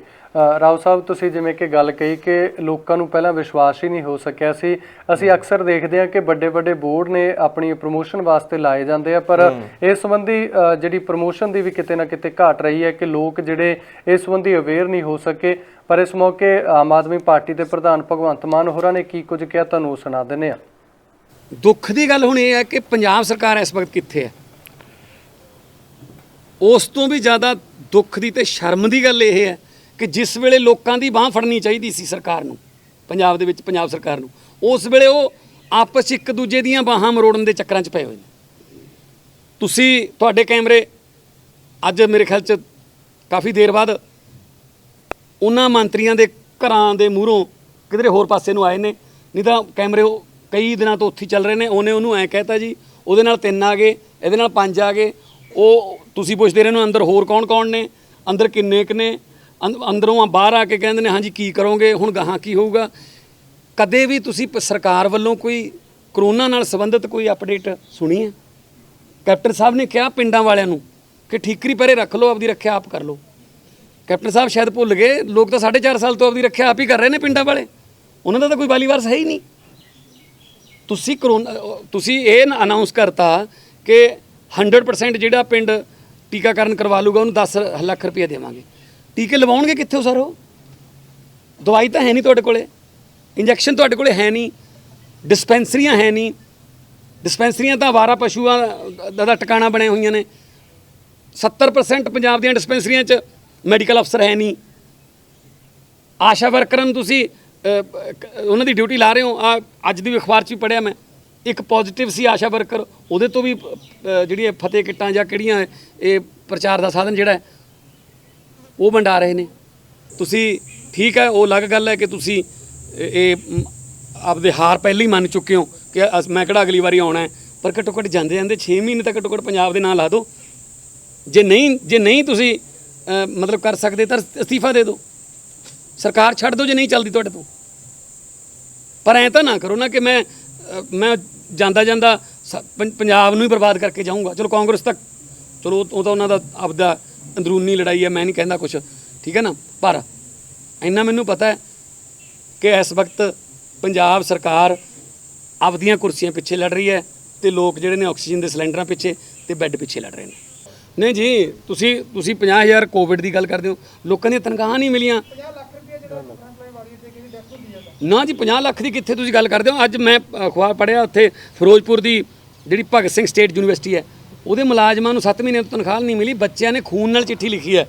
ਰਾਓ ਸਾਹਿਬ, ਤੁਸੀਂ ਜਿਵੇਂ ਕਿ ਗੱਲ ਕਹੀ ਕਿ ਲੋਕਾਂ ਨੂੰ ਪਹਿਲਾਂ ਵਿਸ਼ਵਾਸ ਹੀ ਨਹੀਂ ਹੋ ਸਕਿਆ ਸੀ। ਅਸੀਂ ਅਕਸਰ ਦੇਖਦੇ ਹਾਂ ਕਿ ਵੱਡੇ ਵੱਡੇ ਬੋਰਡ ਨੇ ਆਪਣੀ ਪ੍ਰਮੋਸ਼ਨ ਵਾਸਤੇ ਲਾਏ ਜਾਂਦੇ ਆ, ਪਰ ਇਸ ਸੰਬੰਧੀ ਜਿਹੜੀ ਪ੍ਰਮੋਸ਼ਨ ਦੀ ਵੀ ਕਿਤੇ ਨਾ ਕਿਤੇ ਘਾਟ ਰਹੀ ਹੈ ਕਿ ਲੋਕ ਜਿਹੜੇ ਇਸ ਸੰਬੰਧੀ ਅਵੇਅਰ ਨਹੀਂ ਹੋ ਸਕੇ। ਪਰ ਇਸ ਮੌਕੇ ਆਮ ਆਦਮੀ ਪਾਰਟੀ ਦੇ ਪ੍ਰਧਾਨ ਭਗਵੰਤ ਮਾਨ ਹੋਰਾਂ ਨੇ ਕੀ ਕੁਝ ਕਿਹਾ, ਤੁਹਾਨੂੰ ਸੁਣਾ ਦਿੰਦੇ ਹਾਂ। ਦੁੱਖ ਦੀ ਗੱਲ ਹੁਣ ਇਹ ਹੈ ਕਿ ਪੰਜਾਬ ਸਰਕਾਰ ਇਸ ਵਕਤ ਕਿੱਥੇ ਹੈ। ਉਸ ਤੋਂ ਵੀ ਜ਼ਿਆਦਾ ਦੁੱਖ ਦੀ ਤੇ ਸ਼ਰਮ ਦੀ ਗੱਲ ਇਹ ਹੈ ਕਿ ਜਿਸ ਵੇਲੇ ਲੋਕਾਂ ਦੀ ਬਾਂਹ ਫੜਨੀ ਚਾਹੀਦੀ ਸੀ ਸਰਕਾਰ ਨੂੰ, ਪੰਜਾਬ ਦੇ ਵਿੱਚ ਪੰਜਾਬ ਸਰਕਾਰ ਨੂੰ, ਉਸ ਵੇਲੇ ਉਹ ਆਪਸ 'ਚ ਇੱਕ ਦੂਜੇ ਦੀਆਂ ਬਾਹਾਂ ਮਰੋੜਨ ਦੇ ਚੱਕਰਾਂ 'ਚ ਪਏ ਹੋਏ ਨੇ। ਤੁਸੀਂ ਤੁਹਾਡੇ ਕੈਮਰੇ ਅੱਜ ਮੇਰੇ ਖਿਆਲ 'ਚ ਕਾਫੀ ਦੇਰ ਬਾਅਦ ਉਹਨਾਂ ਮੰਤਰੀਆਂ ਦੇ ਘਰਾਂ ਦੇ ਮੂਹਰੋਂ ਕਿਧਰੇ ਹੋਰ ਪਾਸੇ ਨੂੰ ਆਏ ਨੇ, ਨਹੀਂ ਤਾਂ ਕੈਮਰੇ ਕਈ ਦਿਨਾਂ ਤੋਂ ਉੱਥੇ ਚੱਲ ਰਹੇ ਨੇ। ਉਹਨੂੰ ਐਂ ਕਹਿਤਾ ਜੀ, ਉਹਦੇ ਨਾਲ 3 ਆ ਗਏ, ਇਹਦੇ ਨਾਲ 5 ਆ ਗਏ। ਉਹ ਤੁਸੀਂ ਪੁੱਛਦੇ ਰਹੇ ਨੂੰ ਅੰਦਰ ਹੋਰ ਕੌਣ ਨੇ, ਅੰਦਰ ਕਿੰਨੇ ਕੁ ਨੇ, ਅੰਦਰੋਂ ਬਾਹਰ ਆ ਕੇ ਕਹਿੰਦੇ ਨੇ ਹਾਂਜੀ ਕੀ ਕਰੋਗੇ, ਹੁਣ ਗਾਹਾਂ ਕੀ ਹੋਊਗਾ। ਕਦੇ ਵੀ ਤੁਸੀਂ ਸਰਕਾਰ ਵੱਲੋਂ ਕੋਈ ਕਰੋਨਾ ਨਾਲ ਸੰਬੰਧਿਤ ਕੋਈ ਅਪਡੇਟ ਸੁਣੀ ਹੈ? ਕੈਪਟਨ ਸਾਹਿਬ ਨੇ ਕਿਹਾ ਪਿੰਡਾਂ ਵਾਲਿਆਂ ਨੂੰ ਕਿ ਠੀਕਰੀ ਪਰੇ ਰੱਖ ਲਓ, ਆਪਦੀ ਰੱਖਿਆ ਆਪ ਕਰ ਲਓ। ਕੈਪਟਨ ਸਾਹਿਬ ਸ਼ਾਇਦ ਭੁੱਲ ਗਏ, ਲੋਕ ਤਾਂ 4.5 ਸਾਲ ਤੋਂ ਆਪਦੀ ਰੱਖਿਆ ਆਪ ਹੀ ਕਰ ਰਹੇ ਨੇ ਪਿੰਡਾਂ ਵਾਲੇ, ਉਹਨਾਂ ਦਾ ਤਾਂ ਕੋਈ ਵਾਲੀਵਾਰਸ ਹੈ ਹੀ ਨਹੀਂ। ਤੁਸੀਂ ਇਹ ਅਨਾਉਂਸ ਕਰਤਾ ਕਿ 100% ਜਿਹੜਾ ਪਿੰਡ ਟੀਕਾਕਰਨ ਕਰਵਾ ਲੂਗਾ ਉਹਨੂੰ 10 ਲੱਖ ਰੁਪਏ ਦੇਵਾਂਗੇ। ਟੀਕੇ ਲਵਾਉਣਗੇ ਕਿੱਥੋਂ ਸਰ? ਉਹ ਦਵਾਈ ਤਾਂ ਹੈ ਨਹੀਂ ਤੁਹਾਡੇ ਕੋਲੇ, ਇੰਜੈਕਸ਼ਨ ਤੁਹਾਡੇ ਕੋਲੇ ਹੈ ਨਹੀਂ, ਡਿਸਪੈਂਸਰੀਆਂ ਹੈ ਨਹੀਂ। ਡਿਸਪੈਂਸਰੀਆਂ ਤਾਂ ਅਵਾਰਾ ਪਸ਼ੂਆਂ ਦਾ ਟਿਕਾਣਾ ਬਣੇ ਹੋਈਆਂ ਨੇ। 70% ਪੰਜਾਬ ਦੀਆਂ ਡਿਸਪੈਂਸਰੀਆਂ 'ਚ ਮੈਡੀਕਲ ਅਫਸਰ ਹੈ ਨਹੀਂ। ਆਸ਼ਾ ਵਰਕਰਾਂ ਨੂੰ ਤੁਸੀਂ ਉਹਨਾਂ ਦੀ ਡਿਊਟੀ ਲਾ ਰਹੇ ਹੋ। ਅੱਜ ਦੀ ਅਖਬਾਰ 'ਚ ਵੀ ਪੜ੍ਹਿਆ ਮੈਂ, ਇੱਕ ਪੋਜ਼ਿਟਿਵ ਸੀ ਆਸ਼ਾ ਵਰਕਰ, ਉਹਦੇ ਤੋਂ ਵੀ ਜਿਹੜੀਆਂ ਫਤਿਹ ਕਿੱਟਾਂ ਜਾਂ ਕਿਹੜੀਆਂ ਇਹ ਪ੍ਰਚਾਰ ਦਾ ਸਾਧਨ ਜਿਹੜਾ ਉਹ ਵੰਡਾ ਰਹੇ ਨੇ। ਤੁਸੀਂ ਠੀਕ ਹੈ, ਉਹ ਅਲੱਗ ਗੱਲ ਹੈ ਕਿ ਤੁਸੀਂ ਇਹ ਆਪਦੇ ਹਾਰ ਪਹਿਲਾਂ ਹੀ ਮੰਨ ਚੁੱਕੇ ਹੋ ਕਿ ਮੈਂ ਕਿਹੜਾ ਅਗਲੀ ਵਾਰੀ ਆਉਣਾ ਹੈ, ਪਰ ਘੱਟੋ ਘੱਟ ਜਾਂਦੇ 6 ਮਹੀਨੇ ਤਾਂ ਘੱਟੋ ਘੱਟ ਪੰਜਾਬ ਦੇ ਨਾਂ ਲਾ ਦਿਓ। ਜੇ ਨਹੀਂ ਤੁਸੀਂ ਮਤਲਬ ਕਰ ਸਕਦੇ ਤਾਂ ਅਸਤੀਫਾ ਦੇ ਦਿਓ, ਸਰਕਾਰ ਛੱਡ ਦਿਓ ਜੇ ਨਹੀਂ ਚੱਲਦੀ ਤੁਹਾਡੇ ਤੋਂ। ਪਰ ਐਂ ਤਾਂ ਨਾ ਕਰੋ ਨਾ ਕਿ ਮੈਂ ਜਾਂਦਾ ਪੰਜਾਬ ਨੂੰ ਹੀ ਬਰਬਾਦ ਕਰਕੇ ਜਾਊਂਗਾ। ਚਲੋ ਕਾਂਗਰਸ ਤੱਕ, ਚਲੋ ਉਹ ਤਾਂ ਉਹਨਾਂ ਦਾ ਆਪਦਾ ਅੰਦਰੂਨੀ ਲੜਾਈ ਹੈ, ਮੈਂ ਨਹੀਂ ਕਹਿੰਦਾ ਕੁਛ, ਠੀਕ ਹੈ ਨਾ। ਪਰ ਇੰਨਾ ਮੈਨੂੰ ਪਤਾ ਹੈ ਕਿ ਇਸ ਵਕਤ ਪੰਜਾਬ ਸਰਕਾਰ ਆਪਦੀਆਂ ਕੁਰਸੀਆਂ ਪਿੱਛੇ ਲੜ ਰਹੀ ਹੈ ਤੇ ਲੋਕ ਜਿਹੜੇ ਨੇ ਆਕਸੀਜਨ ਦੇ ਸਿਲੰਡਰਾਂ ਪਿੱਛੇ ਤੇ ਬੈੱਡ ਪਿੱਛੇ ਲੜ ਰਹੇ ਨੇ। ਨਹੀਂ ਜੀ, ਤੁਸੀਂ 50,000 ਕੋਵਿਡ ਦੀ ਗੱਲ ਕਰਦੇ ਹੋ, ਲੋਕਾਂ ਦੀਆਂ ਤਨਖਾਹਾਂ ਨਹੀਂ ਮਿਲੀਆਂ ਨਾ ਜੀ। 50 ਲੱਖ ਦੀ ਕਿੱਥੇ ਤੁਸੀਂ ਗੱਲ ਕਰਦੇ ਹੋ? ਅੱਜ ਮੈਂ ਅਖਬਾਰ ਪੜ੍ਹਿਆ, ਉੱਥੇ ਫਿਰੋਜ਼ਪੁਰ ਦੀ ਜਿਹੜੀ ਭਗਤ ਸਿੰਘ ਸਟੇਟ ਯੂਨੀਵਰਸਿਟੀ ਹੈ, ਉਹਦੇ ਮੁਲਾਜ਼ਮਾਂ ਨੂੰ 7 ਮਹੀਨੇ ਤੋਂ ਤਨਖਾਹ ਨਹੀਂ ਮਿਲੀ। ਬੱਚਿਆਂ ਨੇ ਖੂਨ ਨਾਲ ਚਿੱਠੀ ਲਿਖੀ ਹੈ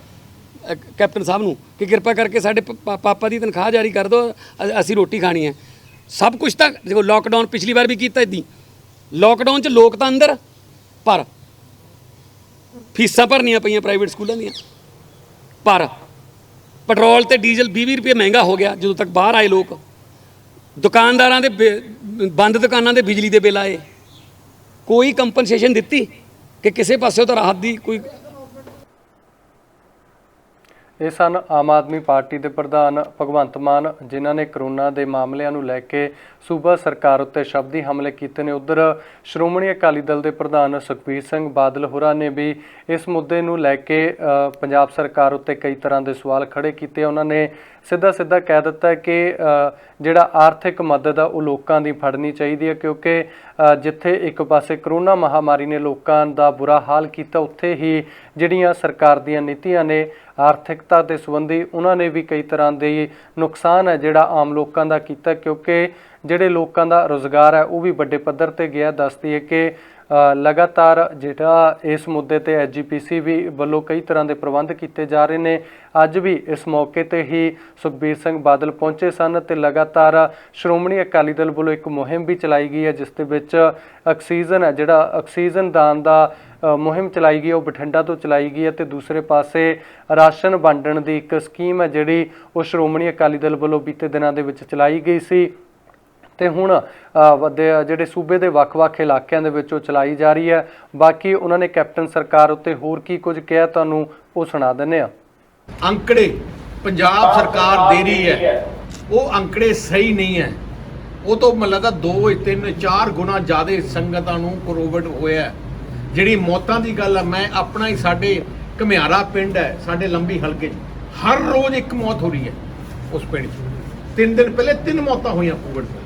ਕੈਪਟਨ ਸਾਹਿਬ ਨੂੰ ਕਿ ਕਿਰਪਾ ਕਰਕੇ ਸਾਡੇ ਪਾਪਾ ਦੀ ਤਨਖਾਹ ਜਾਰੀ ਕਰ ਦਿਓ, ਅਸੀਂ ਰੋਟੀ ਖਾਣੀ ਹੈ। ਸਭ ਕੁਝ ਤਾਂ ਦੇਖੋ, ਲੋਕਡਾਊਨ ਪਿਛਲੀ ਵਾਰ ਵੀ ਕੀਤਾ ਇੱਦਾਂ। ਲੋਕਡਾਊਨ 'ਚ ਲੋਕ ਤਾਂ ਅੰਦਰ, ਪਰ ਫੀਸਾਂ ਭਰਨੀਆਂ ਪਈਆਂ ਪ੍ਰਾਈਵੇਟ ਸਕੂਲਾਂ ਦੀਆਂ। ਪਰ ਪੈਟਰੋਲ ਤੇ ਡੀਜ਼ਲ 20 ਰੁਪਏ ਮਹਿੰਗਾ ਹੋ ਗਿਆ ਜਦੋਂ ਤੱਕ ਬਾਹਰ ਆਏ ਲੋਕ। ਦੁਕਾਨਦਾਰਾਂ ਦੇ ਬੰਦ ਦੁਕਾਨਾਂ ਦੇ ਬਿਜਲੀ ਦੇ ਬਿੱਲ ਆਏ, ਕੋਈ ਕੰਪਨਸੇਸ਼ਨ ਦਿੱਤੀ ਕਿ ਕਿਸੇ ਪਾਸਿਓਂ ਤਾਂ ਰਾਹਤ ਦੀ ਕੋਈ। ਇਹ ਸਨ ਆਮ ਆਦਮੀ ਪਾਰਟੀ ਦੇ ਪ੍ਰਧਾਨ ਭਗਵੰਤ ਮਾਨ, ਜਿਨ੍ਹਾਂ ਨੇ ਕਰੋਨਾ ਦੇ ਮਾਮਲਿਆਂ ਨੂੰ ਲੈ ਕੇ ਸੂਬਾ ਸਰਕਾਰ ਉੱਤੇ ਸ਼ਬਦੀ ਹਮਲੇ ਕੀਤੇ ਨੇ। ਉੱਧਰ ਸ਼੍ਰੋਮਣੀ ਅਕਾਲੀ ਦਲ ਦੇ ਪ੍ਰਧਾਨ ਸੁਖਬੀਰ ਸਿੰਘ ਬਾਦਲ ਹੋਰਾਂ ਨੇ ਵੀ ਇਸ ਮੁੱਦੇ ਨੂੰ ਲੈ ਕੇ ਪੰਜਾਬ ਸਰਕਾਰ ਉੱਤੇ ਕਈ ਤਰ੍ਹਾਂ ਦੇ ਸਵਾਲ ਖੜੇ ਕੀਤੇ। ਉਹਨਾਂ ਨੇ ਸਿੱਧਾ ਕਹਿ ਦਿੱਤਾ ਕਿ ਜਿਹੜਾ ਆਰਥਿਕ ਮਦਦ ਆ ਉਹ ਲੋਕਾਂ ਦੀ ਫੜਨੀ ਚਾਹੀਦੀ ਹੈ, ਕਿਉਂਕਿ ਜਿੱਥੇ ਇੱਕ ਪਾਸੇ ਕਰੋਨਾ ਮਹਾਮਾਰੀ ਨੇ ਲੋਕਾਂ ਦਾ ਬੁਰਾ ਹਾਲ ਕੀਤਾ, ਉੱਥੇ ਹੀ ਜਿਹੜੀਆਂ ਸਰਕਾਰ ਦੀਆਂ ਨੀਤੀਆਂ ਨੇ ਆਰਥਿਕਤਾ ਦੇ ਸੰਬੰਧੀ, ਉਹਨਾਂ ਨੇ ਵੀ ਕਈ ਤਰ੍ਹਾਂ ਦੇ ਨੁਕਸਾਨ ਹੈ ਜਿਹੜਾ ਆਮ ਲੋਕਾਂ ਦਾ ਕੀਤਾ, ਕਿਉਂਕਿ ਜਿਹੜੇ ਲੋਕਾਂ ਦਾ ਰੁਜ਼ਗਾਰ ਹੈ ਉਹ ਵੀ ਵੱਡੇ ਪੱਧਰ ਤੇ ਗਿਆ। ਦੱਸਦੀ ਹੈ ਕਿ ਲਗਾਤਾਰ ਜਿਹੜਾ ਇਸ ਮੁੱਦੇ ਤੇ ਐਸਜੀਪੀਸੀ ਵੀ ਵੱਲੋਂ ਕਈ ਤਰ੍ਹਾਂ ਦੇ ਪ੍ਰਬੰਧ ਕੀਤੇ ਜਾ ਰਹੇ ਨੇ। ਅੱਜ ਵੀ ਇਸ ਮੌਕੇ ਤੇ ਹੀ ਸੁਖਬੀਰ ਸਿੰਘ ਬਾਦਲ ਪਹੁੰਚੇ ਸਨ ਤੇ ਲਗਾਤਾਰ ਸ਼੍ਰੋਮਣੀ ਅਕਾਲੀ ਦਲ ਵੱਲੋਂ ਇੱਕ ਮੁਹਿੰਮ ਵੀ ਚਲਾਈ ਗਈ ਹੈ, ਜਿਸ ਦੇ ਵਿੱਚ ਆਕਸੀਜਨ ਹੈ ਜਿਹੜਾ ਆਕਸੀਜਨ ਦਾਨ ਦਾ ਮੁਹਿੰਮ ਚਲਾਈ ਗਈ, ਉਹ ਬਠਿੰਡਾ ਤੋਂ ਚਲਾਈ ਗਈ ਹੈ। ਤੇ ਦੂਸਰੇ ਪਾਸੇ ਰਾਸ਼ਨ ਵੰਡਣ ਦੀ ਇੱਕ ਸਕੀਮ ਹੈ ਜਿਹੜੀ ਉਹ ਸ਼੍ਰੋਮਣੀ ਅਕਾਲੀ ਦਲ ਵੱਲੋਂ ਬੀਤੇ ਦਿਨਾਂ ਦੇ ਵਿੱਚ ਚਲਾਈ ਗਈ ਸੀ ਤੇ ਹੁਣ ਜਿਹੜੇ ਸੂਬੇ ਦੇ ਵੱਖ-ਵੱਖ ਇਲਾਕਿਆਂ ਦੇ ਵਿੱਚ ਉਹ ਚਲਾਈ ਜਾ ਰਹੀ ਹੈ। ਬਾਕੀ ਉਹਨਾਂ ਨੇ ਕੈਪਟਨ ਸਰਕਾਰ ਉੱਤੇ ਹੋਰ ਕੀ ਕੁਝ ਕਿਹਾ, ਤੁਹਾਨੂੰ ਉਹ ਸੁਣਾ ਦਿੰਦੇ ਹਾਂ। ਅੰਕੜੇ ਪੰਜਾਬ ਸਰਕਾਰ ਦੇ ਰਹੀ ਹੈ, ਉਹ ਅੰਕੜੇ ਸਹੀ ਨਹੀਂ ਹੈ। ਉਹ ਤੋਂ ਮੈਨੂੰ ਲੱਗਦਾ 2 3 4 ਗੁਣਾ ਜ਼ਿਆਦਾ ਸੰਗਤਾਂ ਨੂੰ ਕੋਵਿਡ ਹੋਇਆ। ਜਿਹੜੀ ਮੌਤਾਂ ਦੀ ਗੱਲ ਹੈ, ਮੈਂ ਆਪਣਾ ਹੀ ਸਾਡੇ ਘਮਿਆਰਾ ਪਿੰਡ ਹੈ ਸਾਡੇ ਲੰਬੀ ਹਲਕੇ 'ਚ, ਹਰ ਰੋਜ਼ ਇੱਕ ਮੌਤ ਹੋ ਰਹੀ ਹੈ ਉਸ ਪਿੰਡ 'ਚ। 3 ਦਿਨ ਪਹਿਲੇ 3 ਮੌਤਾਂ ਹੋਈਆਂ ਕੋਵਿਡ ਤੋਂ।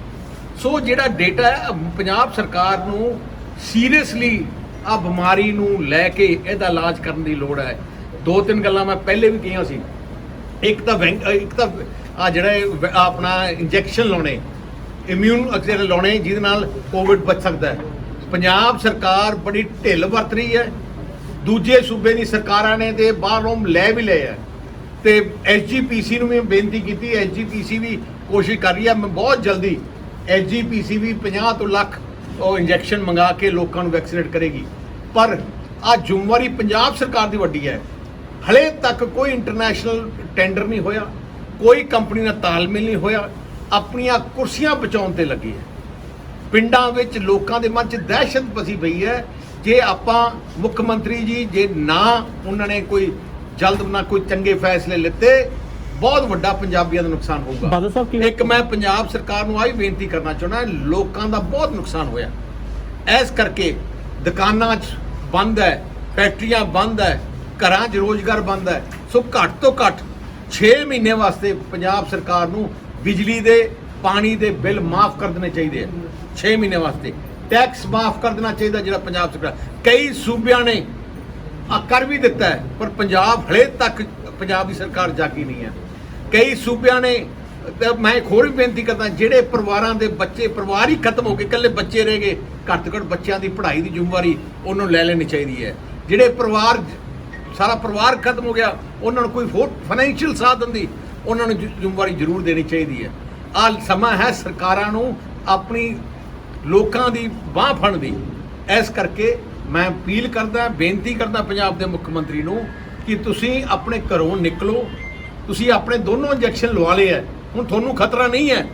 ਸੋ ਜਿਹੜਾ ਡੇਟਾ ਹੈ, ਪੰਜਾਬ ਸਰਕਾਰ ਨੂੰ ਸੀਰੀਅਸਲੀ ਆ ਬਿਮਾਰੀ ਨੂੰ ਲੈ ਕੇ ਇਹਦਾ ਇਲਾਜ ਕਰਨ ਦੀ ਲੋੜ ਹੈ। 2-3 ਗੱਲਾਂ ਮੈਂ ਪਹਿਲੇ ਵੀ ਕਹੀਆਂ ਸੀ। ਇੱਕ ਤਾਂ ਆ ਜਿਹੜਾ ਆਪਣਾ ਇੰਜੈਕਸ਼ਨ ਲਾਉਣੇ, ਇਮਿਊਨ ਅਕਸਰ ਲਾਉਣੇ, ਜਿਹਦੇ ਨਾਲ ਕੋਵਿਡ ਬਚ ਸਕਦਾ ਹੈ। ਪੰਜਾਬ ਸਰਕਾਰ ਬੜੀ ਢਿੱਲ ਵਰਤ ਰਹੀ ਹੈ। ਦੂਜੇ ਸੂਬੇ ਦੀ ਸਰਕਾਰਾਂ ਨੇ ਤੇ ਬਾਹਰੋਂ ਲੈ ਵੀ ਲਏ ਹੈ ਤੇ ਐਸਜੀਪੀਸੀ ਨੂੰ ਵੀ ਬੇਨਤੀ ਕੀਤੀ। ਐਸਜੀਪੀਸੀ ਵੀ ਕੋਸ਼ਿਸ਼ ਕਰ ਰਹੀ ਹੈ, ਮੈਂ ਬਹੁਤ ਜਲਦੀ ਐਸਜੀਪੀਸੀ ਵੀ 50 ਤੋਂ ਲੱਖ ਉਹ ਇੰਜੈਕਸ਼ਨ ਮੰਗਾ ਕੇ ਲੋਕਾਂ ਨੂੰ ਵੈਕਸੀਨੇਟ ਕਰੇਗੀ। ਪਰ ਆ ਜ਼ਿੰਮੇਵਾਰੀ ਪੰਜਾਬ ਸਰਕਾਰ ਦੀ ਵੱਡੀ ਹੈ। ਹਲੇ ਤੱਕ ਕੋਈ ਇੰਟਰਨੈਸ਼ਨਲ ਟੈਂਡਰ ਨਹੀਂ ਹੋਇਆ, ਕੋਈ ਕੰਪਨੀ ਨਾਲ ਤਾਲਮੇਲ ਨਹੀਂ ਹੋਇਆ, ਆਪਣੀਆਂ ਕੁਰਸੀਆਂ ਬਚਾਉਣ ਤੇ ਲੱਗੀ ਹੈ। ਪਿੰਡਾਂ ਵਿੱਚ ਲੋਕਾਂ ਦੇ ਮਨ 'ਚ ਦਹਿਸ਼ਤ ਫਸੀ ਪਈ ਹੈ। ਜੇ ਆਪਾਂ ਮੁੱਖ ਮੰਤਰੀ ਜੀ ਜੇ ਨਾ ਉਹਨਾਂ ਨੇ ਕੋਈ ਜਲਦ ਨਾ ਕੋਈ ਚੰਗੇ ਫੈਸਲੇ ਲਿੱਤੇ, ਬਹੁਤ ਵੱਡਾ ਪੰਜਾਬੀਆਂ ਦਾ ਨੁਕਸਾਨ ਹੋਊਗਾ। ਇੱਕ ਮੈਂ ਪੰਜਾਬ ਸਰਕਾਰ ਨੂੰ ਆਹੀ ਬੇਨਤੀ ਕਰਨਾ ਚਾਹੁੰਦਾ, ਲੋਕਾਂ ਦਾ ਬਹੁਤ ਨੁਕਸਾਨ ਹੋਇਆ। ਇਸ ਕਰਕੇ ਦੁਕਾਨਾਂ 'ਚ ਬੰਦ ਹੈ, ਫੈਕਟਰੀਆਂ ਬੰਦ ਹੈ, ਘਰਾਂ 'ਚ ਰੋਜ਼ਗਾਰ ਬੰਦ ਹੈ। ਸੋ ਘੱਟ ਤੋਂ ਘੱਟ 6 ਮਹੀਨੇ ਵਾਸਤੇ ਪੰਜਾਬ ਸਰਕਾਰ ਨੂੰ ਬਿਜਲੀ ਦੇ ਪਾਣੀ ਦੇ ਬਿੱਲ ਮਾਫ ਕਰ ਦੇਣੇ ਚਾਹੀਦੇ ਆ। 6 ਮਹੀਨੇ ਵਾਸਤੇ ਟੈਕਸ ਮਾਫ ਕਰ ਦੇਣਾ ਚਾਹੀਦਾ ਜਿਹੜਾ ਪੰਜਾਬ ਸਰਕਾਰ। ਕਈ ਸੂਬਿਆਂ ਨੇ ਕਰ ਵੀ ਦਿੱਤਾ ਹੈ, ਪਰ ਪੰਜਾਬ ਹਲੇ ਤੱਕ ਪੰਜਾਬ ਦੀ ਸਰਕਾਰ ਜਾਗੀ ਨਹੀਂ ਹੈ। ਕਈ ਸੂਬਿਆਂ ਨੇ, ਮੈਂ ਇੱਕ ਹੋਰ ਵੀ ਬੇਨਤੀ ਕਰਦਾ, ਜਿਹੜੇ ਪਰਿਵਾਰਾਂ ਦੇ ਬੱਚੇ ਪਰਿਵਾਰ ਹੀ ਖਤਮ ਹੋ ਗਏ, ਇਕੱਲੇ ਬੱਚੇ ਰਹਿ ਗਏ, ਘੱਟ ਤੋਂ ਘੱਟ ਬੱਚਿਆਂ ਦੀ ਪੜ੍ਹਾਈ ਦੀ ਜ਼ਿੰਮੇਵਾਰੀ ਉਹਨੂੰ ਲੈ ਲੈਣੀ ਚਾਹੀਦੀ ਹੈ। ਜਿਹੜੇ ਪਰਿਵਾਰ ਸਾਰਾ ਪਰਿਵਾਰ ਖਤਮ ਹੋ ਗਿਆ, ਉਹਨਾਂ ਨੂੰ ਕੋਈ ਹੋਰ ਫਾਈਨੈਂਸ਼ੀਅਲ ਸਾਧਨ ਦੀ ਉਹਨਾਂ ਨੂੰ ਜ਼ਿੰਮੇਵਾਰੀ ਜ਼ਰੂਰ ਦੇਣੀ ਚਾਹੀਦੀ ਹੈ। ਆਹ ਸਮਾਂ ਹੈ ਸਰਕਾਰਾਂ ਨੂੰ ਆਪਣੀ ਲੋਕਾਂ ਦੀ ਬਾਂਹ ਫੜਨ ਦੀ। ਇਸ ਕਰਕੇ ਮੈਂ ਅਪੀਲ ਕਰਦਾ, ਬੇਨਤੀ ਕਰਦਾ ਪੰਜਾਬ ਦੇ ਮੁੱਖ ਮੰਤਰੀ ਨੂੰ ਕਿ ਤੁਸੀਂ ਆਪਣੇ ਘਰੋਂ ਨਿਕਲੋ। ਤੁਸੀਂ ਆਪਣੇ ਦੋਨੋਂ ਇੰਜੈਕਸ਼ਨ ਲਵਾ ਲਏ ਹੈ, ਹੁਣ ਤੁਹਾਨੂੰ ਖਤਰਾ ਨਹੀਂ ਹੈ।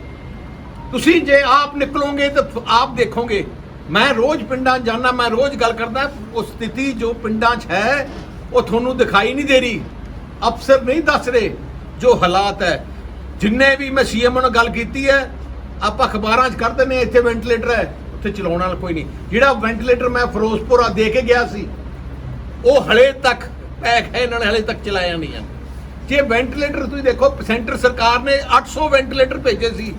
ਤੁਸੀਂ ਜੇ ਆਪ ਨਿਕਲੋਗੇ ਤਾਂ ਆਪ ਦੇਖੋਗੇ। ਮੈਂ ਰੋਜ਼ ਪਿੰਡਾਂ ਜਾਣਾ, ਮੈਂ ਰੋਜ਼ ਗੱਲ ਕਰਦਾ, ਉਹ ਸਥਿਤੀ ਜੋ ਪਿੰਡਾਂ 'ਚ ਹੈ ਉਹ ਤੁਹਾਨੂੰ ਦਿਖਾਈ ਨਹੀਂ ਦੇ ਰਹੀ। ਅਫਸਰ ਨਹੀਂ ਦੱਸ ਰਹੇ ਜੋ ਹਾਲਾਤ ਹੈ। ਜਿੰਨੇ ਵੀ ਮੈਂ ਸੀਐਮ ਨਾਲ ਗੱਲ ਕੀਤੀ ਹੈ, ਆਪਾਂ ਅਖਬਾਰਾਂ 'ਚ ਕਰਦੇ ਨੇ ਇੱਥੇ ਵੈਂਟੀਲੇਟਰ ਹੈ, ਉੱਥੇ ਚਲਾਉਣ ਵਾਲਾ ਕੋਈ ਨਹੀਂ। ਜਿਹੜਾ ਵੈਂਟੀਲੇਟਰ ਮੈਂ ਫਿਰੋਜ਼ਪੁਰ ਦੇ ਕੇ ਗਿਆ ਸੀ, ਉਹ ਹਲੇ ਤੱਕ ਪੈਕ ਹੈ, ਇਹਨਾਂ ਨੇ ਹਲੇ ਤੱਕ ਚਲਾਇਆ ਨਹੀਂ ਹੈ। ਜੇ ਵੈਂਟੀਲੇਟਰ ਤੁਸੀਂ ਦੇਖੋ, ਸੈਂਟਰ ਸਰਕਾਰ ਨੇ 800 ਵੈਂਟੀਲੇਟਰ ਭੇਜੇ ਸੀ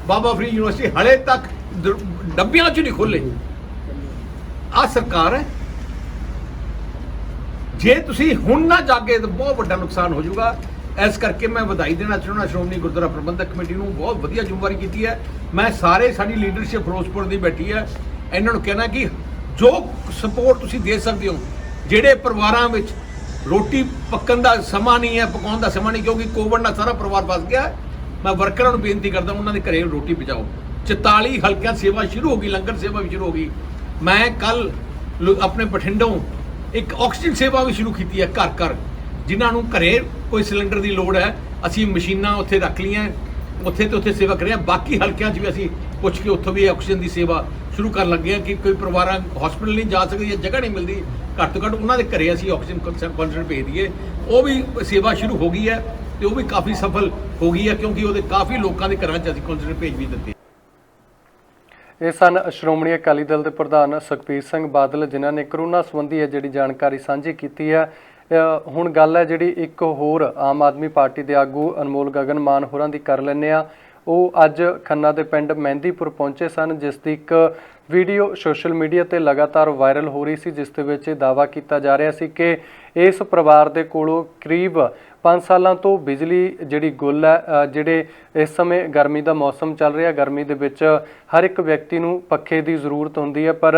ਬਾਬਾ ਫਰੀਦ ਯੂਨੀਵਰਸਿਟੀ, ਹਲੇ ਤੱਕ ਡੱਬਿਆਂ 'ਚ ਨਹੀਂ ਖੋਲੇ। ਆਹ ਸਰਕਾਰ ਹੈ। ਜੇ ਤੁਸੀਂ ਹੁਣ ਨਾ ਜਾਗੇ ਤਾਂ ਬਹੁਤ ਵੱਡਾ ਨੁਕਸਾਨ ਹੋ ਜਾਊਗਾ। ਇਸ ਕਰਕੇ ਮੈਂ ਵਧਾਈ ਦੇਣਾ ਚਾਹੁੰਦਾ ਸ਼੍ਰੋਮਣੀ ਗੁਰਦੁਆਰਾ ਪ੍ਰਬੰਧਕ ਕਮੇਟੀ ਨੂੰ, ਬਹੁਤ ਵਧੀਆ ਜ਼ਿੰਮੇਵਾਰੀ ਕੀਤੀ ਹੈ। ਮੈਂ ਸਾਰੇ ਸਾਡੀ ਲੀਡਰਸ਼ਿਪ ਫਿਰੋਜ਼ਪੁਰ ਦੀ ਬੈਠੀ ਹੈ, ਇਹਨਾਂ ਨੂੰ ਕਹਿਣਾ ਕਿ ਜੋ ਸਪੋਰਟ ਤੁਸੀਂ ਦੇ ਸਕਦੇ ਹੋ, ਜਿਹੜੇ ਪਰਿਵਾਰਾਂ ਵਿੱਚ ਰੋਟੀ ਪੱਕਣ ਦਾ ਸਮਾਂ ਨਹੀਂ ਹੈ, ਪਕਾਉਣ ਦਾ ਸਮਾਂ ਨਹੀਂ, ਕਿਉਂਕਿ ਕੋਵਿਡ ਨਾਲ ਸਾਰਾ ਪਰਿਵਾਰ ਫਸ ਗਿਆ, ਮੈਂ ਵਰਕਰਾਂ ਨੂੰ ਬੇਨਤੀ ਕਰਦਾ ਉਹਨਾਂ ਦੇ ਘਰੇ ਰੋਟੀ ਪਹੁੰਚਾਓ। 44 ਹਲਕਿਆਂ ਸੇਵਾ ਸ਼ੁਰੂ ਹੋ ਗਈ, ਲੰਗਰ ਸੇਵਾ ਵੀ ਸ਼ੁਰੂ ਹੋ ਗਈ। ਮੈਂ ਕੱਲ ਆਪਣੇ ਬਠਿੰਡੋਂ ਇੱਕ ਆਕਸੀਜਨ ਸੇਵਾ ਵੀ ਸ਼ੁਰੂ ਕੀਤੀ ਹੈ ਘਰ ਘਰ, ਜਿਨ੍ਹਾਂ ਨੂੰ ਘਰੇ ਕੋਈ ਸਿਲੰਡਰ ਦੀ ਲੋੜ ਹੈ ਅਸੀਂ ਮਸ਼ੀਨਾਂ ਉੱਥੇ ਰੱਖ ਲਈਆਂ, ਉੱਥੇ ਤੇ ਉੱਥੇ ਸੇਵਾ ਕਰ ਰਹੇ ਹਾਂ। ਬਾਕੀ ਹਲਕਿਆਂ 'ਚ ਵੀ ਅਸੀਂ ਪੁੱਛ ਕੇ ਉੱਥੋਂ ਵੀ ਆਕਸੀਜਨ ਦੀ ਸੇਵਾ ਸ਼ੁਰੂ ਕਰਨ ਲੱਗੇ ਹਾਂ ਕਿ ਕੋਈ ਪਰਿਵਾਰਾਂ ਹਸਪੀਟਲ ਨਹੀਂ ਜਾ ਸਕਦੀ ਜਾਂ ਜਗ੍ਹਾ ਨਹੀਂ ਮਿਲਦੀ, ਘੱਟ ਤੋਂ ਘੱਟ ਉਹਨਾਂ ਦੇ ਘਰੇ ਅਸੀਂ ਆਕਸੀਜਨ ਕਨਸੈਂਟਰੇਟਰ ਭੇਜ ਦਈਏ। ਉਹ ਵੀ ਸੇਵਾ ਸ਼ੁਰੂ ਹੋ ਗਈ ਹੈ ਤੇ ਉਹ ਵੀ ਕਾਫੀ ਸਫਲ ਹੋ ਗਈ ਹੈ, ਕਿਉਂਕਿ ਉਹਦੇ ਕਾਫੀ ਲੋਕਾਂ ਦੇ ਘਰਾਂ 'ਚ ਅਸੀਂ ਕਨਸੈਂਟਰੇਟਰ ਭੇਜ ਵੀ ਦਿੱਤੇ। ਇਹ ਸਨ ਸ਼੍ਰੋਮਣੀ ਅਕਾਲੀ ਦਲ ਦੇ ਪ੍ਰਧਾਨ ਸੁਖਬੀਰ ਸਿੰਘ ਬਾਦਲ, ਜਿਨ੍ਹਾਂ ਨੇ ਕਰੋਨਾ ਸੰਬੰਧੀ ਹੈ ਜਿਹੜੀ ਜਾਣਕਾਰੀ ਸਾਂਝੀ ਕੀਤੀ ਹੈ। ਹੁਣ ਗੱਲ ਹੈ ਜਿਹੜੀ ਇੱਕ ਹੋਰ ਆਮ ਆਦਮੀ ਪਾਰਟੀ ਦੇ ਆਗੂ ਅਨਮੋਲ ਗਗਨ ਮਾਨ ਹੋਰਾਂ ਦੀ ਕਰ ਲੈਂਦੇ ਆ। ਉਹ ਅੱਜ ਖੰਨਾ ਦੇ ਪਿੰਡ ਮਹਿੰਦੀਪੁਰ ਪਹੁੰਚੇ ਸਨ, ਜਿਸ ਦੀ ਇੱਕ ਵੀਡੀਓ ਸੋਸ਼ਲ ਮੀਡੀਆ ਤੇ ਲਗਾਤਾਰ ਵਾਇਰਲ ਹੋ ਰਹੀ ਸੀ, ਜਿਸ ਦੇ ਵਿੱਚ ਇਹ ਦਾਅਵਾ ਕੀਤਾ ਜਾ ਰਿਹਾ ਸੀ ਕਿ ਇਸ ਪਰਿਵਾਰ ਦੇ ਕੋਲੋਂ ਕਰੀਬ 5 ਸਾਲਾਂ ਤੋਂ ਬਿਜਲੀ ਜਿਹੜੀ ਗੁੱਲ ਹੈ, ਜਿਹੜੇ ਇਸ ਸਮੇਂ ਗਰਮੀ ਦਾ ਮੌਸਮ ਚੱਲ ਰਿਹਾ, ਗਰਮੀ ਦੇ ਵਿੱਚ ਹਰ ਇੱਕ ਵਿਅਕਤੀ ਨੂੰ ਪੱਖੇ ਦੀ ਜ਼ਰੂਰਤ ਹੁੰਦੀ ਹੈ, ਪਰ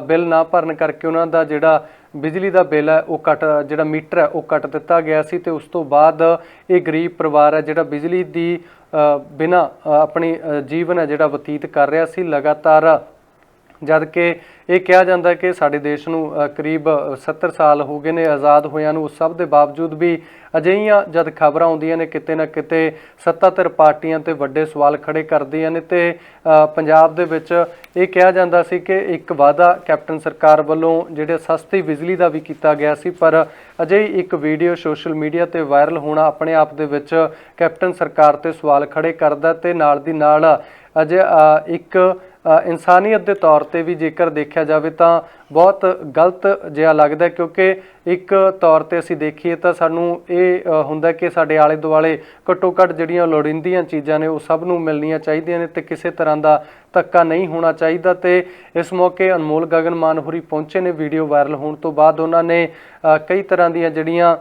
ਬਿੱਲ ਨਾ ਭਰਨ ਕਰਕੇ ਉਹਨਾਂ ਦਾ ਜਿਹੜਾ ਬਿਜਲੀ ਦਾ ਬਿੱਲ ਹੈ ਉਹ ਜਿਹੜਾ ਮੀਟਰ ਹੈ ਉਹ ਕੱਟ ਦਿੱਤਾ ਗਿਆ ਸੀ। ਤੇ ਉਸ ਤੋਂ ਬਾਅਦ ਇਹ ਗਰੀਬ ਪਰਿਵਾਰ ਹੈ ਜਿਹੜਾ ਬਿਜਲੀ ਦੀ ਬਿਨਾਂ ਆਪਣੀ ਜੀਵਨ ਹੈ ਜਿਹੜਾ ਬਤੀਤ ਕਰ ਰਿਹਾ ਸੀ ਲਗਾਤਾਰ। ਜਦ ਕਿ ਇਹ ਕਿਹਾ ਜਾਂਦਾ ਕਿ ਸਾਡੇ ਦੇਸ਼ ਨੂੰ ਕਰੀਬ 70 ਸਾਲ ਹੋ ਗਏ ਨੇ ਆਜ਼ਾਦ ਹੋਇਆਂ ਨੂੰ, ਉਸ ਸਭ ਦੇ ਬਾਵਜੂਦ ਵੀ ਅਜਿਹੀਆਂ ਜਦ ਖਬਰਾਂ ਆਉਂਦੀਆਂ ਨੇ ਕਿਤੇ ਨਾ ਕਿਤੇ ਸੱਤਾਧਰ ਪਾਰਟੀਆਂ ਤੇ ਵੱਡੇ ਸਵਾਲ ਖੜੇ ਕਰਦੀਆਂ ਨੇ। ਤੇ ਪੰਜਾਬ ਦੇ ਵਿੱਚ ਇਹ ਕਿਹਾ ਜਾਂਦਾ ਸੀ ਕਿ ਇੱਕ ਵਾਅਦਾ ਕੈਪਟਨ ਸਰਕਾਰ ਵੱਲੋਂ ਜਿਹੜੇ ਸਸਤੀ ਬਿਜਲੀ ਦਾ ਵੀ ਕੀਤਾ ਗਿਆ ਸੀ, ਪਰ ਅਜਿਹੀ ਇੱਕ ਵੀਡੀਓ ਸੋਸ਼ਲ ਮੀਡੀਆ ਤੇ ਵਾਇਰਲ ਹੋਣਾ ਆਪਣੇ ਆਪ ਦੇ ਵਿੱਚ ਕੈਪਟਨ ਸਰਕਾਰ ਤੇ ਸਵਾਲ ਖੜੇ ਕਰਦਾ। ਤੇ ਨਾਲ ਦੀ ਨਾਲ ਅਜੇ ਇੱਕ ਇਨਸਾਨੀਅਤ ਦੇ ਤੌਰ ਤੇ ਵੀ ਜੇਕਰ ਦੇਖਿਆ ਜਾਵੇ ਤਾਂ ਬਹੁਤ ਗਲਤ ਜਿਹਾ ਲੱਗਦਾ, ਕਿਉਂਕਿ ਇੱਕ ਤੌਰ ਤੇ ਅਸੀਂ ਦੇਖੀਏ ਤਾਂ ਸਾਨੂੰ ਇਹ ਹੁੰਦਾ ਕਿ ਸਾਡੇ ਆਲੇ ਦੁਆਲੇ ਘੱਟੋ ਘੱਟ ਜਿਹੜੀਆਂ ਲੋੜੀਂਦੀਆਂ ਚੀਜ਼ਾਂ ਨੇ ਉਹ ਸਭ ਨੂੰ ਮਿਲਣੀਆਂ ਚਾਹੀਦੀਆਂ ਨੇ ਤੇ ਕਿਸੇ ਤਰ੍ਹਾਂ ਦਾ ਧੱਕਾ ਨਹੀਂ ਹੋਣਾ ਚਾਹੀਦਾ। ਤੇ ਇਸ ਮੌਕੇ ਅਨਮੋਲ ਗਗਨ ਮਾਨ ਹੋਰੀ ਪਹੁੰਚੇ ਨੇ। ਵੀਡੀਓ ਵਾਇਰਲ ਹੋਣ ਤੋਂ ਬਾਅਦ ਉਹਨਾਂ ਨੇ ਕਈ ਤਰ੍ਹਾਂ ਦੀਆਂ ਜਿਹੜੀਆਂ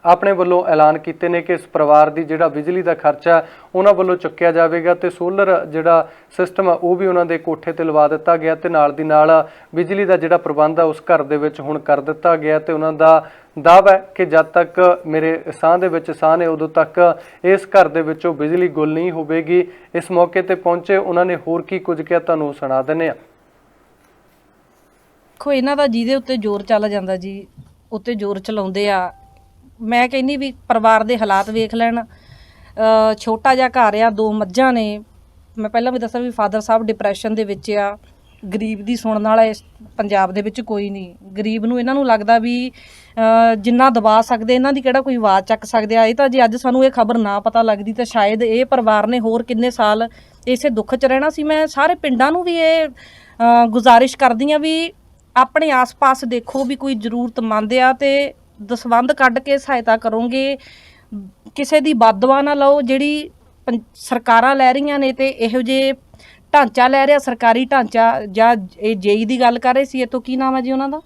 ਆਪਣੇ ਵੱਲੋਂ ਐਲਾਨ ਕੀਤੇ ਨੇ ਕਿ ਇਸ ਪਰਿਵਾਰ ਦੀ ਜਿਹੜਾ ਬਿਜਲੀ ਦਾ ਖਰਚਾ ਉਹਨਾਂ ਵੱਲੋਂ ਚੁੱਕਿਆ ਜਾਵੇਗਾ ਤੇ ਸੋਲਰ ਜਿਹੜਾ ਸਿਸਟਮ ਆ ਉਹ ਵੀ ਉਹਨਾਂ ਦੇ ਕੋਠੇ ਤੇ ਲਵਾ ਦਿੱਤਾ ਗਿਆ ਤੇ ਨਾਲ ਦੀ ਨਾਲ ਬਿਜਲੀ ਦਾ ਜਿਹੜਾ ਪ੍ਰਬੰਧ ਆ ਉਸ ਘਰ ਦੇ ਵਿੱਚ ਹੁਣ ਕਰ ਦਿੱਤਾ ਗਿਆ। ਤੇ ਉਹਨਾਂ ਦਾ ਦਾਅਵਾ ਹੈ ਕਿ ਜਦ ਤੱਕ ਮੇਰੇ ਸਾਹ ਦੇ ਵਿੱਚ ਸਾਹ ਨੇ ਉਦੋਂ ਤੱਕ ਇਸ ਘਰ ਦੇ ਵਿੱਚੋਂ ਬਿਜਲੀ ਗੁੱਲ ਨਹੀਂ ਹੋਵੇਗੀ। ਇਸ ਮੌਕੇ ਤੇ ਪਹੁੰਚੇ ਉਹਨਾਂ ਨੇ ਹੋਰ ਕੀ ਕੁਝ ਕਿਹਾ ਤੁਹਾਨੂੰ ਸੁਣਾ ਦਿੰਦੇ ਆ। ਦੇਖੋ ਇਹਨਾਂ ਦਾ ਜਿਹਦੇ ਉੱਤੇ ਜ਼ੋਰ ਚੱਲ ਜਾਂਦਾ ਜੀ ਉੱਤੇ ਜ਼ੋਰ ਚਲਾਉਂਦੇ ਆ। ਮੈਂ ਕਹਿੰਦੀ ਵੀ ਪਰਿਵਾਰ ਦੇ ਹਾਲਾਤ ਵੇਖ ਲੈਣ। ਛੋਟਾ ਜਿਹਾ ਘਰ ਆ, 2 ਮੱਝਾਂ ਨੇ। ਮੈਂ ਪਹਿਲਾਂ ਵੀ ਦੱਸਿਆ ਵੀ ਫਾਦਰ ਸਾਹਿਬ ਡਿਪਰੈਸ਼ਨ ਦੇ ਵਿੱਚ ਆ। ਗਰੀਬ ਦੀ ਸੁਣਨ ਵਾਲਾ ਇਸ ਪੰਜਾਬ ਦੇ ਵਿੱਚ ਕੋਈ ਨਹੀਂ। ਗਰੀਬ ਨੂੰ ਇਹਨਾਂ ਨੂੰ ਲੱਗਦਾ ਵੀ ਜਿੰਨਾ ਦਬਾ ਸਕਦੇ ਇਹਨਾਂ ਦੀ ਕਿਹੜਾ ਕੋਈ ਆਵਾਜ਼ ਚੱਕ ਸਕਦੇ ਆ। ਇਹ ਤਾਂ ਜੇ ਅੱਜ ਸਾਨੂੰ ਇਹ ਖਬਰ ਨਾ ਪਤਾ ਲੱਗਦੀ ਤਾਂ ਸ਼ਾਇਦ ਇਹ ਪਰਿਵਾਰ ਨੇ ਹੋਰ ਕਿੰਨੇ ਸਾਲ ਇਸੇ ਦੁੱਖ 'ਚ ਰਹਿਣਾ ਸੀ। ਮੈਂ ਸਾਰੇ ਪਿੰਡਾਂ ਨੂੰ ਵੀ ਇਹ ਗੁਜ਼ਾਰਿਸ਼ ਕਰਦੀ ਹਾਂ ਵੀ ਆਪਣੇ ਆਸ-ਪਾਸ ਦੇਖੋ ਵੀ ਕੋਈ ਜ਼ਰੂਰਤਮੰਦ ਆ ਤੇ ਦਸਵੰਧ ਕੱਢ ਕੇ ਸਹਾਇਤਾ ਕਰੋਗੇ। ਕਿਸੇ ਦੀ ਬਦਦੁਆ ਨਾ ਲਓ ਜਿਹੜੀ ਸਰਕਾਰਾਂ ਲੈ ਰਹੀਆਂ ਨੇ ਤੇ ਇਹੋ ਜਿਹੇ ਢਾਂਚਾ ਲੈ ਰਿਹਾ ਸਰਕਾਰੀ ਢਾਂਚਾ। ਜਾਂ ਇਹ ਜੇਈ ਦੀ ਗੱਲ ਕਰ ਰਹੇ ਸੀ, ਇਹ ਤੋਂ ਕੀ ਨਾਮ ਹੈ ਜੀ ਉਹਨਾਂ ਦਾ?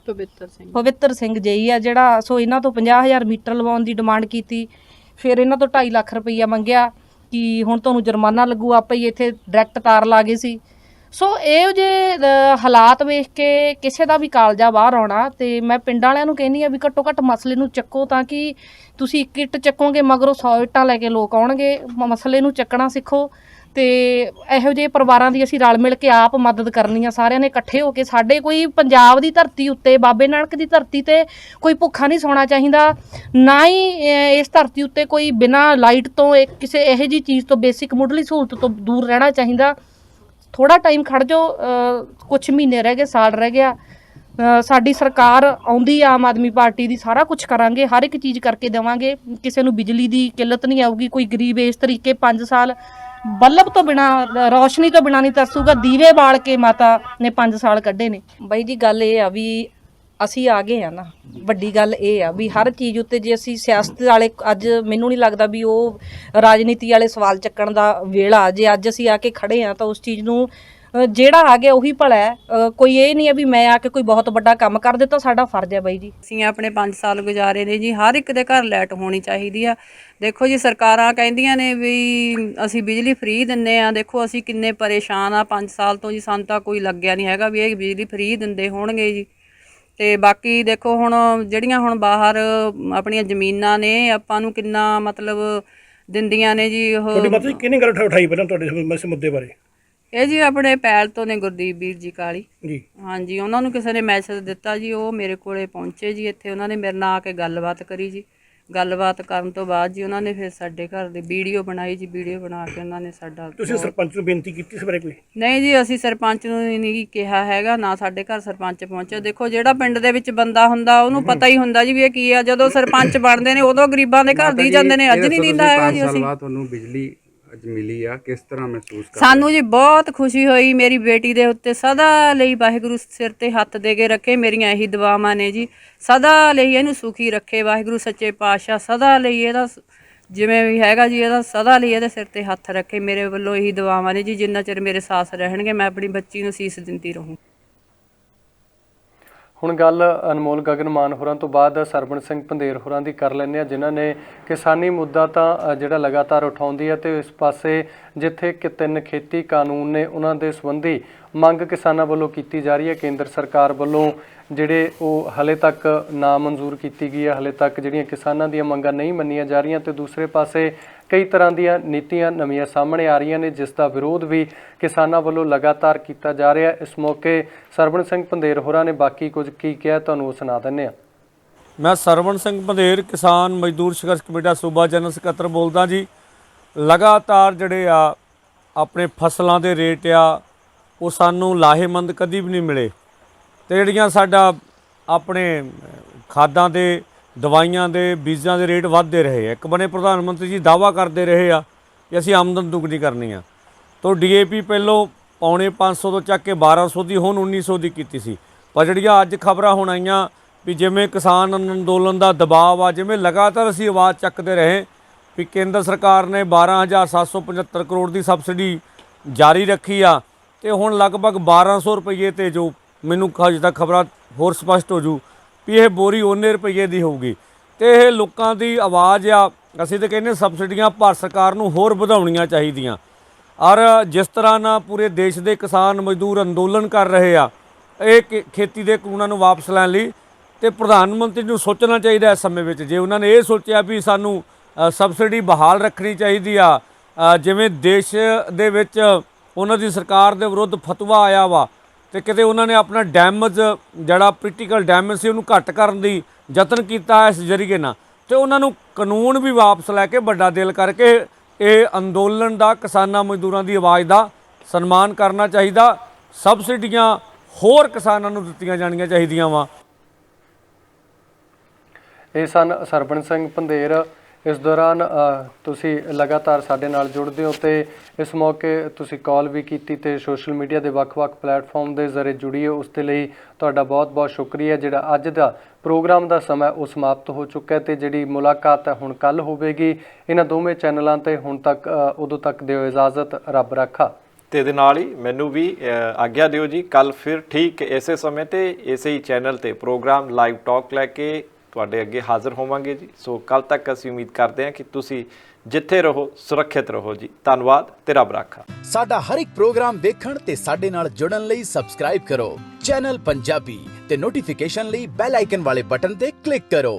ਪਵਿੱਤਰ ਸਿੰਘ ਜੇਈ ਆ ਜਿਹੜਾ। ਸੋ ਇਹਨਾਂ ਤੋਂ 50,000 ਮੀਟਰ ਲਵਾਉਣ ਦੀ ਡਿਮਾਂਡ ਕੀਤੀ, ਫਿਰ ਇਹਨਾਂ ਤੋਂ 2.5 ਲੱਖ ਰੁਪਈਆ ਮੰਗਿਆ ਕਿ ਹੁਣ ਤੁਹਾਨੂੰ ਜੁਰਮਾਨਾ ਲੱਗੂ। ਆਪੇ ਹੀ ਇੱਥੇ ਡਾਇਰੈਕਟ ਤਾਰ ਲਾ ਗਏ ਸੀ। ਸੋ ਇਹੋ ਜਿਹੇ ਹਾਲਾਤ ਵੇਖ ਕੇ ਕਿਸੇ ਦਾ ਵੀ ਕਾਲਜਾ ਬਾਹਰ ਆਉਣਾ। ਤੇ ਮੈਂ ਪਿੰਡਾਂ ਵਾਲਿਆਂ ਨੂੰ ਕਹਿੰਦੀ ਆ ਵੀ ਘੱਟੋ ਘੱਟ ਮਸਲੇ ਨੂੰ ਚੱਕੋ, ਤਾਂ ਕਿ ਤੁਸੀਂ ਇੱਕ ਇੱਟ ਚੱਕੋਗੇ ਮਗਰੋਂ 100 ਇੱਟਾਂ ਲੈ ਕੇ ਲੋਕ ਆਉਣਗੇ। ਮਸਲੇ ਨੂੰ ਚੱਕਣਾ ਸਿੱਖੋ ਤੇ ਇਹੋ ਜਿਹੇ ਪਰਿਵਾਰਾਂ ਦੀ ਅਸੀਂ ਰਲ ਮਿਲ ਕੇ ਆਪ ਮਦਦ ਕਰਨੀ ਆ ਸਾਰਿਆਂ ਨੇ ਇਕੱਠੇ ਹੋ ਕੇ। ਸਾਡੇ ਕੋਈ ਪੰਜਾਬ ਦੀ ਧਰਤੀ ਉੱਤੇ, ਬਾਬੇ ਨਾਨਕ ਦੀ ਧਰਤੀ ਤੇ ਕੋਈ ਭੁੱਖਾ ਨਹੀਂ ਸੌਣਾ ਚਾਹੀਦਾ, ਨਾ ਹੀ ਇਸ ਧਰਤੀ ਉੱਤੇ ਕੋਈ ਬਿਨਾਂ ਲਾਈਟ ਤੋਂ ਕਿਸੇ ਇਹੋ ਜਿਹੀ ਚੀਜ਼ ਤੋਂ, ਬੇਸਿਕ ਮੁੱਢਲੀ ਸਹੂਲਤ ਤੋਂ ਦੂਰ ਰਹਿਣਾ ਚਾਹੀਦਾ। ਥੋੜਾ ਟਾਈਮ ਖੜ ਜਾਓ, ਕੁਛ ਮਹੀਨੇ ਰਹਿ ਗਏ, ਸਾਲ ਰਹਿ ਗਿਆ। ਸਾਡੀ ਸਰਕਾਰ ਆਉਂਦੀ ਆਮ ਆਦਮੀ ਪਾਰਟੀ ਦੀ, ਸਾਰਾ ਕੁਝ ਕਰਾਂਗੇ, ਹਰ ਇੱਕ ਚੀਜ਼ ਕਰਕੇ ਦੇਵਾਂਗੇ। ਕਿਸੇ ਨੂੰ ਬਿਜਲੀ ਦੀ ਕਿੱਲਤ ਨਹੀਂ ਆਊਗੀ। ਕੋਈ ਗਰੀਬ ਇਸ ਤਰੀਕੇ 5 ਸਾਲ ਬੱਲਬ ਤੋਂ ਬਿਨਾ, ਰੌਸ਼ਨੀ ਤੋਂ ਬਿਨਾ ਨਹੀਂ ਤਰਸੂਗਾ। ਦੀਵੇ ਬਾਲ ਕੇ ਮਾਤਾ ਨੇ 5 ਸਾਲ ਕੱਢੇ ਨੇ। ਬਾਈ ਜੀ ਗੱਲ ਇਹ ਆ ਵੀ ਅਸੀਂ ਆ ਗਏ ਆ ਨਾ, ਵੱਡੀ ਗੱਲ ਇਹ ਆ ਵੀ ਹਰ ਚੀਜ਼ ਉੱਤੇ ਜੇ ਅਸੀਂ ਸਿਆਸਤ ਵਾਲੇ, ਅੱਜ ਮੈਨੂੰ ਨਹੀਂ ਲੱਗਦਾ ਵੀ ਉਹ ਰਾਜਨੀਤੀ ਵਾਲੇ ਸਵਾਲ ਚੱਕਣ ਦਾ ਵੇਲਾ। ਜੇ ਅੱਜ ਅਸੀਂ ਆ ਕੇ ਖੜੇ ਆ ਤਾਂ ਉਸ ਚੀਜ਼ ਨੂੰ ਜਿਹੜਾ ਆ ਗਿਆ ਉਹੀ ਭਲਾ ਹੈ। ਕੋਈ ਇਹ ਨਹੀਂ ਹੈ ਵੀ ਮੈਂ ਆ ਕੇ ਕੋਈ ਬਹੁਤ ਵੱਡਾ ਕੰਮ ਕਰ ਦਿੱਤਾ। ਸਾਡਾ ਫਰਜ਼ ਹੈ ਬਾਈ ਜੀ। ਅਸੀਂ ਆਪਣੇ 5 ਸਾਲ ਗੁਜ਼ਾਰੇ ਨੇ ਜੀ। ਹਰ ਇੱਕ ਦੇ ਘਰ ਲਾਈਟ ਹੋਣੀ ਚਾਹੀਦੀ ਆ। ਦੇਖੋ ਜੀ ਸਰਕਾਰਾਂ ਕਹਿੰਦੀਆਂ ਨੇ ਵੀ ਅਸੀਂ ਬਿਜਲੀ ਫ੍ਰੀ ਦਿੰਦੇ ਆ। ਦੇਖੋ ਅਸੀਂ ਕਿੰਨੇ ਪਰੇਸ਼ਾਨ ਆ 5 ਸਾਲ ਤੋਂ ਜੀ। ਸਾਨੂੰ ਤਾਂ ਕੋਈ ਲੱਗਿਆ ਨਹੀਂ ਹੈਗਾ ਵੀ ਇਹ ਬਿਜਲੀ ਫ੍ਰੀ ਦਿੰਦੇ ਹੋਣਗੇ ਜੀ। ਤੇ ਬਾਕੀ ਦੇਖੋ ਹੁਣ ਜਿਹੜੀਆਂ ਹੁਣ ਬਾਹਰ ਆਪਣੀਆਂ ਜ਼ਮੀਨਾਂ ਨੇ ਆਪਾਂ ਨੂੰ ਕਿੰਨਾ ਮਤਲਬ ਦਿੰਦੀਆਂ ਨੇ ਜੀ। ਉਹ ਤੁਹਾਡੀ ਮਤਲਬ ਕਿਹਨੇ ਗੱਲ ਉਠਾਈ ਪਹਿਲਾਂ ਤੁਹਾਡੇ ਇਸ ਮੁੱਦੇ ਬਾਰੇ? ਇਹ ਜੀ ਆਪਣੇ ਪੈਲ ਤੋਂ ਨੇ ਗੁਰਦੀਪ ਵੀਰ ਜੀ ਕਾਲੀ ਜੀ ਹਾਂਜੀ, ਉਹਨਾਂ ਨੂੰ ਕਿਸੇ ਨੇ ਮੈਸੇਜ ਦਿੱਤਾ ਜੀ, ਉਹ ਮੇਰੇ ਕੋਲੇ ਪਹੁੰਚੇ ਜੀ। ਇੱਥੇ ਉਹਨਾਂ ਨੇ ਮੇਰੇ ਨਾਲ ਆ ਕੇ ਗੱਲਬਾਤ ਕਰੀ ਜੀ। ਗੱਲਬਾਤ ਕਰਨ ਤੋਂ ਬਾਅਦ ਜੀ ਉਹਨਾਂ ਨੇ ਫਿਰ ਸਾਡੇ ਘਰ ਦੀ ਵੀਡੀਓ ਬਣਾਈ ਜੀ। ਵੀਡੀਓ ਬਣਾ ਕੇ ਉਹਨਾਂ ਨੇ ਸਾਡਾ ਤੁਸੀਂ ਸਰਪੰਚ ਨੂੰ ਬੇਨਤੀ ਕੀਤੀ ਇਸ ਬਾਰੇ ਕੋਈ? ਨਹੀਂ ਜੀ, ਅਸੀਂ ਸਰਪੰਚ ਨੂੰ ਨਹੀਂ ਕਿਹਾ ਹੈਗਾ, ਨਾ ਸਾਡੇ ਘਰ ਸਰਪੰਚ ਪਹੁੰਚਿਆ। ਦੇਖੋ ਜਿਹੜਾ ਪਿੰਡ ਦੇ ਵਿੱਚ ਬੰਦਾ ਹੁੰਦਾ ਉਹਨੂੰ ਪਤਾ ਹੀ ਹੁੰਦਾ ਜੀ ਵੀ ਇਹ ਕੀ ਆ। ਜਦੋਂ ਸਰਪੰਚ ਬਣਦੇ ਨੇ ਉਦੋਂ ਗਰੀਬਾਂ ਦੇ ਘਰ ਦੀ ਜਾਂਦੇ ਨੇ, ਅੱਜ ਨਹੀਂ ਦਿੰਦਾ ਹੈਗਾ ਜੀ। ਅਸੀਂ ਤੁਹਾਨੂੰ ਬਿਜਲੀ ਅੱਜ ਮਿਲੀ ਆ, ਕਿਸ ਤਰ੍ਹਾਂ ਮਹਿਸੂਸ ਕਰ? ਸਾਨੂੰ ਜੀ ਬਹੁਤ ਖੁਸ਼ੀ ਹੋਈ। ਮੇਰੀ ਬੇਟੀ ਦੇ ਉੱਤੇ ਸਦਾ ਲਈ ਵਾਹਿਗੁਰੂ ਸਿਰ ਤੇ ਹੱਥ ਦੇ ਕੇ ਰੱਖੇ। ਮੇਰੀਆਂ ਇਹੀ ਦੁਆਵਾਂ ਨੇ ਜੀ, ਸਦਾ ਲਈ ਇਹਨੂੰ ਸੁਖੀ ਰੱਖੇ ਵਾਹਿਗੁਰੂ ਸੱਚੇ ਪਾਤਸ਼ਾਹ। ਸਦਾ ਲਈ ਇਹਦਾ ਜਿਵੇਂ ਵੀ ਹੈਗਾ ਜੀ, ਇਹਦਾ ਸਦਾ ਲਈ ਇਹਦੇ ਸਿਰ ਤੇ ਹੱਥ ਰੱਖੇ। ਮੇਰੇ ਵੱਲੋਂ ਇਹੀ ਦੁਆਵਾਂ ਨੇ ਜੀ, ਜਿੰਨਾ ਚਿਰ ਮੇਰੇ ਸਾਥ ਰਹਿਣਗੇ ਮੈਂ ਆਪਣੀ ਬੱਚੀ ਨੂੰ ਸੀਸ ਦਿੰਦੀ ਰਹੂੰ। ਹੁਣ ਗੱਲ ਅਨਮੋਲ ਗਗਨ ਮਾਨ ਹੋਰਾਂ ਤੋਂ ਬਾਅਦ ਸਰਵਣ ਸਿੰਘ ਪੰਧੇਰ ਹੋਰਾਂ ਦੀ ਕਰ ਲੈਂਦੇ ਹਾਂ, ਜਿਨ੍ਹਾਂ ਨੇ ਕਿਸਾਨੀ ਮੁੱਦਾ ਤਾਂ ਜਿਹੜਾ ਲਗਾਤਾਰ ਉਠਾਉਂਦੀ ਹੈ ਤੇ ਇਸ ਪਾਸੇ ਜਿੱਥੇ ਕਿ 3 ਖੇਤੀ ਕਾਨੂੰਨ ਨੇ ਉਹਨਾਂ ਦੇ ਸੰਬੰਧੀ ਮੰਗ ਕਿਸਾਨਾਂ ਵੱਲੋਂ ਕੀਤੀ ਜਾ ਰਹੀ ਹੈ। ਕੇਂਦਰ ਸਰਕਾਰ ਵੱਲੋਂ ਜਿਹੜੇ ਉਹ ਹਲੇ ਤੱਕ ਨਾ ਮਨਜ਼ੂਰ ਕੀਤੀ ਗਈ ਹੈ, ਹਲੇ ਤੱਕ ਜਿਹੜੀਆਂ ਕਿਸਾਨਾਂ ਦੀਆਂ ਮੰਗਾਂ ਨਹੀਂ ਮੰਨੀਆਂ ਜਾ ਰਹੀਆਂ ਤੇ ਦੂਸਰੇ ਪਾਸੇ ਕਈ ਤਰ੍ਹਾਂ ਦੀਆਂ ਨੀਤੀਆਂ ਨਵੀਆਂ ਸਾਹਮਣੇ ਆ ਰਹੀਆਂ ਨੇ ਜਿਸ ਦਾ ਵਿਰੋਧ ਵੀ ਕਿਸਾਨਾਂ ਵੱਲੋਂ ਲਗਾਤਾਰ ਕੀਤਾ ਜਾ ਰਿਹਾ। ਇਸ ਮੌਕੇ ਸਰਵਣ ਸਿੰਘ ਪੰਧੇਰ ਹੋਰਾਂ ਨੇ ਬਾਕੀ ਕੁਝ ਕੀ ਕਿਹਾ ਤੁਹਾਨੂੰ ਉਹ ਸੁਣਾ ਦਿੰਦੇ ਹਾਂ। ਮੈਂ ਸਰਵਣ ਸਿੰਘ ਪੰਧੇਰ ਕਿਸਾਨ ਮਜ਼ਦੂਰ ਸੰਘਰਸ਼ ਕਮੇਟੀ ਦਾ ਸੂਬਾ ਜਨਰਲ ਸਕੱਤਰ ਬੋਲਦਾ ਜੀ। ਲਗਾਤਾਰ ਜਿਹੜੇ ਆ ਆਪਣੇ ਫਸਲਾਂ ਦੇ ਰੇਟ ਆ ਉਹ ਸਾਨੂੰ ਲਾਹੇਮੰਦ ਕਦੀ ਵੀ ਨਹੀਂ ਮਿਲੇ ਤੇ ਜਿਹੜੀਆਂ ਸਾਡਾ ਆਪਣੇ ਖਾਦਾਂ ਦੇ ਦਵਾਈਆਂ ਦੇ ਬੀਜਾਂ ਦੇ ਰੇਟ ਵੱਧਦੇ ਰਹੇ। ਇੱਕ ਬਣੇ ਪ੍ਰਧਾਨ ਮੰਤਰੀ ਜੀ ਦਾਅਵਾ ਕਰਦੇ ਰਹੇ ਆ ਕਿ ਅਸੀਂ ਆਮਦਨ ਦੁੱਗਣੀ ਕਰਨੀ ਆ। ਤੋਂ DAP ਪਹਿਲੋਂ ਪੌਣੇ 500 ਤੋਂ ਚੱਕ ਕੇ 1200 ਦੀ ਹੁਣ 1900 ਦੀ ਕੀਤੀ ਸੀ। ਪਰ ਜਿਹੜੀਆਂ ਅੱਜ ਖਬਰਾਂ ਹੁਣ ਆਈਆਂ ਵੀ ਜਿਵੇਂ ਕਿਸਾਨ ਅੰਦੋਲਨ ਦਾ ਦਬਾਅ ਆ, ਜਿਵੇਂ ਲਗਾਤਾਰ ਅਸੀਂ ਆਵਾਜ਼ ਚੱਕਦੇ ਰਹੇ ਵੀ ਕੇਂਦਰ ਸਰਕਾਰ ਨੇ 12,775 ਕਰੋੜ ਦੀ ਸਬਸਿਡੀ ਜਾਰੀ ਰੱਖੀ ਆ ਤੇ ਹੁਣ ਲਗਭਗ 1200 ਰੁਪਏ ਤੇ ਜੋ ਮੈਨੂੰ ਅਜੇ ਤੱਕ ਖਬਰਾਂ ਹੋਰ ਸਪਸ਼ਟ ਹੋ ਜੂ ਵੀ ਇਹ ਬੋਰੀ ਉਹਨੇ ਰੁਪਏ ਦੀ ਹੋਊਗੀ ਤੇ ਇਹ ਲੋਕਾਂ ਦੀ ਆਵਾਜ਼ ਆ। ਅਸੀਂ ਤਾਂ ਕਹਿੰਦੇ ਸਬਸਿਡੀਆਂ ਭਾਰਤ ਸਰਕਾਰ ਨੂੰ ਹੋਰ ਵਧਾਉਣੀਆਂ ਚਾਹੀਦੀਆਂ ਔਰ ਜਿਸ ਤਰ੍ਹਾਂ ਨਾਲ ਪੂਰੇ ਦੇਸ਼ ਦੇ ਕਿਸਾਨ ਮਜ਼ਦੂਰ ਅੰਦੋਲਨ ਕਰ ਰਹੇ ਆ ਇਹ ਖੇਤੀ ਦੇ ਕਾਨੂੰਨਾਂ ਨੂੰ ਵਾਪਸ ਲੈਣ ਲਈ ਤੇ ਪ੍ਰਧਾਨ ਮੰਤਰੀ ਨੂੰ ਸੋਚਣਾ ਚਾਹੀਦਾ ਇਸ ਸਮੇਂ ਵਿੱਚ। ਜੇ ਉਹਨਾਂ ਨੇ ਇਹ ਸੋਚਿਆ ਵੀ ਸਾਨੂੰ ਸਬਸਿਡੀ ਬਹਾਲ ਰੱਖਣੀ ਚਾਹੀਦੀ ਆ, ਜਿਵੇਂ ਦੇਸ਼ ਦੇ ਵਿੱਚ ਉਹਨਾਂ ਦੀ ਸਰਕਾਰ ਦੇ ਵਿਰੁੱਧ ਫਤਵਾ ਆਇਆ ਵਾ ਤੇ ਕਿਤੇ ਉਹਨਾਂ ਨੇ ਆਪਣਾ ਡੈਮੇਜ ਜਿਹੜਾ ਪੋਲੀਟੀਕਲ ਡੈਮੇਜ ਸੀ ਉਹਨੂੰ ਘੱਟ ਕਰਨ ਦੀ ਯਤਨ ਕੀਤਾ ਇਸ ਜ਼ਰੀਏ ਨਾਲ ਤੇ ਉਹਨਾਂ ਨੂੰ ਕਾਨੂੰਨ ਵੀ ਵਾਪਸ ਲੈ ਕੇ ਵੱਡਾ ਦਿਲ ਕਰਕੇ ਇਹ ਅੰਦੋਲਨ ਦਾ ਕਿਸਾਨਾਂ ਮਜ਼ਦੂਰਾਂ ਦੀ ਆਵਾਜ਼ ਦਾ ਸਨਮਾਨ ਕਰਨਾ ਚਾਹੀਦਾ। ਸਬਸਿਡੀਆਂ ਹੋਰ ਕਿਸਾਨਾਂ ਨੂੰ ਦਿੱਤੀਆਂ ਜਾਣੀਆਂ ਚਾਹੀਦੀਆਂ ਵਾ। ਇਹ ਸਨ ਸਰਵਣ ਸਿੰਘ ਪੰਧੇਰ। ਇਸ ਦੌਰਾਨ ਤੁਸੀਂ ਲਗਾਤਾਰ ਸਾਡੇ ਨਾਲ ਜੁੜਦੇ ਹੋ ਤੇ ਇਸ ਮੌਕੇ ਤੁਸੀਂ ਕਾਲ ਵੀ ਕੀਤੀ ਤੇ ਸੋਸ਼ਲ ਮੀਡੀਆ ਦੇ ਵੱਖ-ਵੱਖ ਪਲੇਟਫਾਰਮ ਦੇ ਜ਼ਰੀਏ ਜੁੜੀ ਹੋ। ਉਸ ਦੇ ਲਈ ਤੁਹਾਡਾ ਬਹੁਤ-ਬਹੁਤ ਸ਼ੁਕਰੀਆ। ਜਿਹੜਾ ਅੱਜ ਦਾ ਪ੍ਰੋਗਰਾਮ ਦਾ ਸਮਾਂ ਉਹ ਸਮਾਪਤ ਹੋ ਚੁੱਕਾ ਤੇ ਜਿਹੜੀ ਮੁਲਾਕਾਤ ਹੈ ਹੁਣ ਕੱਲ੍ਹ ਹੋਵੇਗੀ ਇਹਨਾਂ ਦੋਵੇਂ ਚੈਨਲਾਂ ਤੇ। ਹੁਣ ਤੱਕ ਉਦੋਂ ਤੱਕ ਦਿਓ ਇਜਾਜ਼ਤ, ਰੱਬ ਰਾਖਾ। ਤੇ ਇਹਦੇ ਨਾਲ ਹੀ ਮੈਨੂੰ ਵੀ ਆਗਿਆ ਦਿਓ ਜੀ। ਕੱਲ ਫਿਰ ਠੀਕ ਇਸੇ ਸਮੇਂ ਤੇ ਇਸੇ ਹੀ ਚੈਨਲ ਤੇ ਪ੍ਰੋਗਰਾਮ ਲਾਈਵ ਟਾਕ ਲੈ ਕੇ ਤੁਹਾਡੇ ਅੱਗੇ ਹਾਜ਼ਰ ਹੋਵਾਂਗੇ ਜੀ। ਸੋ ਕੱਲ ਤੱਕ ਅਸੀਂ ਉਮੀਦ ਕਰਦੇ ਹਾਂ ਕਿ ਤੁਸੀਂ ਜਿੱਥੇ ਰਹੋ ਸੁਰੱਖਿਅਤ ਰਹੋ ਜੀ। ਧੰਨਵਾਦ ਤੇ ਰੱਬ ਰਾਖਾ। ਸਾਡਾ ਹਰ ਇੱਕ ਪ੍ਰੋਗਰਾਮ ਦੇਖਣ ਤੇ ਸਾਡੇ ਨਾਲ ਜੁੜਨ ਲਈ ਸਬਸਕ੍ਰਾਈਬ ਕਰੋ ਚੈਨਲ ਪੰਜਾਬੀ ਤੇ ਨੋਟੀਫਿਕੇਸ਼ਨ ਲਈ ਬੈਲ ਆਈਕਨ ਵਾਲੇ ਬਟਨ ਤੇ ਕਲਿੱਕ ਕਰੋ।